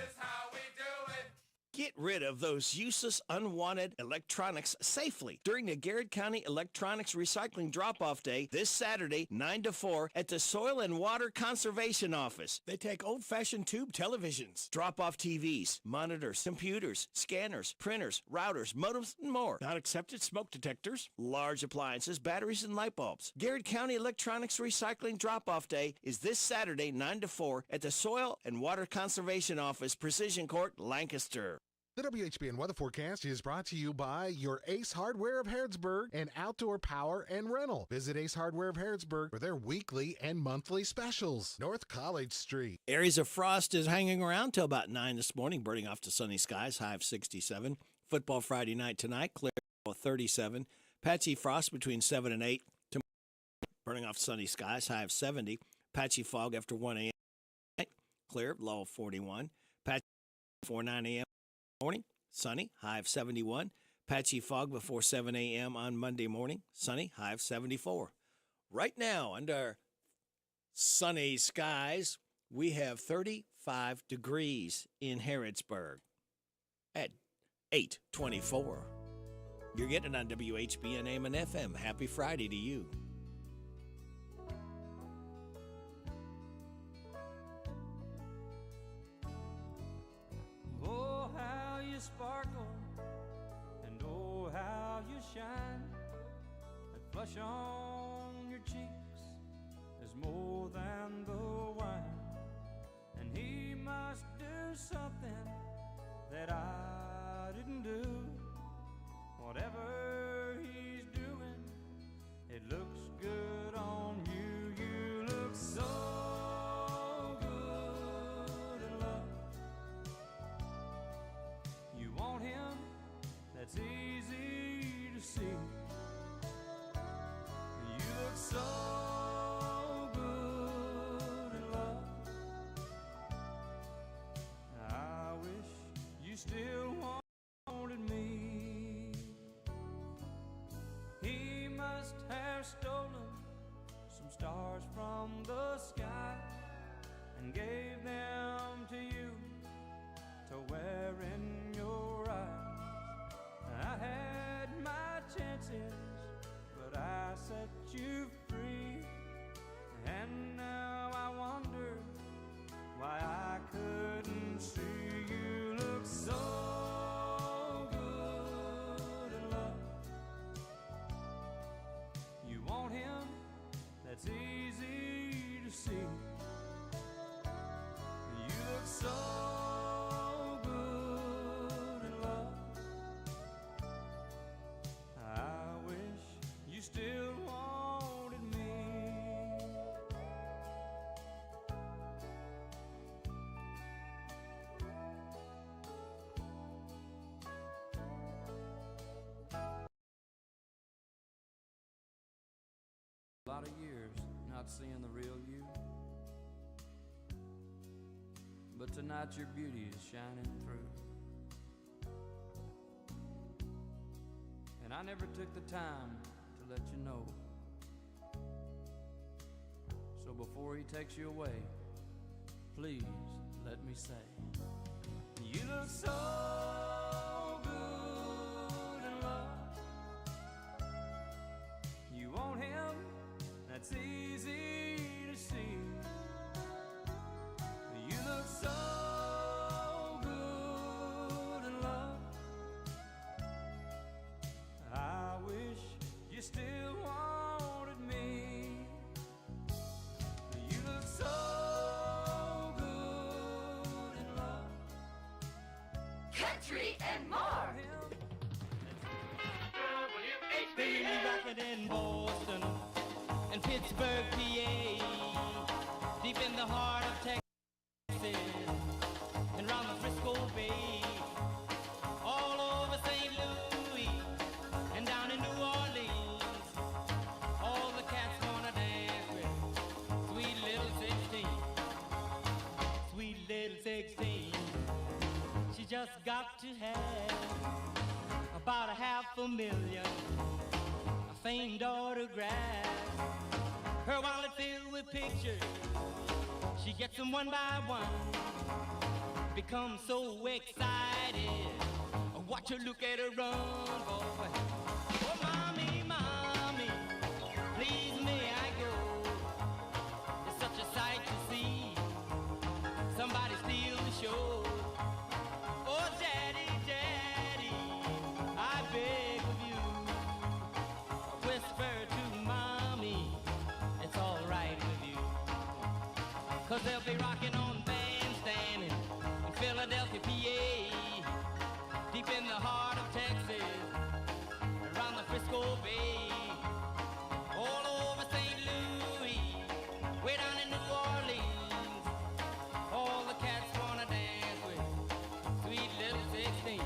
Get rid of those useless, unwanted electronics safely during the Garrett County Electronics Recycling Drop-Off Day this Saturday, 9 to 4, at the Soil and Water Conservation Office. They take old-fashioned tube televisions, drop-off TVs, monitors, computers, scanners, printers, routers, modems, and more. Not accepted smoke detectors, large appliances, batteries, and light bulbs. Garrett County Electronics Recycling Drop-Off Day is this Saturday, 9 to 4, at the Soil and Water Conservation Office, Precision Court, Lancaster. The WHBN weather forecast is brought to you by your Ace Hardware of Harrodsburg and Outdoor Power and Rental. Visit Ace Hardware of Harrodsburg for their weekly and monthly specials. North College Street. Areas of frost is hanging around till about 9 this morning, burning off to sunny skies, high of 67. Football Friday night tonight, clear of 37. Patchy frost between 7 and 8. Tomorrow, burning off sunny skies, high of 70. Patchy fog after 1 a.m. Clear, low of 41. Patchy before 9 a.m. morning, sunny, high of 71. Patchy fog before 7 a.m. on Monday morning, sunny, high of 74. Right now, under sunny skies, we have 35 degrees in Harrodsburg at 8:24. You're getting on WHBN AM and FM. Happy Friday to you. Sparkle, and oh how you shine. That flush on your cheeks is more than the wine. And he must do something that I didn't do. Whatever he's doing, it looks good on you. You look so want him, that's easy to see. You look so good in love. I wish you still wanted me. He must have stolen some stars from the sky and gave them to you to wear in your eyes. I had my chances, but I set you free. And now I wonder why I couldn't see. You look so good in love. You want him, that's easy to see. You look so still wanted me. A lot of years not seeing the real you, but tonight your beauty is shining through. I never took the time to let you know. So before he takes you away, please let me say, you look so good in love. You want him, that's easy to see. You look so good in love. I wish you still wanted me. You look so good in love. Country and more. Baby, rockin' in Boston and Pittsburgh, PA, deep in the heart of Texas and round the Frisco Bay, all over St. Louis and down in New Orleans. All the cats wanna dance with sweet little 16, sweet little 16. She just got to have about $500,000 famed autographs. Her wallet filled with pictures, she gets them one by one. Becomes so excited, watch her look at her run, boy. Oh, mommy, mommy, please may I go? It's such a sight to see, somebody steal the show. Oh, daddy, daddy, I beg of you, whisper to mommy, it's all right with you. 'Cause they'll be rocking on Bandstand in Philadelphia, PA, deep in the heart of Texas, around the Frisco Bay, all over St. Louis, way down in New Orleans. All the cats wanna dance with sweet little 16.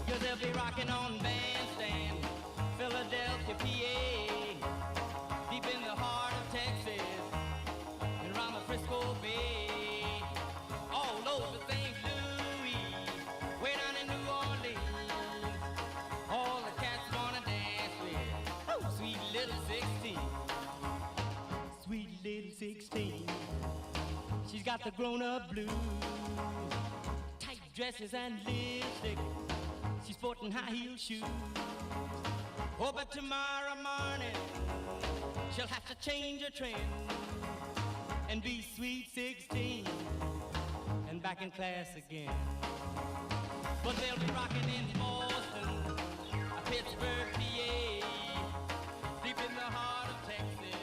Cause they'll be rocking on Bandstand, Philadelphia, PA, deep in the heart of Texas, and around the Frisco Bay, all over St. Louis, way down in New Orleans. All the cats wanna dance with sweet little 16, sweet little 16. She's got the grown-up blues, tight dresses and lipstick. She's sporting high-heel shoes. Oh, but tomorrow morning she'll have to change her trend and be sweet 16 and back in class again. But they'll be rocking in Boston, Pittsburgh, PA, deep in the heart of Texas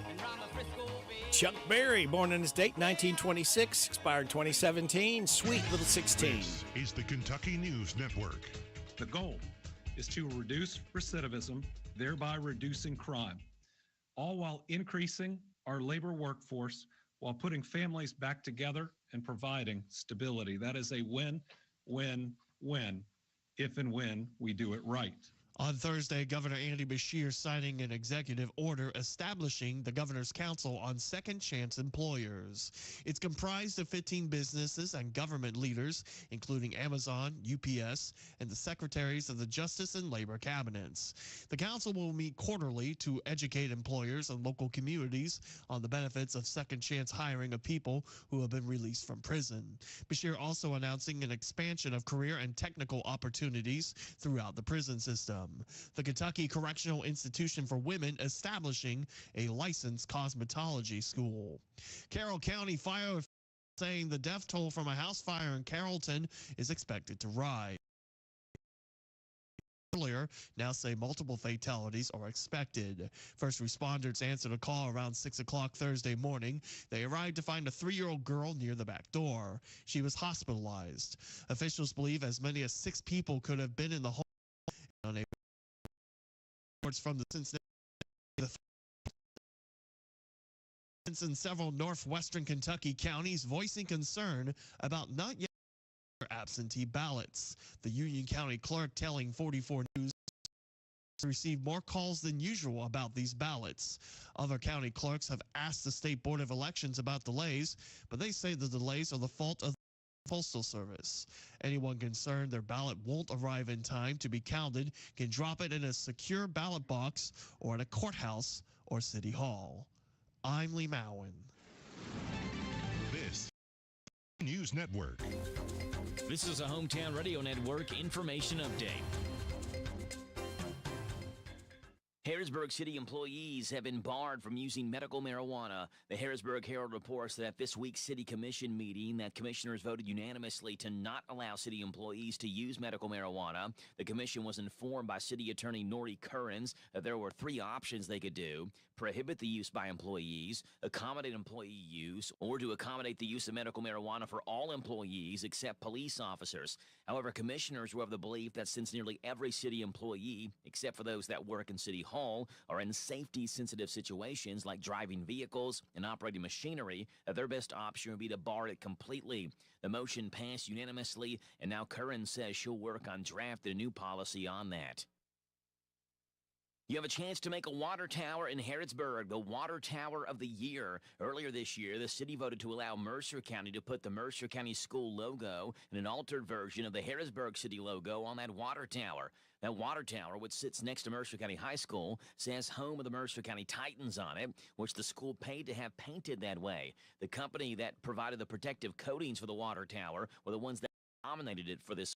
and round the Frisco Bay. Chuck Berry, born in his date 1926, expired 2017, sweet little 16. This is the Kentucky News Network. The goal is to reduce recidivism, thereby reducing crime, all while increasing our labor workforce while putting families back together and providing stability. That is a win, win, win, if and when we do it right. On Thursday, Governor Andy Beshear signing an executive order establishing the Governor's Council on Second Chance Employers. It's comprised of 15 businesses and government leaders, including Amazon, UPS, and the secretaries of the Justice and Labor Cabinets. The council will meet quarterly to educate employers and local communities on the benefits of second chance hiring of people who have been released from prison. Beshear also announcing an expansion of career and technical opportunities throughout the prison system. The Kentucky Correctional Institution for Women establishing a licensed cosmetology school. Carroll County Fire saying the death toll from a house fire in Carrollton is expected to rise. Earlier, now say multiple fatalities are expected. First responders answered a call around 6 o'clock Thursday morning. They arrived to find a 3-year-old girl near the back door. She was hospitalized. Officials believe as many as 6 people could have been in the home. From the Cincinnati In several northwestern Kentucky counties voicing concern about not yet absentee ballots. The Union County clerk telling 44 News received more calls than usual about these ballots. Other county clerks have asked the State Board of Elections about delays, but they say the delays are the fault of the Postal Service. Anyone concerned their ballot won't arrive in time to be counted can drop it in a secure ballot box or at a courthouse or city hall. I'm Lee Mowen. This News Network. This is a Hometown Radio Network information update. Harrisburg City employees have been barred from using medical marijuana. The Harrisburg Herald reports that at this week's City Commission meeting, that commissioners voted unanimously to not allow city employees to use medical marijuana. The commission was informed by City Attorney Nori Currens that there were 3 options they could do: prohibit the use by employees, accommodate employee use, or to accommodate the use of medical marijuana for all employees except police officers. However, commissioners were of the belief that since nearly every city employee, except for those that work in City Hall, are in safety-sensitive situations like driving vehicles and operating machinery, that their best option would be to bar it completely. The motion passed unanimously, and now Curran says she'll work on drafting a new policy on that. You have a chance to make a water tower in Harrodsburg, the Water Tower of the Year. Earlier this year, the city voted to allow Mercer County to put the Mercer County School logo and an altered version of the Harrisburg City logo on that water tower. That water tower, which sits next to Mercer County High School, says home of the Mercer County Titans on it, which the school paid to have painted that way. The company that provided the protective coatings for the water tower were the ones that nominated it for this.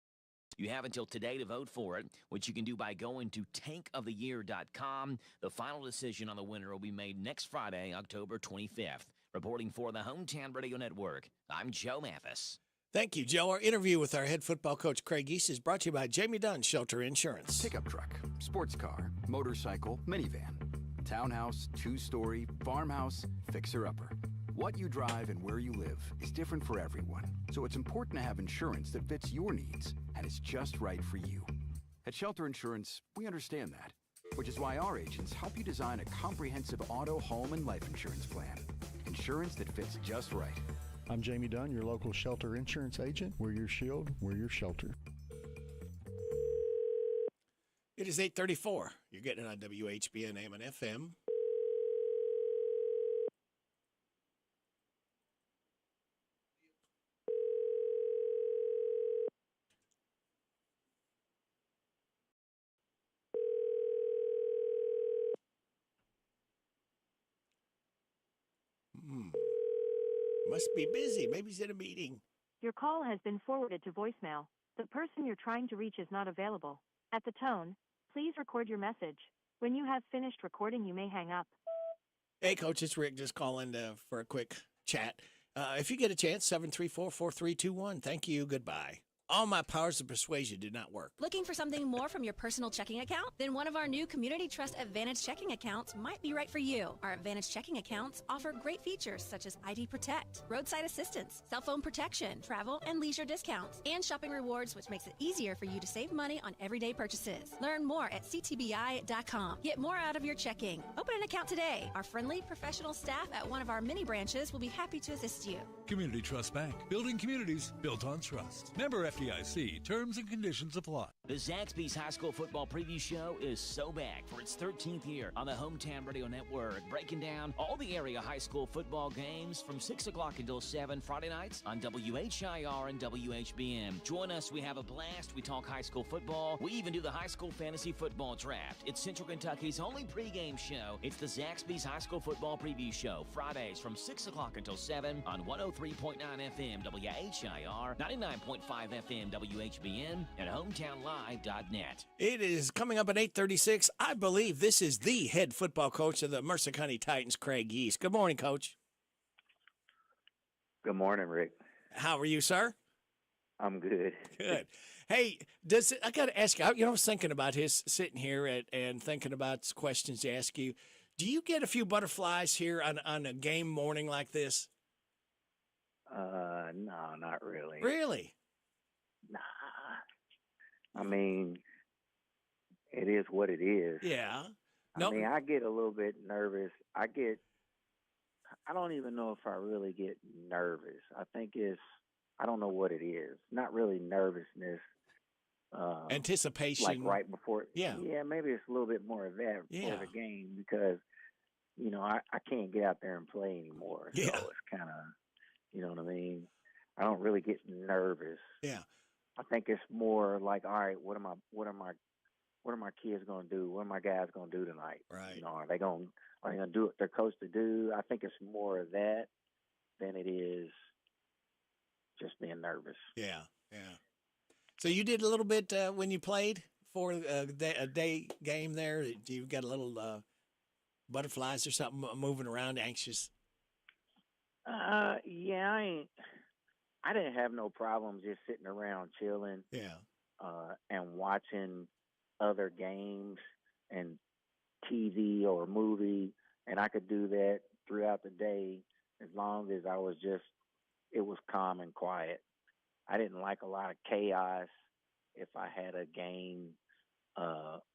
You have until today to vote for it, which you can do by going to tankoftheyear.com. The final decision on the winner will be made next Friday, October 25th. Reporting for the Hometown Radio Network, I'm Joe Mathis. Thank you, Joe. Our interview with our head football coach, Craig East, is brought to you by Jamie Dunn Shelter Insurance. Pickup truck, sports car, motorcycle, minivan, townhouse, 2-story, farmhouse, fixer-upper. What you drive and where you live is different for everyone, so it's important to have insurance that fits your needs and is just right for you. At Shelter Insurance, we understand that, which is why our agents help you design a comprehensive auto, home, and life insurance plan. Insurance that fits just right. I'm Jamie Dunn, your local Shelter Insurance agent. We're your shield, we're your shelter. It is 8:34. You're getting it on WHBN AM and FM. Must be busy. Maybe he's in a meeting. Your call has been forwarded to voicemail. The person you're trying to reach is not available. At the tone, please record your message. When you have finished recording, you may hang up. Hey, Coach, it's Rick just calling for a quick chat. If you get a chance, 734-4321. Thank you. Goodbye. All my powers of persuasion did not work. Looking for something more from your personal checking account? Then one of our new Community Trust Advantage checking accounts might be right for you. Our Advantage checking accounts offer great features such as ID Protect, roadside assistance, cell phone protection, travel and leisure discounts, and shopping rewards, which makes it easier for you to save money on everyday purchases. Learn more at ctbi.com. Get more out of your checking. Open an account today. Our friendly, professional staff at one of our mini branches will be happy to assist you. Community Trust Bank, building communities built on trust. Member FDIC, terms and conditions apply. The Zaxby's High School Football Preview Show is so back for its 13th year on the Hometown Radio Network, breaking down all the area high school football games from 6 o'clock until 7 Friday nights on WHIR and WHBN. Join us. We have a blast. We talk high school football. We even do the high school fantasy football draft. It's Central Kentucky's only pregame show. It's the Zaxby's High School Football Preview Show, Fridays from 6 o'clock until 7 on 103.9 FM WHIR, 99.5 FM WHBN, and HometownLive.net. It is coming up at 8:36. I believe this is the head football coach of the Mercer County Titans, Craig East. Good morning, Coach. Good morning, Rick. How are you, sir? I'm good. Good. Hey, I got to ask you, I was thinking about sitting here and thinking about questions to ask you. Do you get a few butterflies here on a game morning like this? No, not really. Really? Nah. I mean, it is what it is. Yeah. I mean, I get a little bit nervous. I get I don't even know if I really get nervous. I think I don't know what it is. Not really nervousness. Anticipation. Like right before. Yeah. Yeah, maybe it's a little bit more of that before the game because, I can't get out there and play anymore. So it's kind of, you know what I mean? I don't really get nervous. Yeah. I think it's more like, all right, what are my kids going to do? What are my guys going to do tonight? Right. Are they going to do what they're coached to do? I think it's more of that than it is just being nervous. Yeah. So you did a little bit when you played for a day game there. You got a little butterflies or something moving around, anxious? Yeah, I didn't have no problems just sitting around chilling. Yeah. And watching other games and TV or movie, and I could do that throughout the day as long as it was calm and quiet. I didn't like a lot of chaos if I had a game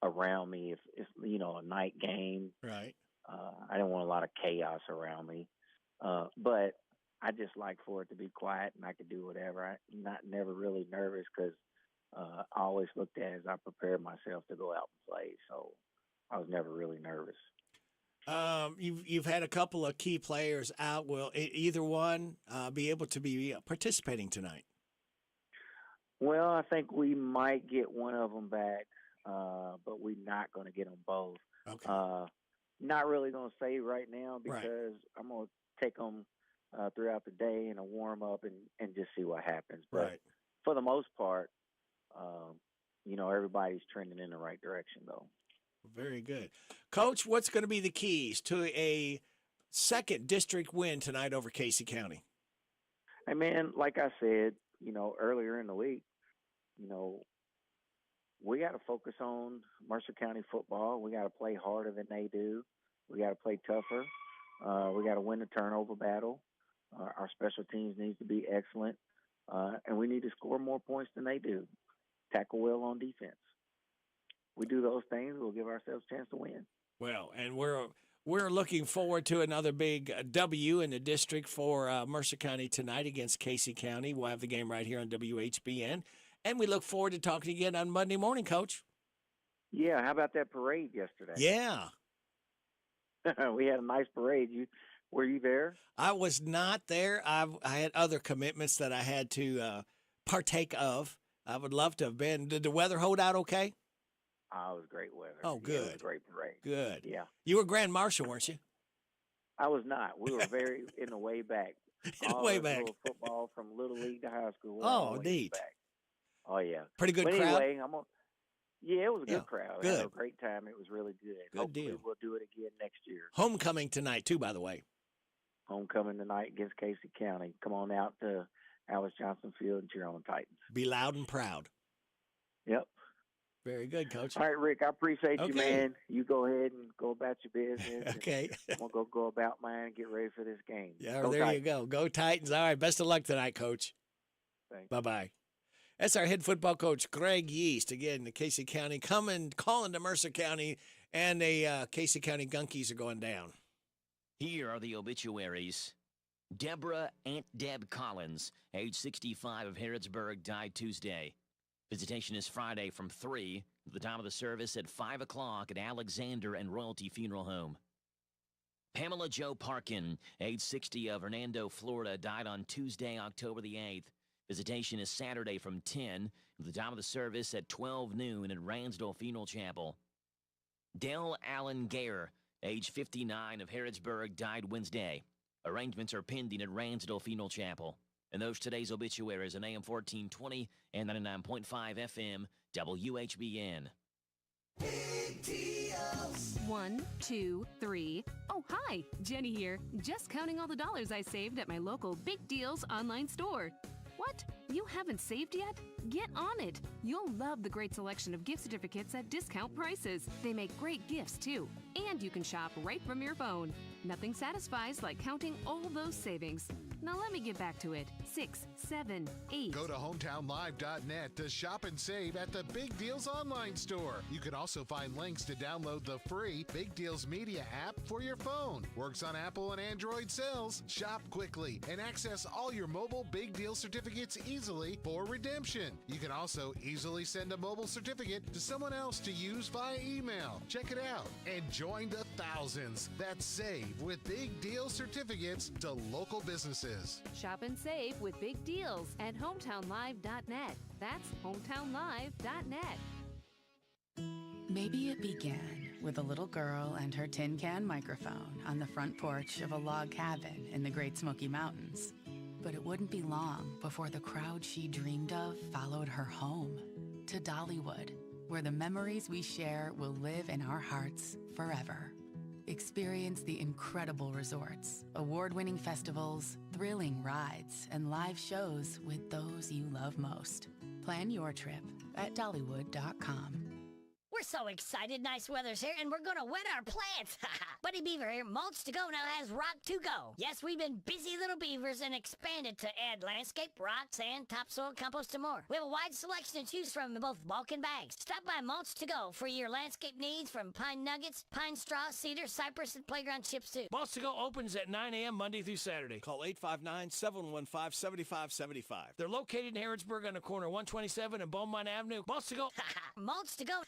around me. If it's, a night game. Right. I didn't want a lot of chaos around me. But I just like for it to be quiet and I could do whatever. I'm never really nervous because I always looked at it as I prepared myself to go out and play. So I was never really nervous. You've had a couple of key players out. Will either one be able to be participating tonight? Well, I think we might get one of them back, but we're not going to get them both. Okay. Not really going to say right now because I'm going to take them throughout the day in a warm up and just see what happens. But for the most part, everybody's trending in the right direction, though. Very good. Coach, what's going to be the keys to a second district win tonight over Casey County? Hey, man, like I said, earlier in the week, we got to focus on Mercer County football. We got to play harder than they do. We got to play tougher. We got to win the turnover battle. Our special teams needs to be excellent. And we need to score more points than they do. Tackle well on defense. We do those things, we'll give ourselves a chance to win. Well, and we're looking forward to another big W in the district for Mercer County tonight against Casey County. We'll have the game right here on WHBN. And we look forward to talking again on Monday morning, Coach. Yeah, how about that parade yesterday? Yeah. We had a nice parade. Were you there? I was not there. I had other commitments that I had to partake of. I would love to have been. Did the weather hold out okay? Oh, it was great weather. Oh, good. Yeah, it was a great parade. Good. Yeah. You were Grand Marshal, weren't you? I was not. We were very in the way back. Way back. Little football from Little League to high school. Oh, neat. Back. Oh, yeah. Pretty good but crowd? Anyway, it was a good crowd. Good. We had a great time. It was really good. Good Hopefully deal. We'll do it again next year. Homecoming tonight, too, by the way. Homecoming tonight against Casey County. Come on out to Alice Johnson Field and cheer on the Titans. Be loud and proud. Yep. Very good, Coach. All right, Rick, I appreciate you, man. You go ahead and go about your business. Okay. I'm going to go about mine and get ready for this game. Yeah, Go there Titans. you go. Go Titans. All right, best of luck tonight, Coach. Thanks. Bye-bye. That's our head football coach, Greg Yeast. Again, the Casey County calling to Mercer County, and the Casey County Gunkies are going down. Here are the obituaries. Deborah Aunt Deb Collins, age 65 of Harrodsburg, died Tuesday. Visitation is Friday from 3, the time of the service at 5 o'clock at Alexander and Royalty Funeral Home. Pamela Jo Parkin, age 60 of Hernando, Florida, died on Tuesday, October the 8th. Visitation is Saturday from 10, the time of the service at 12 noon at Ransdell Funeral Chapel. Dell Allen Gare, age 59 of Harrodsburg, died Wednesday. Arrangements are pending at Ransdell Funeral Chapel. And those today's obituaries on AM 1420 and 99.5 FM WHBN. 1, 2, 3. Oh, hi, Jenny here. Just counting all the dollars I saved at my local Big Deals online store. What? You haven't saved yet? Get on it. You'll love the great selection of gift certificates at discount prices. They make great gifts, too. And you can shop right from your phone. Nothing satisfies like counting all those savings. Now let me get back to it. 6, 7, 8. Go to hometownlive.net to shop and save at the Big Deals online store. You can also find links to download the free Big Deals Media app for your phone. Works on Apple and Android cells. Shop quickly and access all your mobile Big Deal certificates easily for redemption. You can also easily send a mobile certificate to someone else to use via email. Check it out and join the thousands that save with Big Deal certificates to local businesses. Shop and save with big deals at hometownlive.net. That's hometownlive.net. Maybe it began with a little girl and her tin can microphone on the front porch of a log cabin in the Great Smoky Mountains. But it wouldn't be long before the crowd she dreamed of followed her home to Dollywood, where the memories we share will live in our hearts forever. Experience the incredible resorts, award-winning festivals, thrilling rides, and live shows with those you love most. Plan your trip at Dollywood.com. We're so excited. Nice weather's here, and we're going to wet our plants. Buddy Beaver here. Mulch to Go now has rock to go. Yes, we've been busy little beavers and expanded to add landscape, rock, sand, topsoil, compost, and more. We have a wide selection to choose from in both bulk and bags. Stop by Mulch to Go for your landscape needs from pine nuggets, pine straw, cedar, cypress, and playground chips, too. Mulch to Go opens at 9 a.m. Monday through Saturday. Call 859-715-7575. They're located in Harrodsburg on the corner of 127 and Beaumont Avenue. Mulch to Go. Mulch to Go.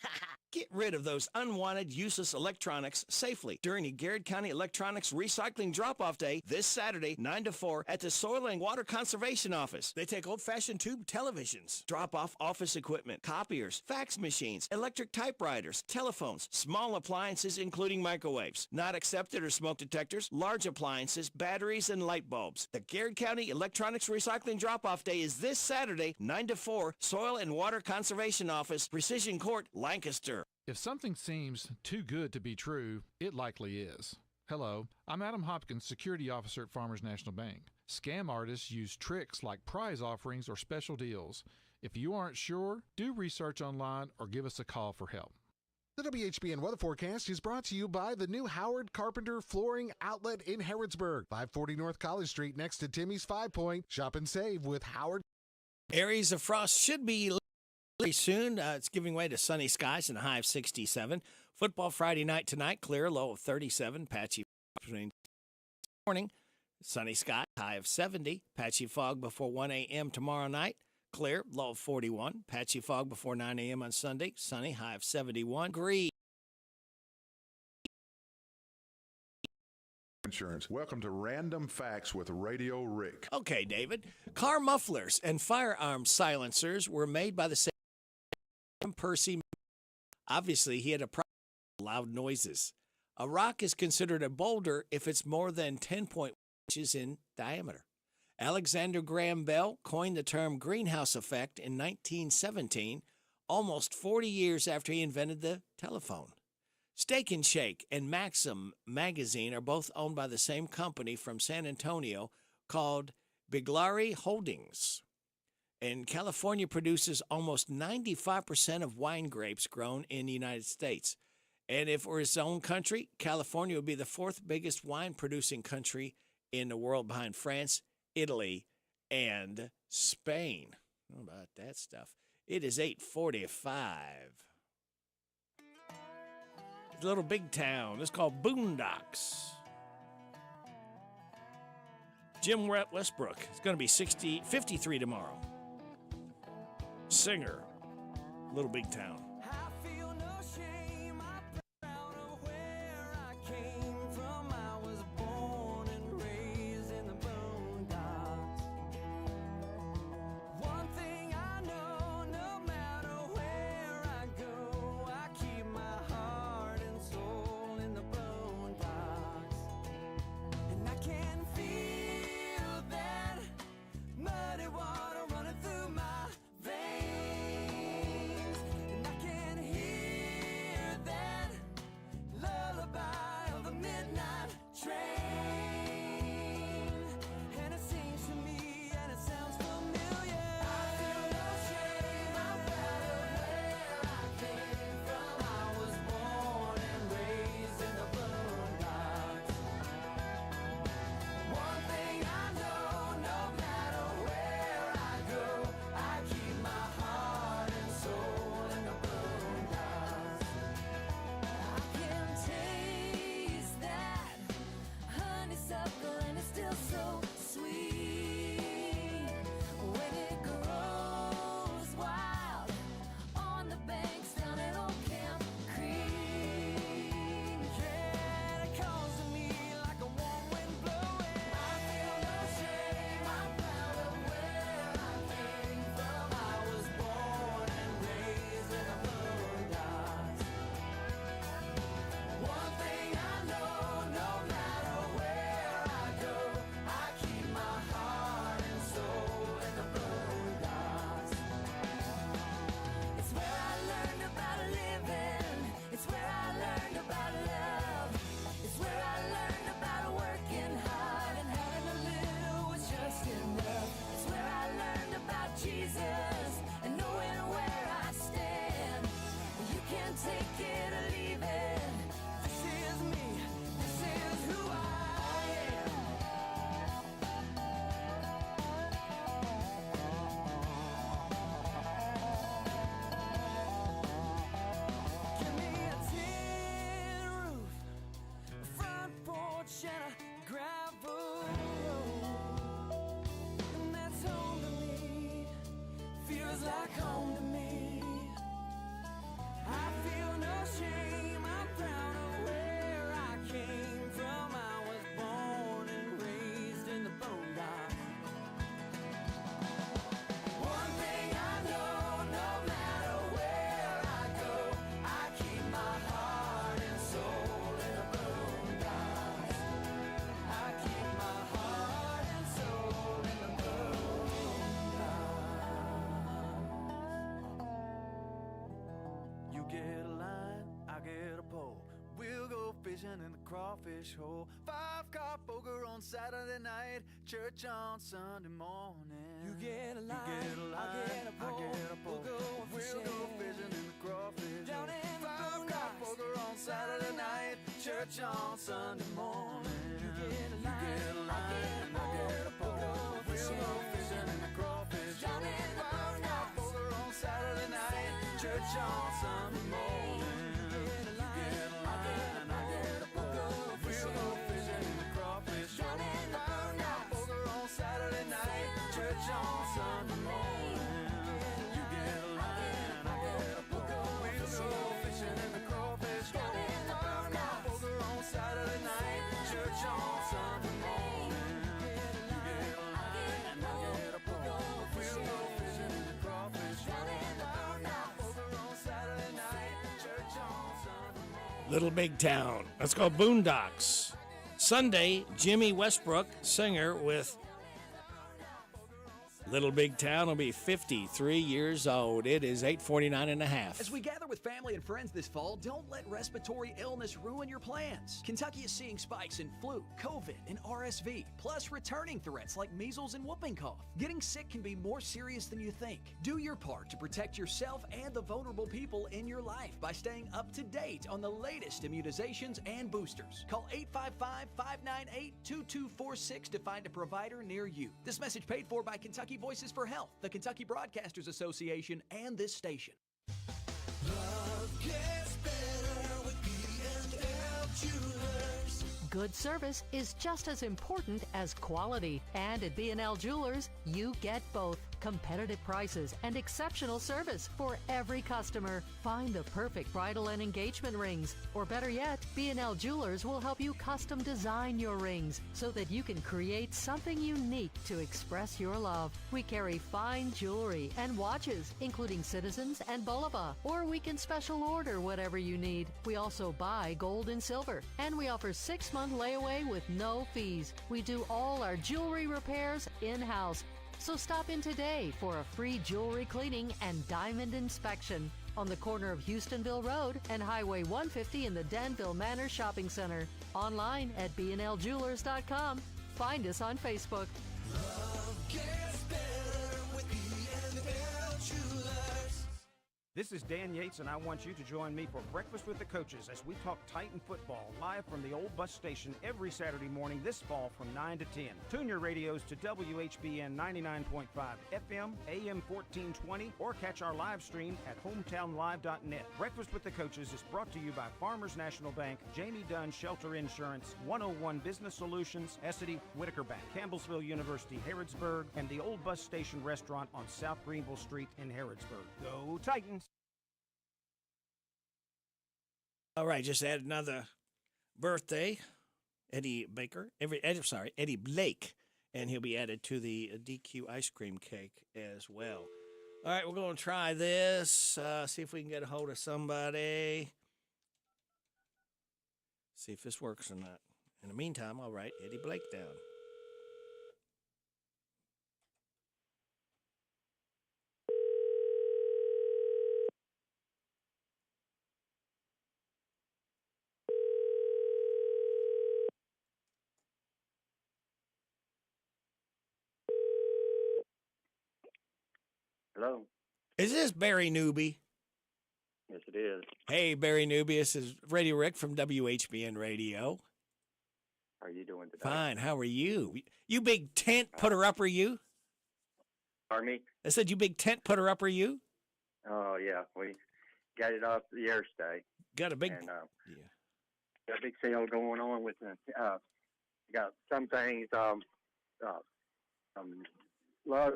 Get rid of those unwanted, useless electronics safely during the Garrett County Electronics Recycling Drop-Off Day this Saturday, 9 to 4, at the Soil and Water Conservation Office. They take old-fashioned tube televisions, drop off office equipment, copiers, fax machines, electric typewriters, telephones, small appliances including microwaves. Not accepted are smoke detectors, large appliances, batteries, and light bulbs. The Garrett County Electronics Recycling Drop-Off Day is this Saturday, 9 to 4, Soil and Water Conservation Office, Precision Court, Lancaster. If something seems too good to be true, it likely is. Hello, I'm Adam Hopkins, Security Officer at Farmers National Bank. Scam artists use tricks like prize offerings or special deals. If you aren't sure, do research online or give us a call for help. The WHBN weather forecast is brought to you by the new Howard Carpenter Flooring Outlet in Harrodsburg, 540 North College Street next to Timmy's 5 Point. Shop and save with Howard. Areas of frost should be very soon. It's giving way to sunny skies and a high of 67. Football Friday night tonight, clear, low of 37. Patchy between morning. Sunny sky, high of 70. Patchy fog before 1 a.m. tomorrow night. Clear, low of 41. Patchy fog before 9 a.m. on Sunday. Sunny, high of 71 degrees. Insurance. Welcome to Random Facts with Radio Rick. Okay, David. Car mufflers and firearm silencers were made by the same Percy. Obviously, he had a problem with loud noises. A rock is considered a boulder if it's more than 10.1 inches in diameter. Alexander Graham Bell coined the term greenhouse effect in 1917, almost 40 years after he invented the telephone. Steak and Shake and Maxim magazine are both owned by the same company from San Antonio called Biglari Holdings. And California produces almost 95% of wine grapes grown in the United States. And if it were its own country, California would be the fourth biggest wine-producing country in the world behind France, Italy, and Spain. How about that stuff? It is 8:45. It's a little big town. It's called Boondocks. Jim Westbrook. It's going to be 53 tomorrow. Singer, Little Big Town. Muddy water running through my veins, and I can't crawfish hole. 5-car poker on Saturday night, church on Sunday morning. You get a line, I get a pole, we'll go fishing in the crawfish hole. 5-car poker on Saturday night, church on Sunday morning. You get a line, I get a pole, we'll go fishing in the crawfish hole. 5-car poker on Saturday night, church on Sunday morning. Little Big Town. Let's go Boondocks. Sunday, Jimmy Westbrook, singer with Little Big Town, will be 53 years old. It is 8:49 and a half. As we gather with family and friends this fall, don't let respiratory illness ruin your plans. Kentucky is seeing spikes in flu, COVID, and RSV, plus returning threats like measles and whooping cough. Getting sick can be more serious than you think. Do your part to protect yourself and the vulnerable people in your life by staying up to date on the latest immunizations and boosters. Call 855-598-2246 to find a provider near you. This message paid for by Kentucky Voices for Health, the Kentucky Broadcasters Association, and this station. Love gets better with B&L Jewelers. Good service is just as important as quality. And at B&L Jewelers, you get both. Competitive prices and exceptional service for every customer. Find the perfect bridal and engagement rings. Or better yet, B&L Jewelers will help you custom design your rings so that you can create something unique to express your love. We carry fine jewelry and watches, including Citizens and Bulova. Or we can special order whatever you need. We also buy gold and silver. And we offer 6-month layaway with no fees. We do all our jewelry repairs in-house. So stop in today for a free jewelry cleaning and diamond inspection on the corner of Houstonville Road and Highway 150 in the Danville Manor Shopping Center. Online at bnljewelers.com. Find us on Facebook. Love gets better with B&L Jewelers. This is Dan Yates, and I want you to join me for Breakfast with the Coaches as we talk Titan football live from the old bus station every Saturday morning this fall from 9 to 10. Tune your radios to WHBN 99.5 FM, AM 1420, or catch our live stream at hometownlive.net. Breakfast with the Coaches is brought to you by Farmers National Bank, Jamie Dunn Shelter Insurance, 101 Business Solutions, Essity, Whitaker Bank, Campbellsville University, Harrodsburg, and the old bus station restaurant on South Greenville Street in Harrodsburg. Go Titans! All right, just add another birthday, Eddie Blake, and he'll be added to the DQ ice cream cake as well. All right, we're going to try this, see if we can get a hold of somebody, see if this works or not. In the meantime, I'll write Eddie Blake down. Hello. Is this Barry Newby? Yes, it is. Hey, Barry Newby. This is Radio Rick from WHBN Radio. How are you doing today? Fine. How are you? You big tent putter-upper, you? Pardon me? I said you big tent putter-upper, you? Oh, yeah. We got it off the air today. Got a big... And, got a big sale going on with the... got some things...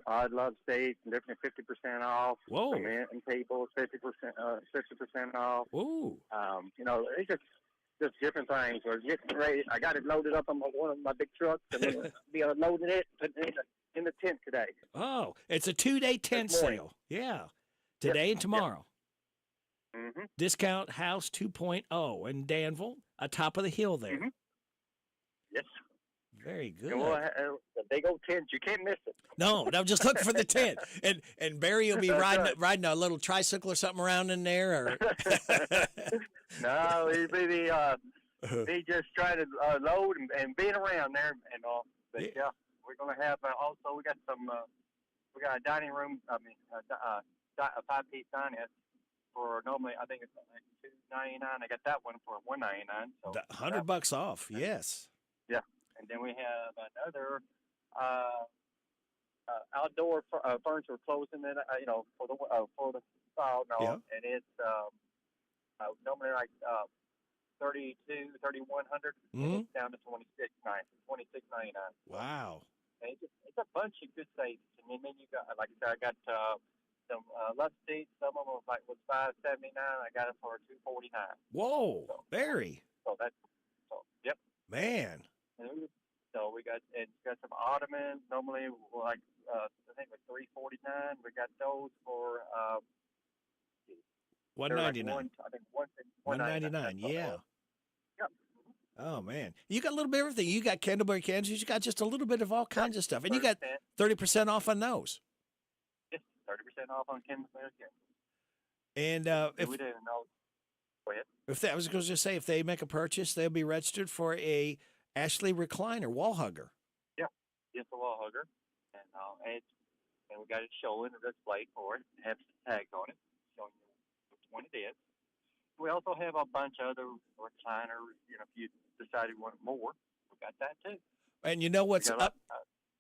I'd love steak, different 50% off. Whoa! Some end tables, 50% off. Ooh! It's just different things. We're getting ready. I got it loaded up on one of my big trucks, and we're gonna be unloading it in the tent today. Oh, it's a 2-day tent sale. Yeah, today and tomorrow. Yep. Mm-hmm. Discount House 2.0 in Danville, atop of the hill there. Mm-hmm. Yes. Very good. The big old tent, you can't miss it. No, just look for the tent, and Barry will be riding a little tricycle or something around in there, or no, he'd be he just tried to load and being around there and all. But yeah, we're gonna have also we got some we got a dining room. I mean, a 5-piece dining for normally I think it's like $2.99. I got that one for $1.99. So $100 off. Yes. Yeah, and then we have another outdoor furniture clothing that for the fall now, and it's normally like 3,100. Mm-hmm. It's down to $26.99. Wow. And it's a bunch of good savings. And then you got, like I said, I got some love seats. Some of them was $5.79. I got it for $2.49. Whoa, Barry. Yep. Man. And so we got some ottomans. Normally, like I think it was $3.49. We got those for $1.99. Like I think $1.99. Yeah. Yep. Oh man, you got a little bit of everything. You got Candleberry candles. You got just a little bit of all kinds of stuff, and you got 30% off on those. Yes, 30% off on Candleberry candles. And we didn't know. Go ahead. I was going to just say, if they make a purchase, they'll be registered for a Ashley recliner wall hugger. Yeah, it's a wall hugger, and we got it showing the display for it. Have some tags on it, showing you which one it is. We also have a bunch of other recliners. If you decide you want more, we got that too. And you know what's up?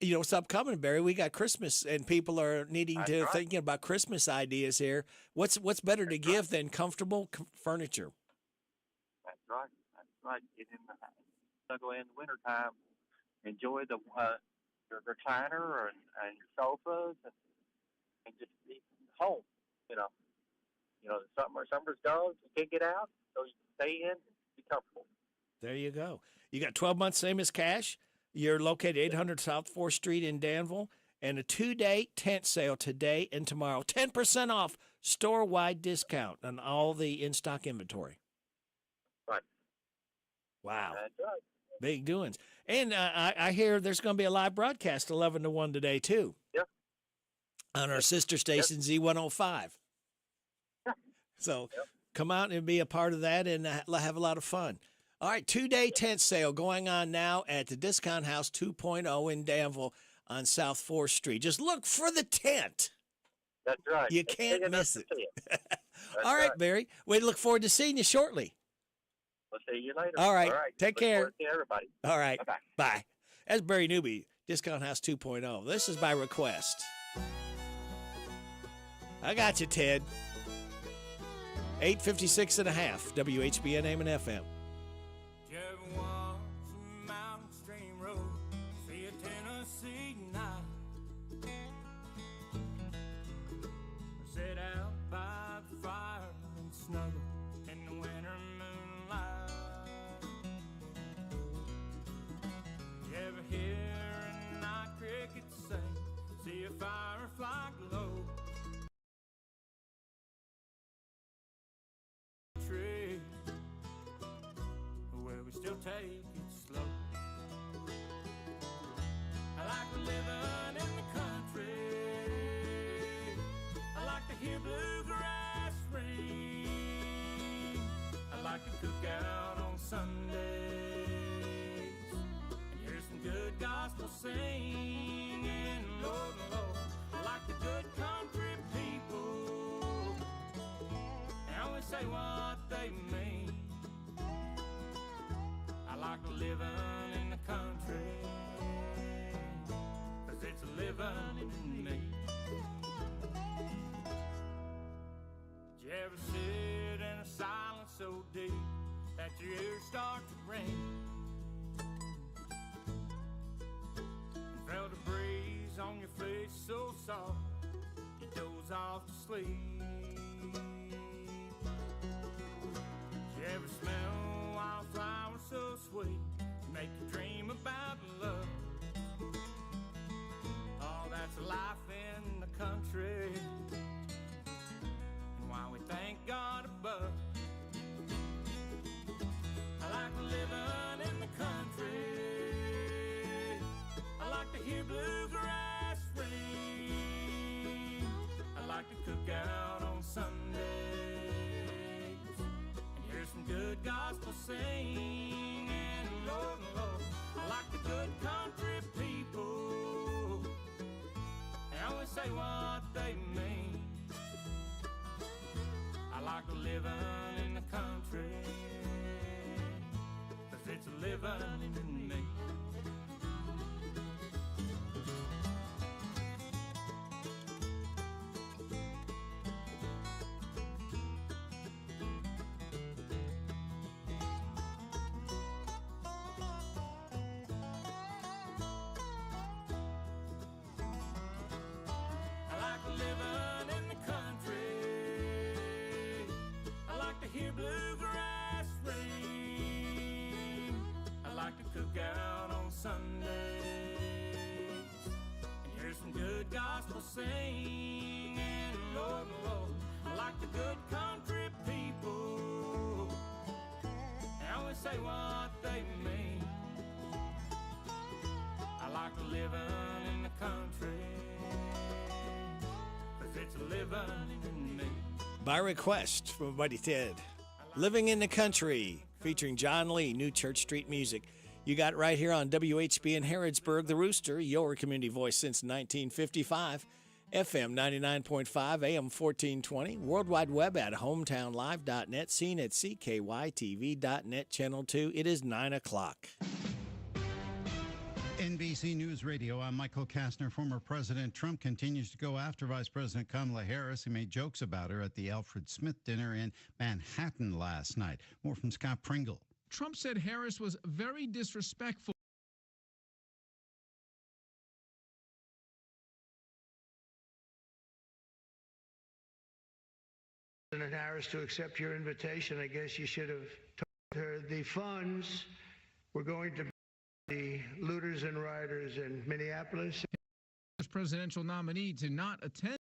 What's upcoming, Barry? We got Christmas, and people are needing to thinking about Christmas ideas here. What's better to give than comfortable furniture? That's right. Get in the snuggle in the wintertime. Enjoy your recliner and your sofas and just be home. Summer's dogs, you can't get out, so you can stay in and be comfortable. There you go. You got 12 months, same as cash. You're located 800 South 4th Street in Danville, and a 2-day tent sale today and tomorrow. 10% off, store-wide discount on all the in-stock inventory. Right. Wow. That's right. Big doings. And I hear there's going to be a live broadcast 11 to 1 today, too. Yep. On our sister station, Z105. So come out and be a part of that and have a lot of fun. All right, 2-day tent sale going on now at the Discount House 2.0 in Danville on South 4th Street. Just look for the tent. That's right. You can't miss it. All right, Barry. We look forward to seeing you shortly. We'll see you later. All right. Take care. Look forward to everybody. All right. Bye-bye. Bye. That's Barry Newby, Discount House 2.0. This is by request. I got you, Ted. 8:56 and a half, WHBN AM and FM. Take it slow. I like living in the country. I like to hear bluegrass ring. I like to cook out on Sundays and hear some good gospel singing. Lord, Lord, I like the good country people. They only say what they mean. I like living in the country, 'cause it's living in me. Did you ever sit in a silence so deep that your ears start to ring? And felt a breeze on your face so soft, you doze off to sleep. Did you ever smell wildflowers so sweet to make you dream about love? Oh, that's life in the country, and why we thank God above. I like living in the country. I like to hear bluegrass ring. I like to cook out on Sundays and hear some good gospel sing. say what they mean. I like living in the country, 'cause it's living in me. Out on Sundays and hear some good gospel singing. Lord, Lord, I like the good country people. They always say what they mean. I like living in the country, 'cause it's living in me. By request from Buddy Ted, Living in the Country, featuring John Lee, New Church Street Music. You got it right here on WHBN Harrodsburg, The Rooster, your community voice since 1955. FM 99.5, AM 1420, World Wide Web at hometownlive.net, seen at CKYTV.net, Channel 2. It is 9 o'clock. NBC News Radio, I'm Michael Kastner. Former President Trump continues to go after Vice President Kamala Harris. He made jokes about her at the Alfred Smith dinner in Manhattan last night. More from Scott Pringle. Trump said Harris was very disrespectful. President Harris, to accept your invitation, I guess you should have told her the funds were going to be the looters and rioters in Minneapolis. Presidential nominee to not attend.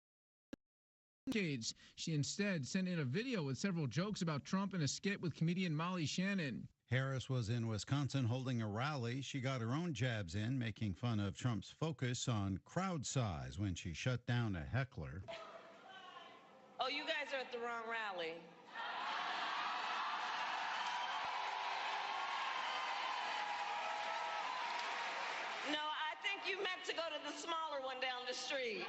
She instead sent in a video with several jokes about Trump and a skit with comedian Molly Shannon. Harris was in Wisconsin holding a rally. She got her own jabs in, making fun of Trump's focus on crowd size when she shut down a heckler. Oh, you guys are at the wrong rally. No, I think you meant to go to the smaller one down the street.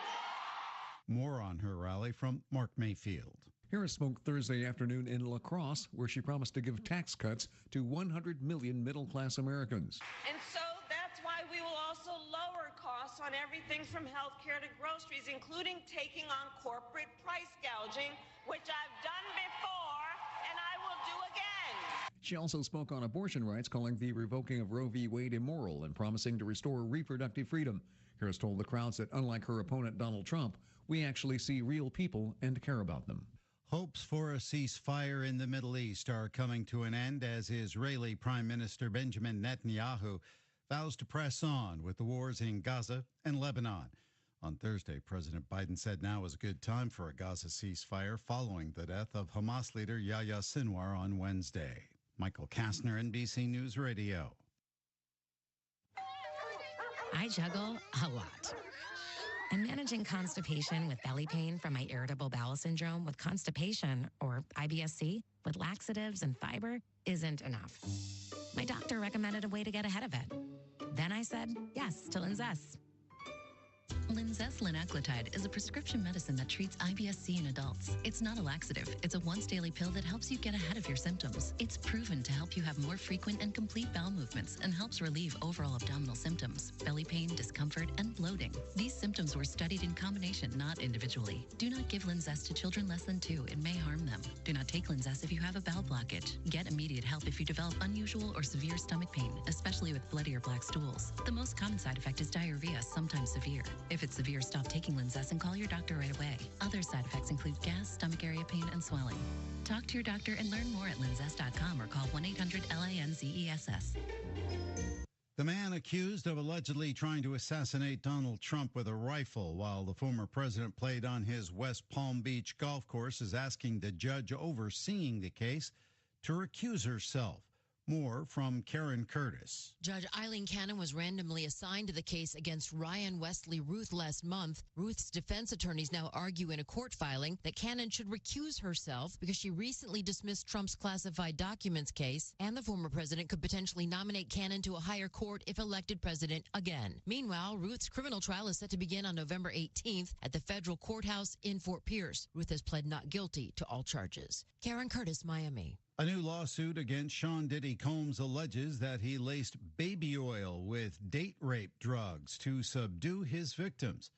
More on her rally from Mark Mayfield. Harris spoke Thursday afternoon in La Crosse, where she promised to give tax cuts to 100 million middle-class Americans. And so that's why we will also lower costs on everything from health care to groceries, including taking on corporate price gouging, which I've done before and I will do again. She also spoke on abortion rights, calling the revoking of Roe v. Wade immoral and promising to restore reproductive freedom. Harris told the crowds that, unlike her opponent Donald Trump, we actually see real people and care about them. Hopes for a ceasefire in the Middle East are coming to an end as Israeli Prime Minister Benjamin Netanyahu vows to press on with the wars in Gaza and Lebanon. On Thursday, President Biden said now is a good time for a Gaza ceasefire following the death of Hamas leader Yahya Sinwar on Wednesday. Michael Kastner, NBC News Radio. I juggle a lot. And managing constipation with belly pain from my irritable bowel syndrome with constipation, or IBS-C, with laxatives and fiber isn't enough. My doctor recommended a way to get ahead of it. Then I said yes to Linzess. Linzess linaclotide is a prescription medicine that treats IBS-C in adults. It's not a laxative. It's a once-daily pill that helps you get ahead of your symptoms. It's proven to help you have more frequent and complete bowel movements and helps relieve overall abdominal symptoms, belly pain, discomfort, and bloating. These symptoms were studied in combination, not individually. Do not give Linzess to children less than 2. It may harm them. Do not take Linzess if you have a bowel blockage. Get immediate help if you develop unusual or severe stomach pain, especially with bloody or black stools. The most common side effect is diarrhea, sometimes severe. If it's severe, stop taking Linzess and call your doctor right away. Other side effects include gas, stomach area pain, and swelling. Talk to your doctor and learn more at linzess.com or call 1-800-LINZESS. The man accused of allegedly trying to assassinate Donald Trump with a rifle while the former president played on his West Palm Beach golf course is asking the judge overseeing the case to recuse herself. More from Karen Curtis. Judge Eileen Cannon was randomly assigned to the case against Ryan Wesley Ruth last month. Ruth's defense attorneys now argue in a court filing that Cannon should recuse herself because she recently dismissed Trump's classified documents case, and the former president could potentially nominate Cannon to a higher court if elected president again. Meanwhile, Ruth's criminal trial is set to begin on November 18th at the federal courthouse in Fort Pierce. Ruth has pled not guilty to all charges. Karen Curtis, Miami. A new lawsuit against Sean Diddy Combs alleges that he laced baby oil with date rape drugs to subdue his victims.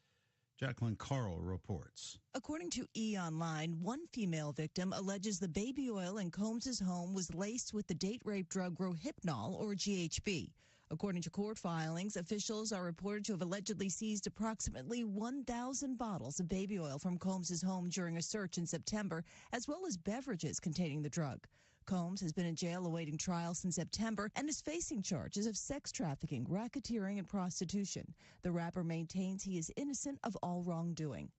Jacqueline Carl reports. According to E! Online, one female victim alleges the baby oil in Combs' home was laced with the date rape drug Rohypnol, or GHB. According to court filings, officials are reported to have allegedly seized approximately 1,000 bottles of baby oil from Combs' home during a search in September, as well as beverages containing the drug. Combs has been in jail awaiting trial since September and is facing charges of sex trafficking, racketeering, and prostitution. The rapper maintains he is innocent of all wrongdoing.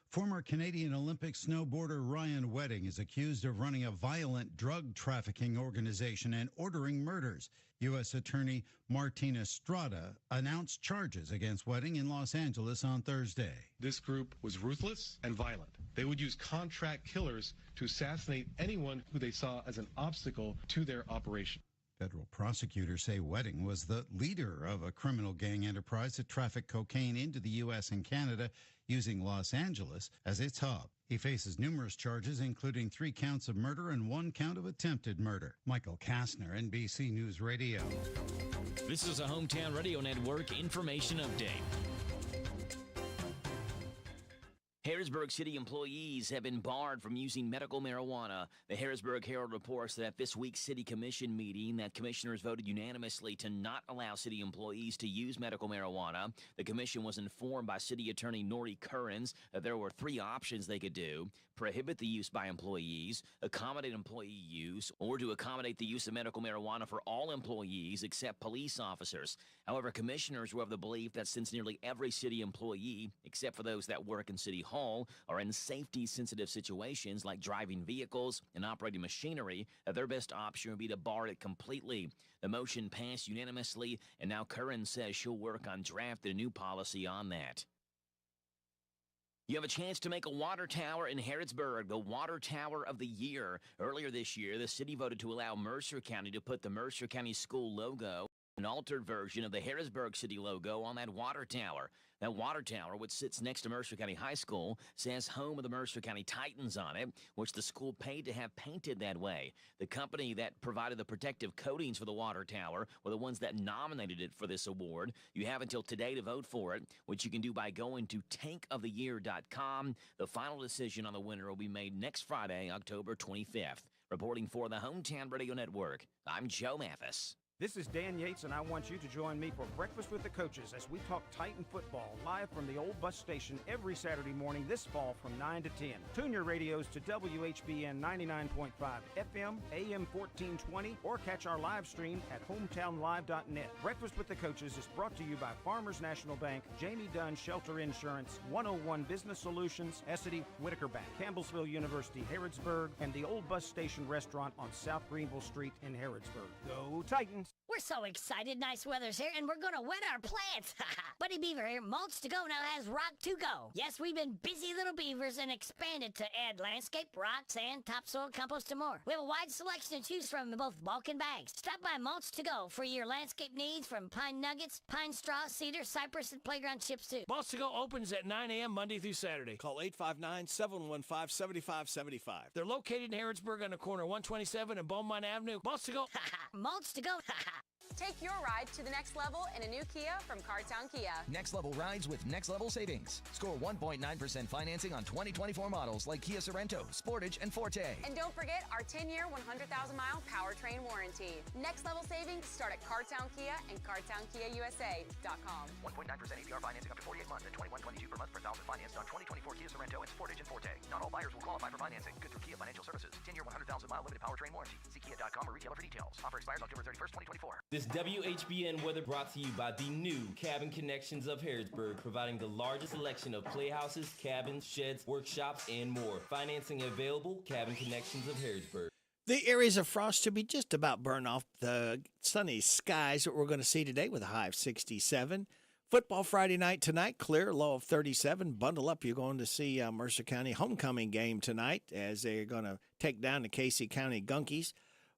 Former Canadian Olympic snowboarder Ryan Wedding is accused of running a violent drug trafficking organization and ordering murders. U.S. Attorney Martina Estrada announced charges against Wedding in Los Angeles on Thursday. This group was ruthless and violent. They would use contract killers to assassinate anyone who they saw as an obstacle to their operation. Federal prosecutors say Wedding was the leader of a criminal gang enterprise that trafficked cocaine into the U.S. and Canada, using Los Angeles as its hub. He faces numerous charges, including 3 counts of murder and 1 count of attempted murder. Michael Kastner, NBC News Radio. This is a Hometown Radio Network information update. Harrisburg City employees have been barred from using medical marijuana. The Harrisburg Herald reports that at this week's City Commission meeting, that commissioners voted unanimously to not allow city employees to use medical marijuana. The commission was informed by City Attorney Nori Currens that there were 3 options they could do: prohibit the use by employees, accommodate employee use, or to accommodate the use of medical marijuana for all employees except police officers. However, commissioners were of the belief that since nearly every city employee, except for those that work in City Hall, are in safety-sensitive situations like driving vehicles and operating machinery, that their best option would be to bar it completely. The motion passed unanimously, and now Curran says she'll work on drafting a new policy on that. You have a chance to make a water tower in Harrodsburg, the Water Tower of the Year. Earlier this year, the city voted to allow Mercer County to put the Mercer County School logo, an altered version of the Harrisburg City logo, on that water tower. That water tower, which sits next to Mercer County High School, says home of the Mercer County Titans on it, which the school paid to have painted that way. The company that provided the protective coatings for the water tower were the ones that nominated it for this award. You have until today to vote for it, which you can do by going to tankoftheyear.com. The final decision on the winner will be made next Friday, October 25th. Reporting for the Hometown Radio Network, I'm Joe Mathis. This is Dan Yates, and I want you to join me for Breakfast with the Coaches as we talk Titan football live from the old bus station every Saturday morning this fall from 9 to 10. Tune your radios to WHBN 99.5 FM, AM 1420, or catch our live stream at hometownlive.net. Breakfast with the Coaches is brought to you by Farmers National Bank, Jamie Dunn Shelter Insurance, 101 Business Solutions, Essity, Whitaker Bank, Campbellsville University, Harrodsburg, and the old bus station restaurant on South Greenville Street in Harrodsburg. Go Titans! We're so excited. Nice weather's here, and we're gonna wet our plants. Buddy Beaver here. Mulch to Go now has rock to go. Yes, we've been busy little beavers and expanded to add landscape, rock, sand, topsoil, compost, and more. We have a wide selection to choose from in both bulk and bags. Stop by Mulch to Go for your landscape needs, from pine nuggets, pine straw, cedar, cypress, and playground chips too. Mulch to Go opens at 9 a.m. Monday through Saturday. Call 859-715-7575. They're located in Harrodsburg on the corner of 127 and Beaumont Avenue. Mulch to Go. Mulch to Go. Take your ride to the next level in a new Kia from Cartown Kia. Next level rides with next level savings. Score 1.9% financing on 2024 models like Kia Sorento, Sportage, and Forte. And don't forget our 10-year, 100,000-mile powertrain warranty. Next level savings start at Cartown Kia and CartownKiaUSA.com. 1.9% APR financing up to 48 months at $21.22 per month per thousand financed on 2024 Kia Sorento and Sportage and Forte. Not all buyers will qualify for financing. Good through Kia Financial Services. 10-year, 100,000-mile limited powertrain warranty. See Kia.com or retailer for details. Offer expires October 31st, 2024. This WHBN weather brought to you by the new Cabin Connections of Harrodsburg, providing the largest selection of playhouses, cabins, sheds, workshops, and more. Financing available, Cabin Connections of Harrodsburg. The areas of frost to be just about burn off the sunny skies that we're going to see today with a high of 67. Football Friday night tonight, clear, low of 37. Bundle up, you're going to see Mercer County homecoming game tonight as they're going to take down the Casey County Gunkies.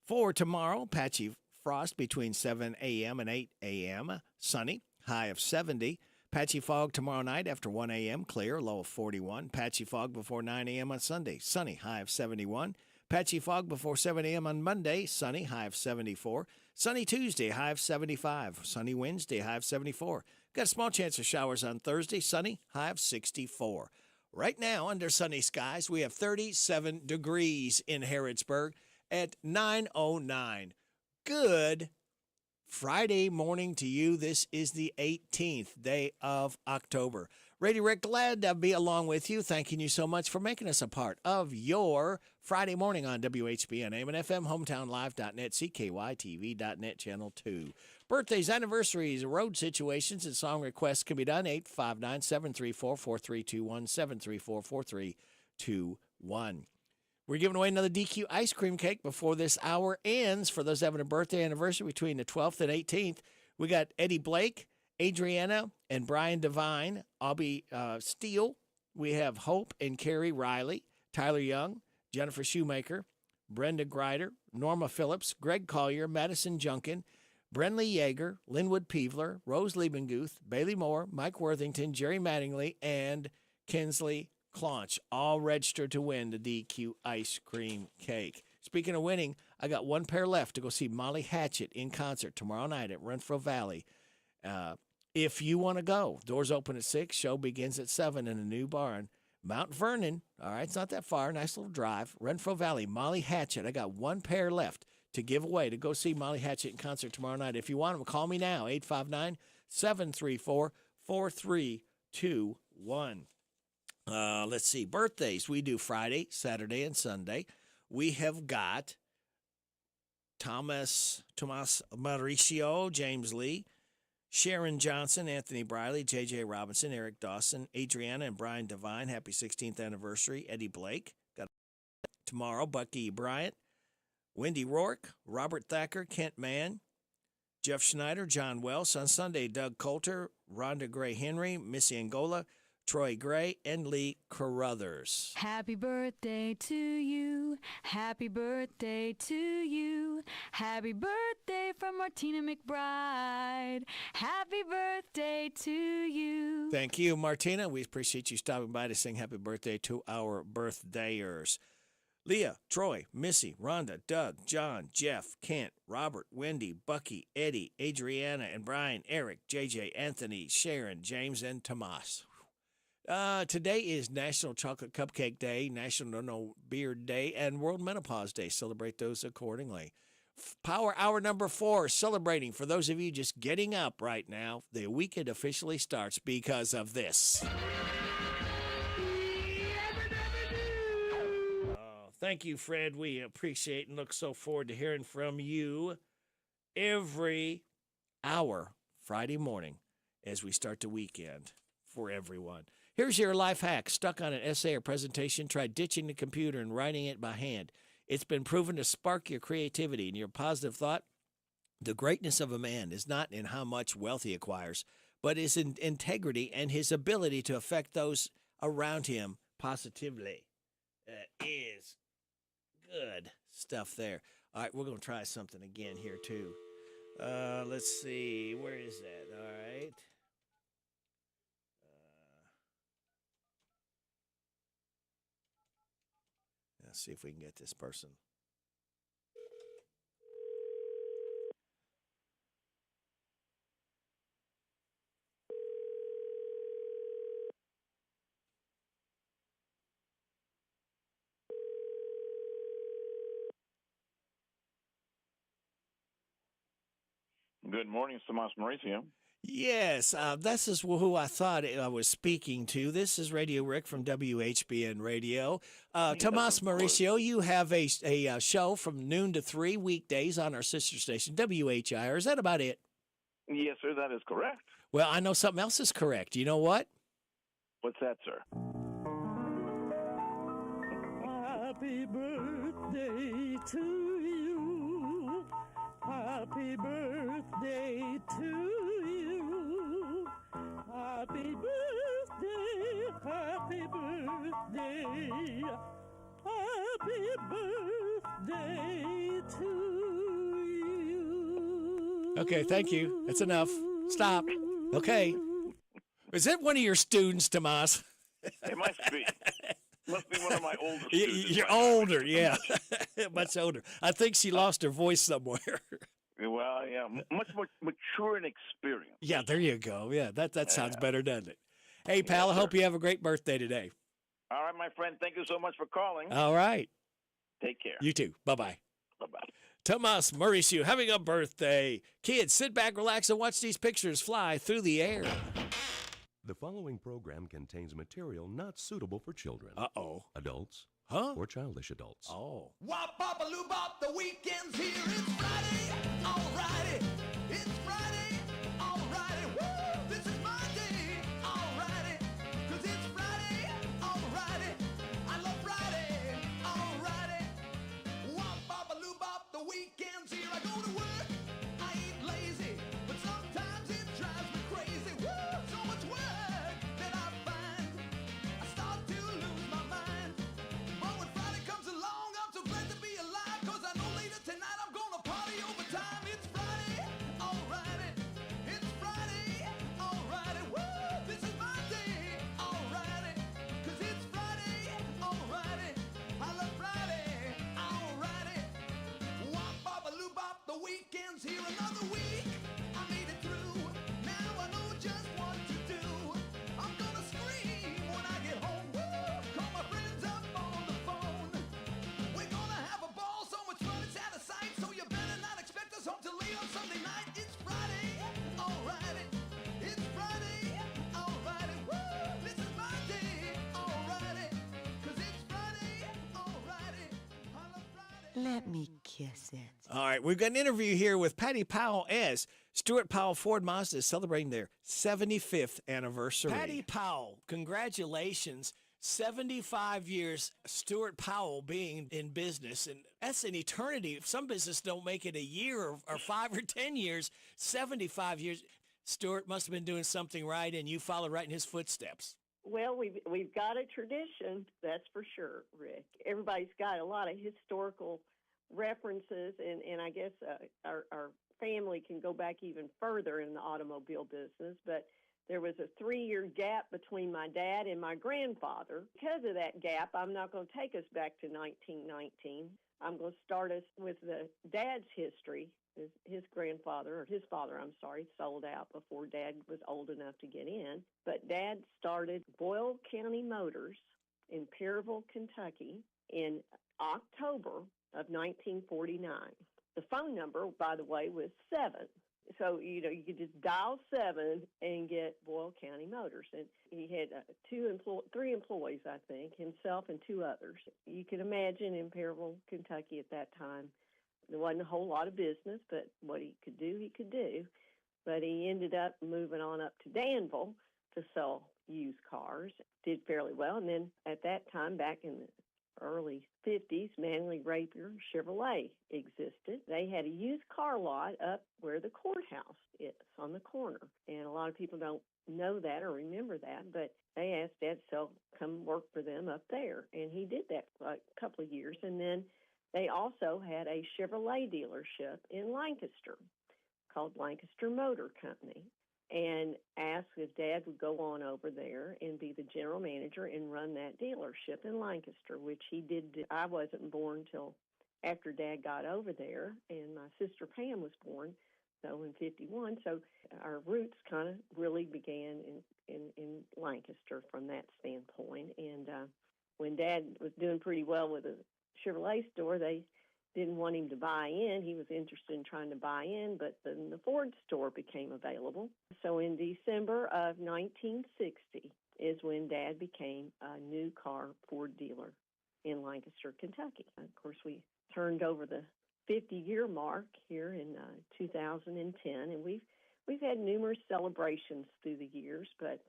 For tomorrow, patchy frost between 7 a.m. and 8 a.m. Sunny, high of 70. Patchy fog tomorrow night after 1 a.m. Clear, low of 41. Patchy fog before 9 a.m. on Sunday. Sunny, high of 71. Patchy fog before 7 a.m. on Monday. Sunny, high of 74. Sunny Tuesday, high of 75. Sunny Wednesday, high of 74. Got a small chance of showers on Thursday. Sunny, high of 64. Right now, under sunny skies, we have 37 degrees in Harrodsburg at 9:09. Good Friday morning to you. This is the 18th day of October. Radio Rick, glad to be along with you. Thanking you so much for making us a part of your Friday morning on WHBN, AM and FM, hometownlive.net, CKYTV.net, Channel 2. Birthdays, anniversaries, road situations, and song requests can be done 859-734-4321, 734-4321. We're giving away another DQ ice cream cake before this hour ends for those having a birthday anniversary between the 12th and 18th. We got Eddie Blake, Adriana, and Brian Devine, Abby Steele. We have Hope and Carrie Riley, Tyler Young, Jennifer Shoemaker, Brenda Greider, Norma Phillips, Greg Collier, Madison Junkin, Brenly Yeager, Linwood Peevler, Rose Liebenguth, Bailey Moore, Mike Worthington, Jerry Mattingly, and Kinsley Claunch, all registered to win the DQ ice cream cake. Speaking of winning, I got one pair left to go see Molly Hatchet in concert tomorrow night at Renfro Valley. If you want to go, doors open at 6, show begins at 7 in a new barn. Mount Vernon, all right, it's not that far, nice little drive. Renfro Valley, Molly Hatchet. I got one pair left to give away to go see Molly Hatchet in concert tomorrow night. If you want them, call me now, 859-734-4321. Let's see, birthdays. We do Friday, Saturday, and Sunday. We have got Tomas Mauricio, James Lee, Sharon Johnson, Anthony Briley, J.J. Robinson, Eric Dawson, Adriana and Brian Devine. Happy 16th anniversary. Eddie Blake. Got tomorrow, Bucky Bryant, Wendy Rourke, Robert Thacker, Kent Mann, Jeff Schneider, John Wells. On Sunday, Doug Coulter, Rhonda Gray Henry, Missy Angola, Troy Gray, and Lee Carruthers. Happy birthday to you. Happy birthday to you. Happy birthday from Martina McBride. Happy birthday to you. Thank you, Martina. We appreciate you stopping by to sing happy birthday to our birthdayers. Leah, Troy, Missy, Rhonda, Doug, John, Jeff, Kent, Robert, Wendy, Bucky, Eddie, Adriana, and Brian, Eric, JJ, Anthony, Sharon, James, and Tomas. Today is National Chocolate Cupcake Day, National No Beard Day, and World Menopause Day. Celebrate those accordingly. Power Hour number 4, celebrating for those of you just getting up right now. The weekend officially starts because of this. Thank you, Fred. We appreciate and look so forward to hearing from you every hour Friday morning as we start the weekend for everyone. Here's your life hack. Stuck on an essay or presentation, try ditching the computer and writing it by hand. It's been proven to spark your creativity and your positive thought. The greatness of a man is not in how much wealth he acquires, but his integrity and his ability to affect those around him positively. Is good stuff there. All right, we're going to try something again here, too. Let's see. Where is that? All right. Let's see if we can get this person. Good morning, it's Tomas Mauricio. Yes, this is who I thought I was speaking to. This is Radio Rick from WHBN Radio. Tomas Mauricio, you have a show from noon to 3 weekdays on our sister station, WHIR. Is that about it? Yes, sir, that is correct. Well, I know something else is correct. You know what? What's that, sir? Happy birthday birthday to you. Happy birthday to you. Happy birthday, happy birthday. Happy birthday to you. Okay, thank you. That's enough. Stop. Okay. Is that one of your students, Tomas? It must be. Must be one of my older students. You're older, yeah. Much older. I think she lost her voice somewhere. Well, yeah, much more mature and experienced. Yeah, there you go. Yeah, that sounds better, doesn't it? Hey, pal, I hope you have a great birthday today. All right, my friend. Thank you so much for calling. All right. Take care. You too. Bye-bye. Bye-bye. Tomas Mauricio having a birthday. Kids, sit back, relax, and watch these pictures fly through the air. The following program contains material not suitable for children. Uh-oh. Adults. Huh? Or childish adults. Oh. Wop, bop, a loo, bop, the weekend's here. It's Friday, alrighty. It's Friday, alrighty. Woo! This is my day, alrighty. 'Cause it's Friday, alrighty. I love Friday, alrighty. Wop, bop, a loo, bop, the weekend's here. I go to work, I ain't lazy, but sometimes it drives me crazy. Woo! So much work that I find, I start to lose my mind. But when Friday comes along, I'm so glad to be alive. 'Cause I know later tonight I'm gonna party overtime. It's Friday, alrighty. It's Friday, alrighty. Woo! This is my day, alrighty. 'Cause it's Friday, alrighty. I love Friday, alrighty. Wop, bop, a loo, bop, the weekend's here. Another week, I made it through. Now I know just what to do. I'm gonna scream when I get home. Woo! Call my friends up on the phone. We're gonna have a ball, so much fun it's out of sight. So you better not expect us home till late on Sunday night. It's Friday, alrighty. It's Friday, alrighty. Woo! This is my day, alrighty. 'Cause it's Friday, alrighty. I love Friday. Let me kiss it. All right, we've got an interview here with Patty Powell as Stuart Powell Ford Mazda is celebrating their 75th anniversary. Patty Powell, congratulations. 75 years, Stuart Powell being in business, and that's an eternity. Some business don't make it a year or 5 or 10 years. 75 years. Stuart must have been doing something right, and you followed right in his footsteps. Well, we've got a tradition, that's for sure, Rick. Everybody's got a lot of historical references, and I guess our family can go back even further in the automobile business, but there was a 3-year gap between my dad and my grandfather. Because of that gap, I'm not going to take us back to 1919. I'm going to start us with the dad's history. His father, sold out before Dad was old enough to get in. But Dad started Boyle County Motors in Perryville, Kentucky in October of 1949. The phone number, by the way, was 7. So, you could just dial 7 and get Boyle County Motors. And he had 3 employees, I think, himself and 2 others. You can imagine in Perryville, Kentucky at that time, there wasn't a whole lot of business, but what he could do, he could do. But he ended up moving on up to Danville to sell used cars, did fairly well. And then at that time, back in the early 50s, Manley Rapier Chevrolet existed. They had a used car lot up where the courthouse is on the corner. And a lot of people don't know that or remember that, but they asked Dad to come work for them up there. And he did that for a couple of years. And then they also had a Chevrolet dealership in Lancaster called Lancaster Motor Company, and asked if Dad would go on over there and be the general manager and run that dealership in Lancaster, which he did. I wasn't born till after Dad got over there, and my sister Pam was born, so in 51. So our roots kind of really began in Lancaster from that standpoint. And when Dad was doing pretty well with a Chevrolet store, they didn't want him to buy in. He was interested in trying to buy in, but then the Ford store became available. So in December of 1960 is when Dad became a new car Ford dealer in Lancaster, Kentucky. Of course, we turned over the 50-year mark here in 2010, and we've had numerous celebrations through the years, but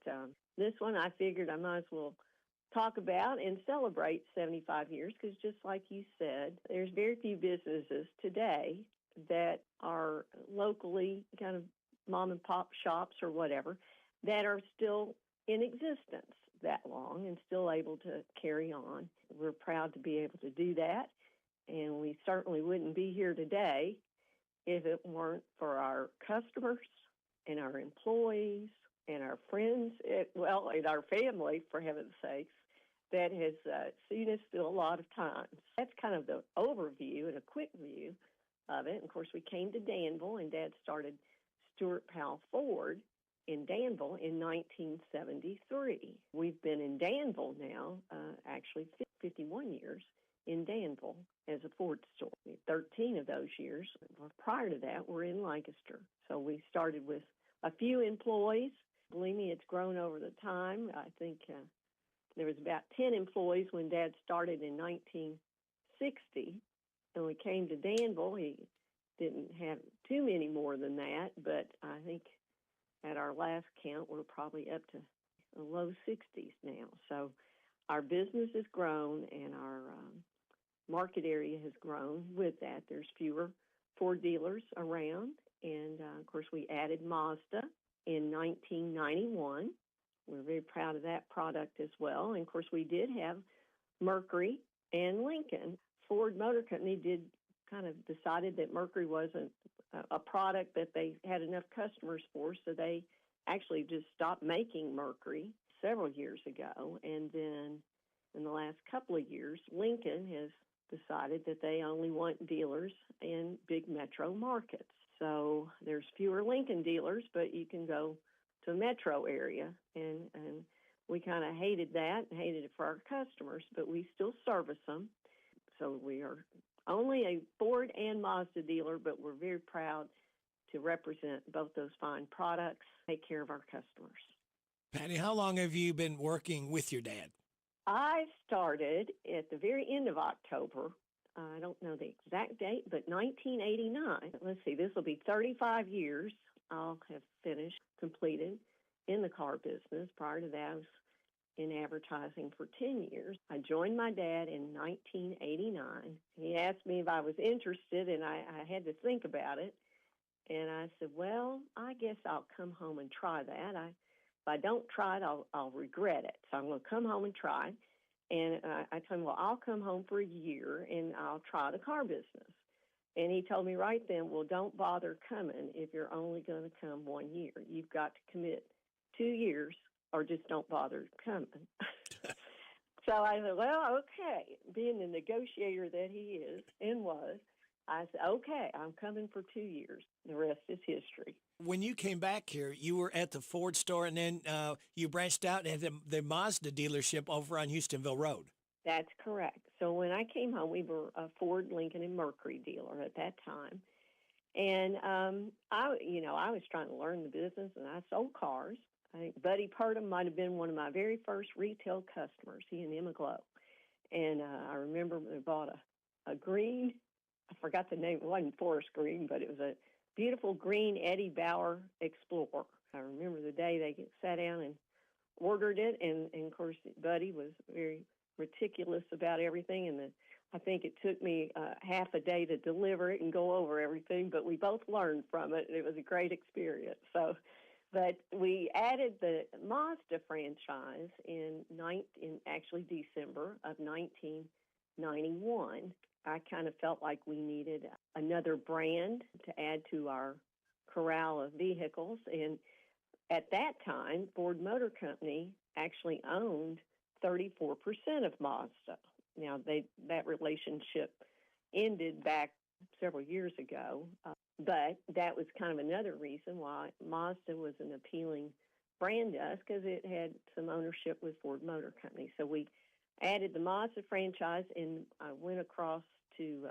this one I figured I might as well talk about and celebrate 75 years because just like you said, there's very few businesses today that are locally kind of mom and pop shops or whatever that are still in existence that long and still able to carry on. We're proud to be able to do that, and we certainly wouldn't be here today if it weren't for our customers and our employees and our friends, and our family, for heaven's sakes, that has seen us through a lot of times. That's kind of the overview and a quick view of it. And of course, we came to Danville, and Dad started Stuart Powell Ford in Danville in 1973. We've been in Danville now, actually 51 years in Danville as a Ford store. 13 of those years prior to that were in Lancaster. So we started with a few employees. Believe me, it's grown over the time. I think there was about 10 employees when Dad started in 1960. And we came to Danville. He didn't have too many more than that, but I think at our last count, we're probably up to the low 60s now. So our business has grown, and our market area has grown with that. There's fewer Ford dealers around, and of course, we added Mazda in 1991. We're very proud of that product as well. And of course, we did have Mercury and Lincoln. Ford Motor Company did kind of decided that Mercury wasn't a product that they had enough customers for, so they actually just stopped making Mercury several years ago. And then in the last couple of years, Lincoln has decided that they only want dealers in big metro markets. So there's fewer Lincoln dealers, but you can go to a metro area, and we kind of hated that and hated it for our customers, but we still service them. So we are only a Ford and Mazda dealer, but we're very proud to represent both those fine products, take care of our customers. Patty, how long have you been working with your dad? I started at the very end of October. I don't know the exact date, but 1989. Let's see, this will be 35 years I'll have completed in the car business. Prior to that, I was in advertising for 10 years. I joined my dad in 1989. He asked me if I was interested, and I had to think about it. And I said, well, I guess I'll come home and try that. If I don't try it, I'll regret it. So I'm going to come home and try. And I told him, well, I'll come home for a year, and I'll try the car business. And he told me right then, well, don't bother coming if you're only going to come 1 year. You've got to commit 2 years or just don't bother coming. So I said, well, okay. Being the negotiator that he is and was, I said, okay, I'm coming for 2 years. The rest is history. When you came back here, you were at the Ford store, and then you branched out and had the Mazda dealership over on Houstonville Road. That's correct. So when I came home, we were a Ford, Lincoln, and Mercury dealer at that time. And I was trying to learn the business, and I sold cars. I think Buddy Purdom might have been one of my very first retail customers, he and Emma Glow. And I remember they bought a green, I forgot the name, it wasn't forest green, but it was a beautiful green Eddie Bauer Explorer. I remember the day they sat down and ordered it, and of course, Buddy was very meticulous about everything, and I think it took me half a day to deliver it and go over everything, but we both learned from it, and it was a great experience. But we added the Mazda franchise in actually December of 1991. I kind of felt like we needed another brand to add to our corral of vehicles, and at that time, Ford Motor Company actually owned 34% of Mazda. Now, that relationship ended back several years ago, but that was kind of another reason why Mazda was an appealing brand to us, because it had some ownership with Ford Motor Company. So we added the Mazda franchise, and I went across to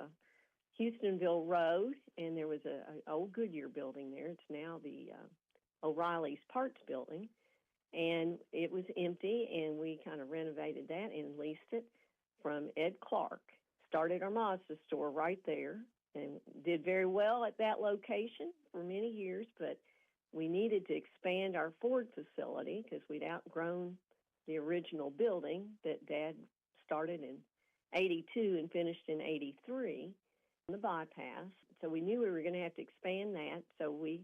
Houstonville Road, and there was an old Goodyear building there. It's now the O'Reilly's Parts Building. And it was empty, and we kind of renovated that and leased it from Ed Clark. Started our Mazda store right there and did very well at that location for many years, but we needed to expand our Ford facility because we'd outgrown the original building that Dad started in 82 and finished in 83, the bypass. So we knew we were going to have to expand that. So we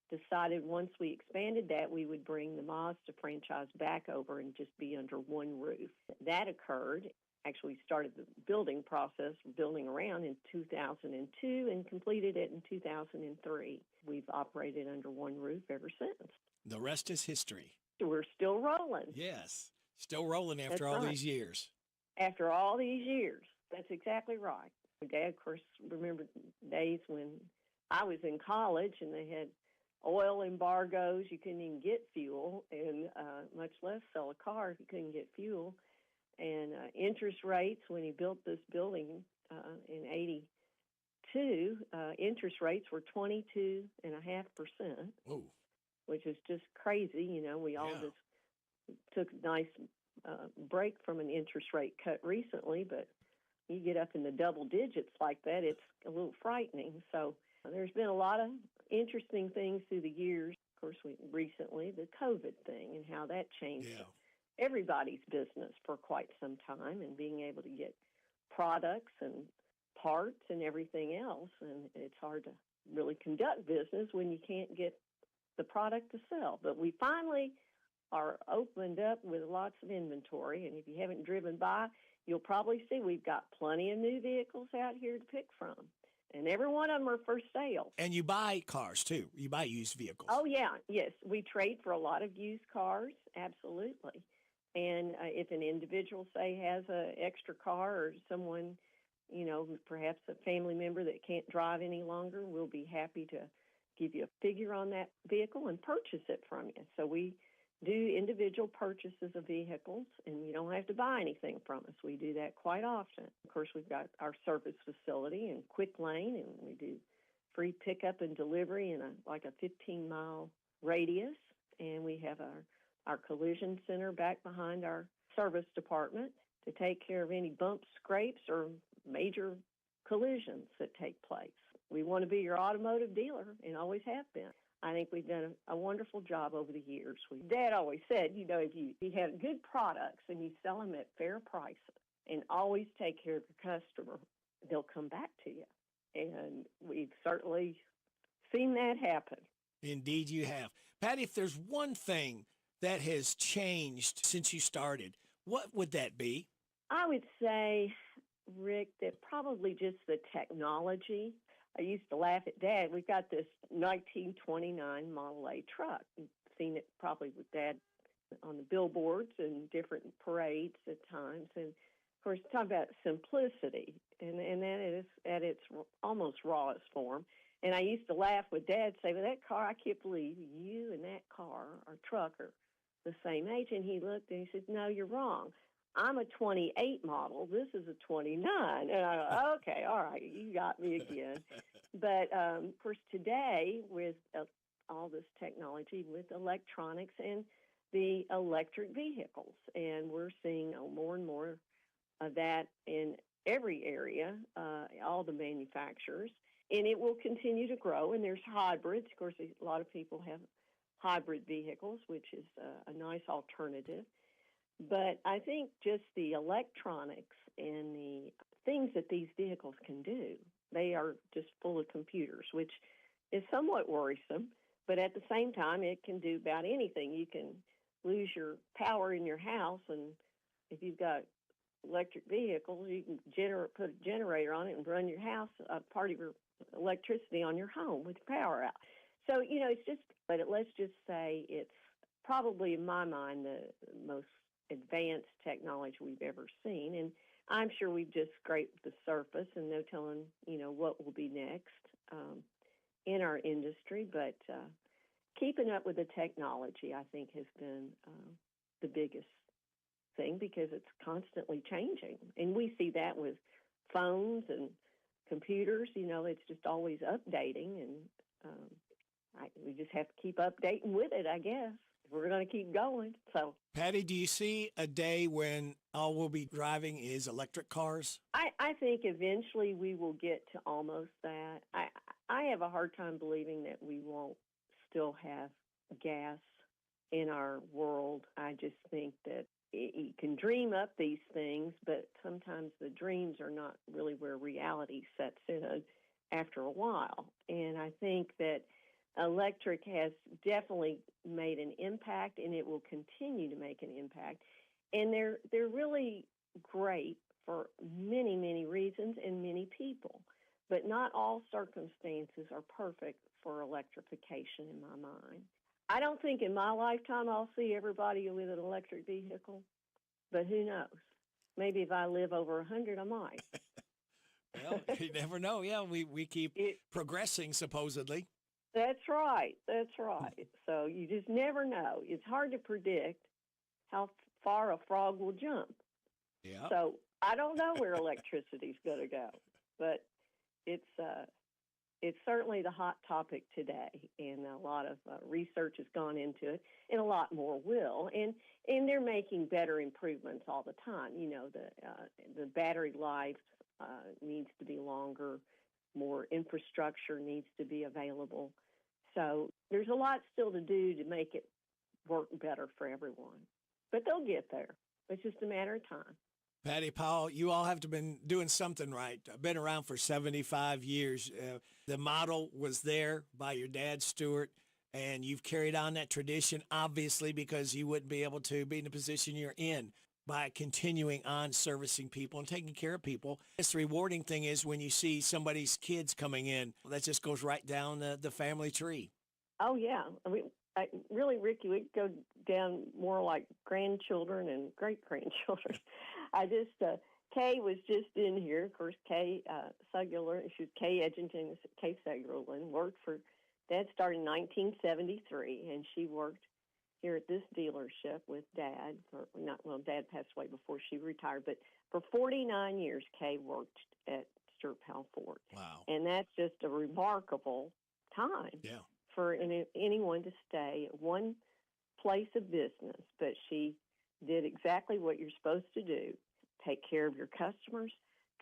decided once we expanded that, we would bring the Mazda franchise back over and just be under one roof. That occurred. Actually, we started the building process, building around in 2002 and completed it in 2003. We've operated under one roof ever since. The rest is history. We're still rolling. Yes, still rolling after That's all right. these years. After all these years. That's exactly right. Dad, of course, remembered days when I was in college and they had oil embargoes. You couldn't even get fuel, and much less sell a car if you couldn't get fuel. And interest rates, when he built this building in 82, interest rates were 22.5%, which is just crazy. You know, we all just took a nice break from an interest rate cut recently, but you get up in the double digits like that, it's a little frightening. So there's been a lot of interesting things through the years. Of course, recently the COVID thing and how that changed everybody's business for quite some time, and being able to get products and parts and everything else. And it's hard to really conduct business when you can't get the product to sell. But we finally are opened up with lots of inventory, and if you haven't driven by, you'll probably see we've got plenty of new vehicles out here to pick from, and every one of them are for sale. And you buy cars, too. You buy used vehicles. Oh, yeah, yes. We trade for a lot of used cars, absolutely. And if an individual, say, has an extra car, or someone, you know, perhaps a family member that can't drive any longer, we'll be happy to give you a figure on that vehicle and purchase it from you. So we do individual purchases of vehicles, and you don't have to buy anything from us. We do that quite often. Of course, we've got our service facility in Quick Lane, and we do free pickup and delivery in a 15-mile radius. And we have our collision center back behind our service department to take care of any bumps, scrapes, or major collisions that take place. We want to be your automotive dealer and always have been. I think we've done a wonderful job over the years. Dad always said, you know, if you have good products and you sell them at fair prices and always take care of your customer, they'll come back to you. And we've certainly seen that happen. Indeed you have. Patty, if there's one thing that has changed since you started, what would that be? I would say, Rick, that probably just the technology. I used to laugh at Dad. We've got this 1929 Model A truck. You've seen it probably with Dad on the billboards and different parades at times. And, of course, talk about simplicity, and that is at its almost rawest form. And I used to laugh with Dad, say, well, that car, I can't believe you and that car or truck are the same age. And he looked and he said, no, you're wrong. I'm a 28 model. This is a 29. And I go, okay, all right, you got me again. But, of course, today with all this technology, with electronics and the electric vehicles, and we're seeing more and more of that in every area, all the manufacturers, and it will continue to grow. And there's hybrids. Of course, a lot of people have hybrid vehicles, which is a nice alternative. But I think just the electronics and the things that these vehicles can do, they are just full of computers, which is somewhat worrisome. But at the same time, it can do about anything. You can lose your power in your house, and if you've got electric vehicles, you can put a generator on it and run your house, part of your electricity on your home with power out. So, you know, it's just, but let's just say it's probably, in my mind, the most advanced technology we've ever seen. And I'm sure we've just scraped the surface, and no telling, you know, what will be next in our industry. But keeping up with the technology, I think, has been the biggest thing, because it's constantly changing. And we see that with phones and computers. You know, it's just always updating, and we just have to keep updating with it, I guess. We're going to keep going. So, Patty, do you see a day when all we'll be driving is electric cars? I think eventually we will get to almost that. I have a hard time believing that we won't still have gas in our world. I just think that you can dream up these things, but sometimes the dreams are not really where reality sets in after a while. And I think that electric has definitely made an impact, and it will continue to make an impact. And they're really great for many, many reasons and many people. But not all circumstances are perfect for electrification in my mind. I don't think in my lifetime I'll see everybody with an electric vehicle, but who knows? Maybe if I live over 100, I might. Well, you never know. Yeah, we keep progressing, supposedly. That's right. That's right. So you just never know. It's hard to predict how far a frog will jump. Yeah. So I don't know where electricity's going to go, but it's certainly the hot topic today, and a lot of research has gone into it, and a lot more will. And they're making better improvements all the time. You know, the battery life needs to be longer. More infrastructure needs to be available. So there's a lot still to do to make it work better for everyone. But they'll get there. It's just a matter of time. Patty Powell, you all have to have been doing something right. I've been around for 75 years. The model was there by your dad, Stuart, and you've carried on that tradition, obviously, because you wouldn't be able to be in the position you're in by continuing on servicing people and taking care of people. It's the rewarding thing is when you see somebody's kids coming in, that just goes right down the family tree. Oh, yeah. I mean, really, Ricky, we go down more like grandchildren and great-grandchildren. Kay was just in here. Of course, Kay Suggerland, she was Kay Edgington, Kay Suggerland, worked for, Dad started in 1973, and she worked here at this dealership with Dad. Dad passed away before she retired, but for 49 years, Kay worked at Stuart Powell Ford. Wow. And that's just a remarkable time for anyone to stay at one place of business, but she did exactly what you're supposed to do. Take care of your customers,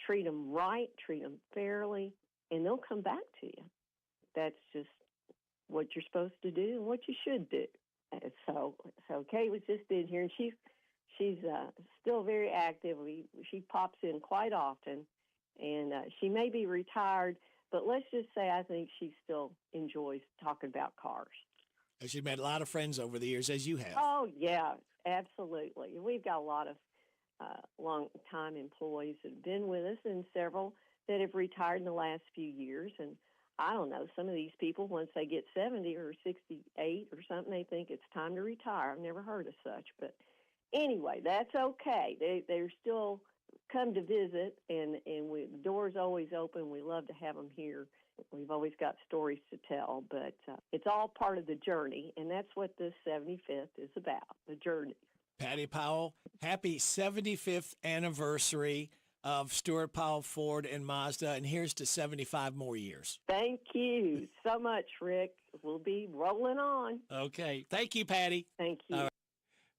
treat them right, treat them fairly, and they'll come back to you. That's just what you're supposed to do and what you should do. And so Kay was just in here, and she's still very active. She pops in quite often, and she may be retired, but let's just say I think she still enjoys talking about cars. And she's made a lot of friends over the years, as you have. Oh, yeah, absolutely. We've got a lot of long-time employees that have been with us and several that have retired in the last few years. And I don't know, some of these people, once they get 70 or 68 or something, they think it's time to retire. I've never heard of such. But anyway, that's okay. They're still come to visit, and the door's always open. We love to have them here. We've always got stories to tell, but it's all part of the journey, and that's what this 75th is about, the journey. Patty Powell, happy 75th anniversary of Stuart Powell Ford and Mazda, and here's to 75 more years. Thank you so much, Rick. We'll be rolling on. Okay. Thank you, Patty. Thank you.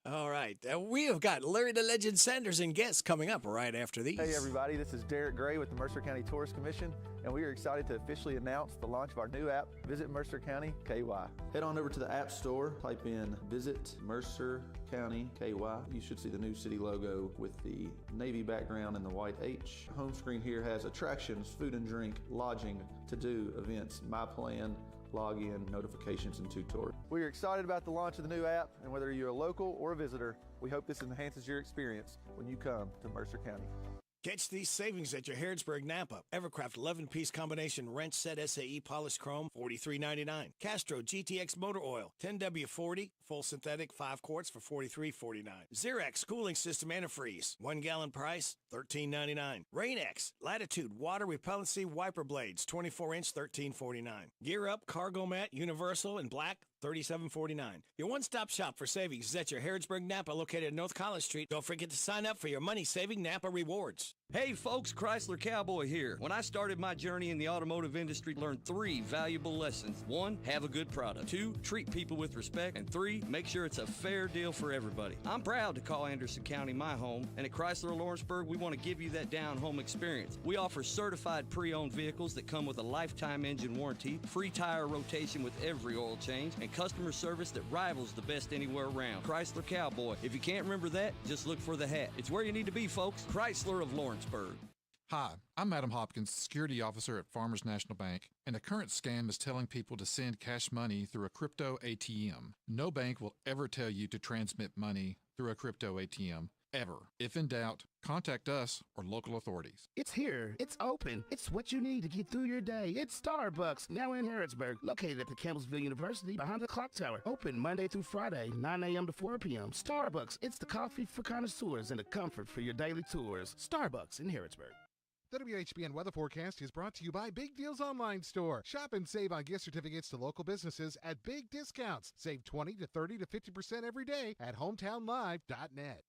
All right. We have got Larry the Legend Sanders and guests coming up right after these. Hey, everybody. This is Derek Gray with the Mercer County Tourist Commission, and we are excited to officially announce the launch of our new app, Visit Mercer County KY. Head on over to the App Store, type in Visit Mercer County KY. You should see the new city logo with the navy background and the white H. Home screen here has attractions, food and drink, lodging, to-do, events, My Plan, login, notifications, and tutorials. We are excited about the launch of the new app, and whether you're a local or a visitor, we hope this enhances your experience when you come to Mercer County. Catch these savings at your Harrodsburg Napa. Evercraft 11-piece combination wrench set SAE polished chrome, $43.99. Castro GTX motor oil, 10W40, full synthetic, 5 quarts for $43.49. Xerox cooling system antifreeze, 1 gallon price, $13.99. Rain-X Latitude water repellency wiper blades, 24-inch, $13.49. Gear Up cargo mat, universal and black, $37.49. Your one-stop shop for savings is at your Harrodsburg Napa, located at North College Street. Don't forget to sign up for your money-saving Napa rewards. Hey folks, Chrysler Cowboy here. When I started my journey in the automotive industry, I learned 3 valuable lessons. 1, have a good product. 2, treat people with respect. And 3, make sure it's a fair deal for everybody. I'm proud to call Anderson County my home, and at Chrysler Lawrenceburg, we want to give you that down-home experience. We offer certified pre-owned vehicles that come with a lifetime engine warranty, free tire rotation with every oil change, and and customer service that rivals the best anywhere around. Chrysler Cowboy. If you can't remember that, just look for the hat. It's where you need to be, folks. Chrysler of Lawrenceburg. Hi, I'm Adam Hopkins, security officer at Farmers National Bank, and a current scam is telling people to send cash money through a crypto ATM. No bank will ever tell you to transmit money through a crypto ATM, ever. If in doubt, contact us or local authorities. It's here. It's open. It's what you need to get through your day. It's Starbucks, now in Harrodsburg, located at the Campbellsville University behind the clock tower. Open Monday through Friday, 9 a.m. to 4 p.m. Starbucks, it's the coffee for connoisseurs and the comfort for your daily tours. Starbucks in Harrodsburg. The WHBN weather forecast is brought to you by Big Deals Online Store. Shop and save on gift certificates to local businesses at big discounts. Save 20 to 30 to 50% every day at hometownlive.net.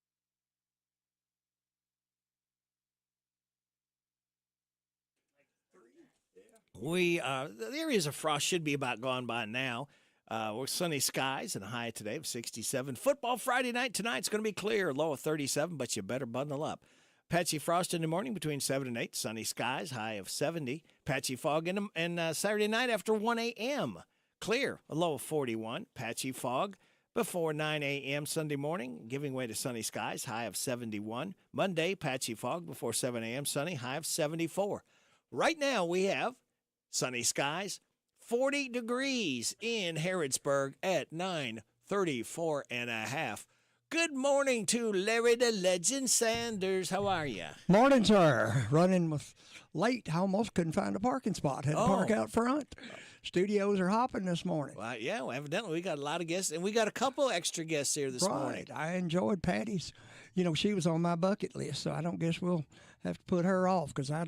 The areas of frost should be about gone by now. We're sunny skies and a high today of 67. Football Friday night tonight. It's going to be clear, low of 37, but you better bundle up. Patchy frost in the morning between 7 and 8. Sunny skies, high of 70. Patchy fog and Saturday night after 1 a.m. Clear, a low of 41. Patchy fog before 9 a.m. Sunday morning, giving way to sunny skies, high of 71. Monday, patchy fog before 7 a.m. Sunny, high of 74. Right now we have sunny skies, 40 degrees in Harrodsburg at 9:34 and a half. Good morning to Larry the Legend Sanders. How are you? Morning, sir. Running with late. I almost couldn't find a parking spot. Had to park out front. Studios are hopping this morning. Well, yeah, well, evidently we got a lot of guests, and we got a couple extra guests here this morning. I enjoyed Patty's. You know, she was on my bucket list, so I don't guess we'll have to put her off because I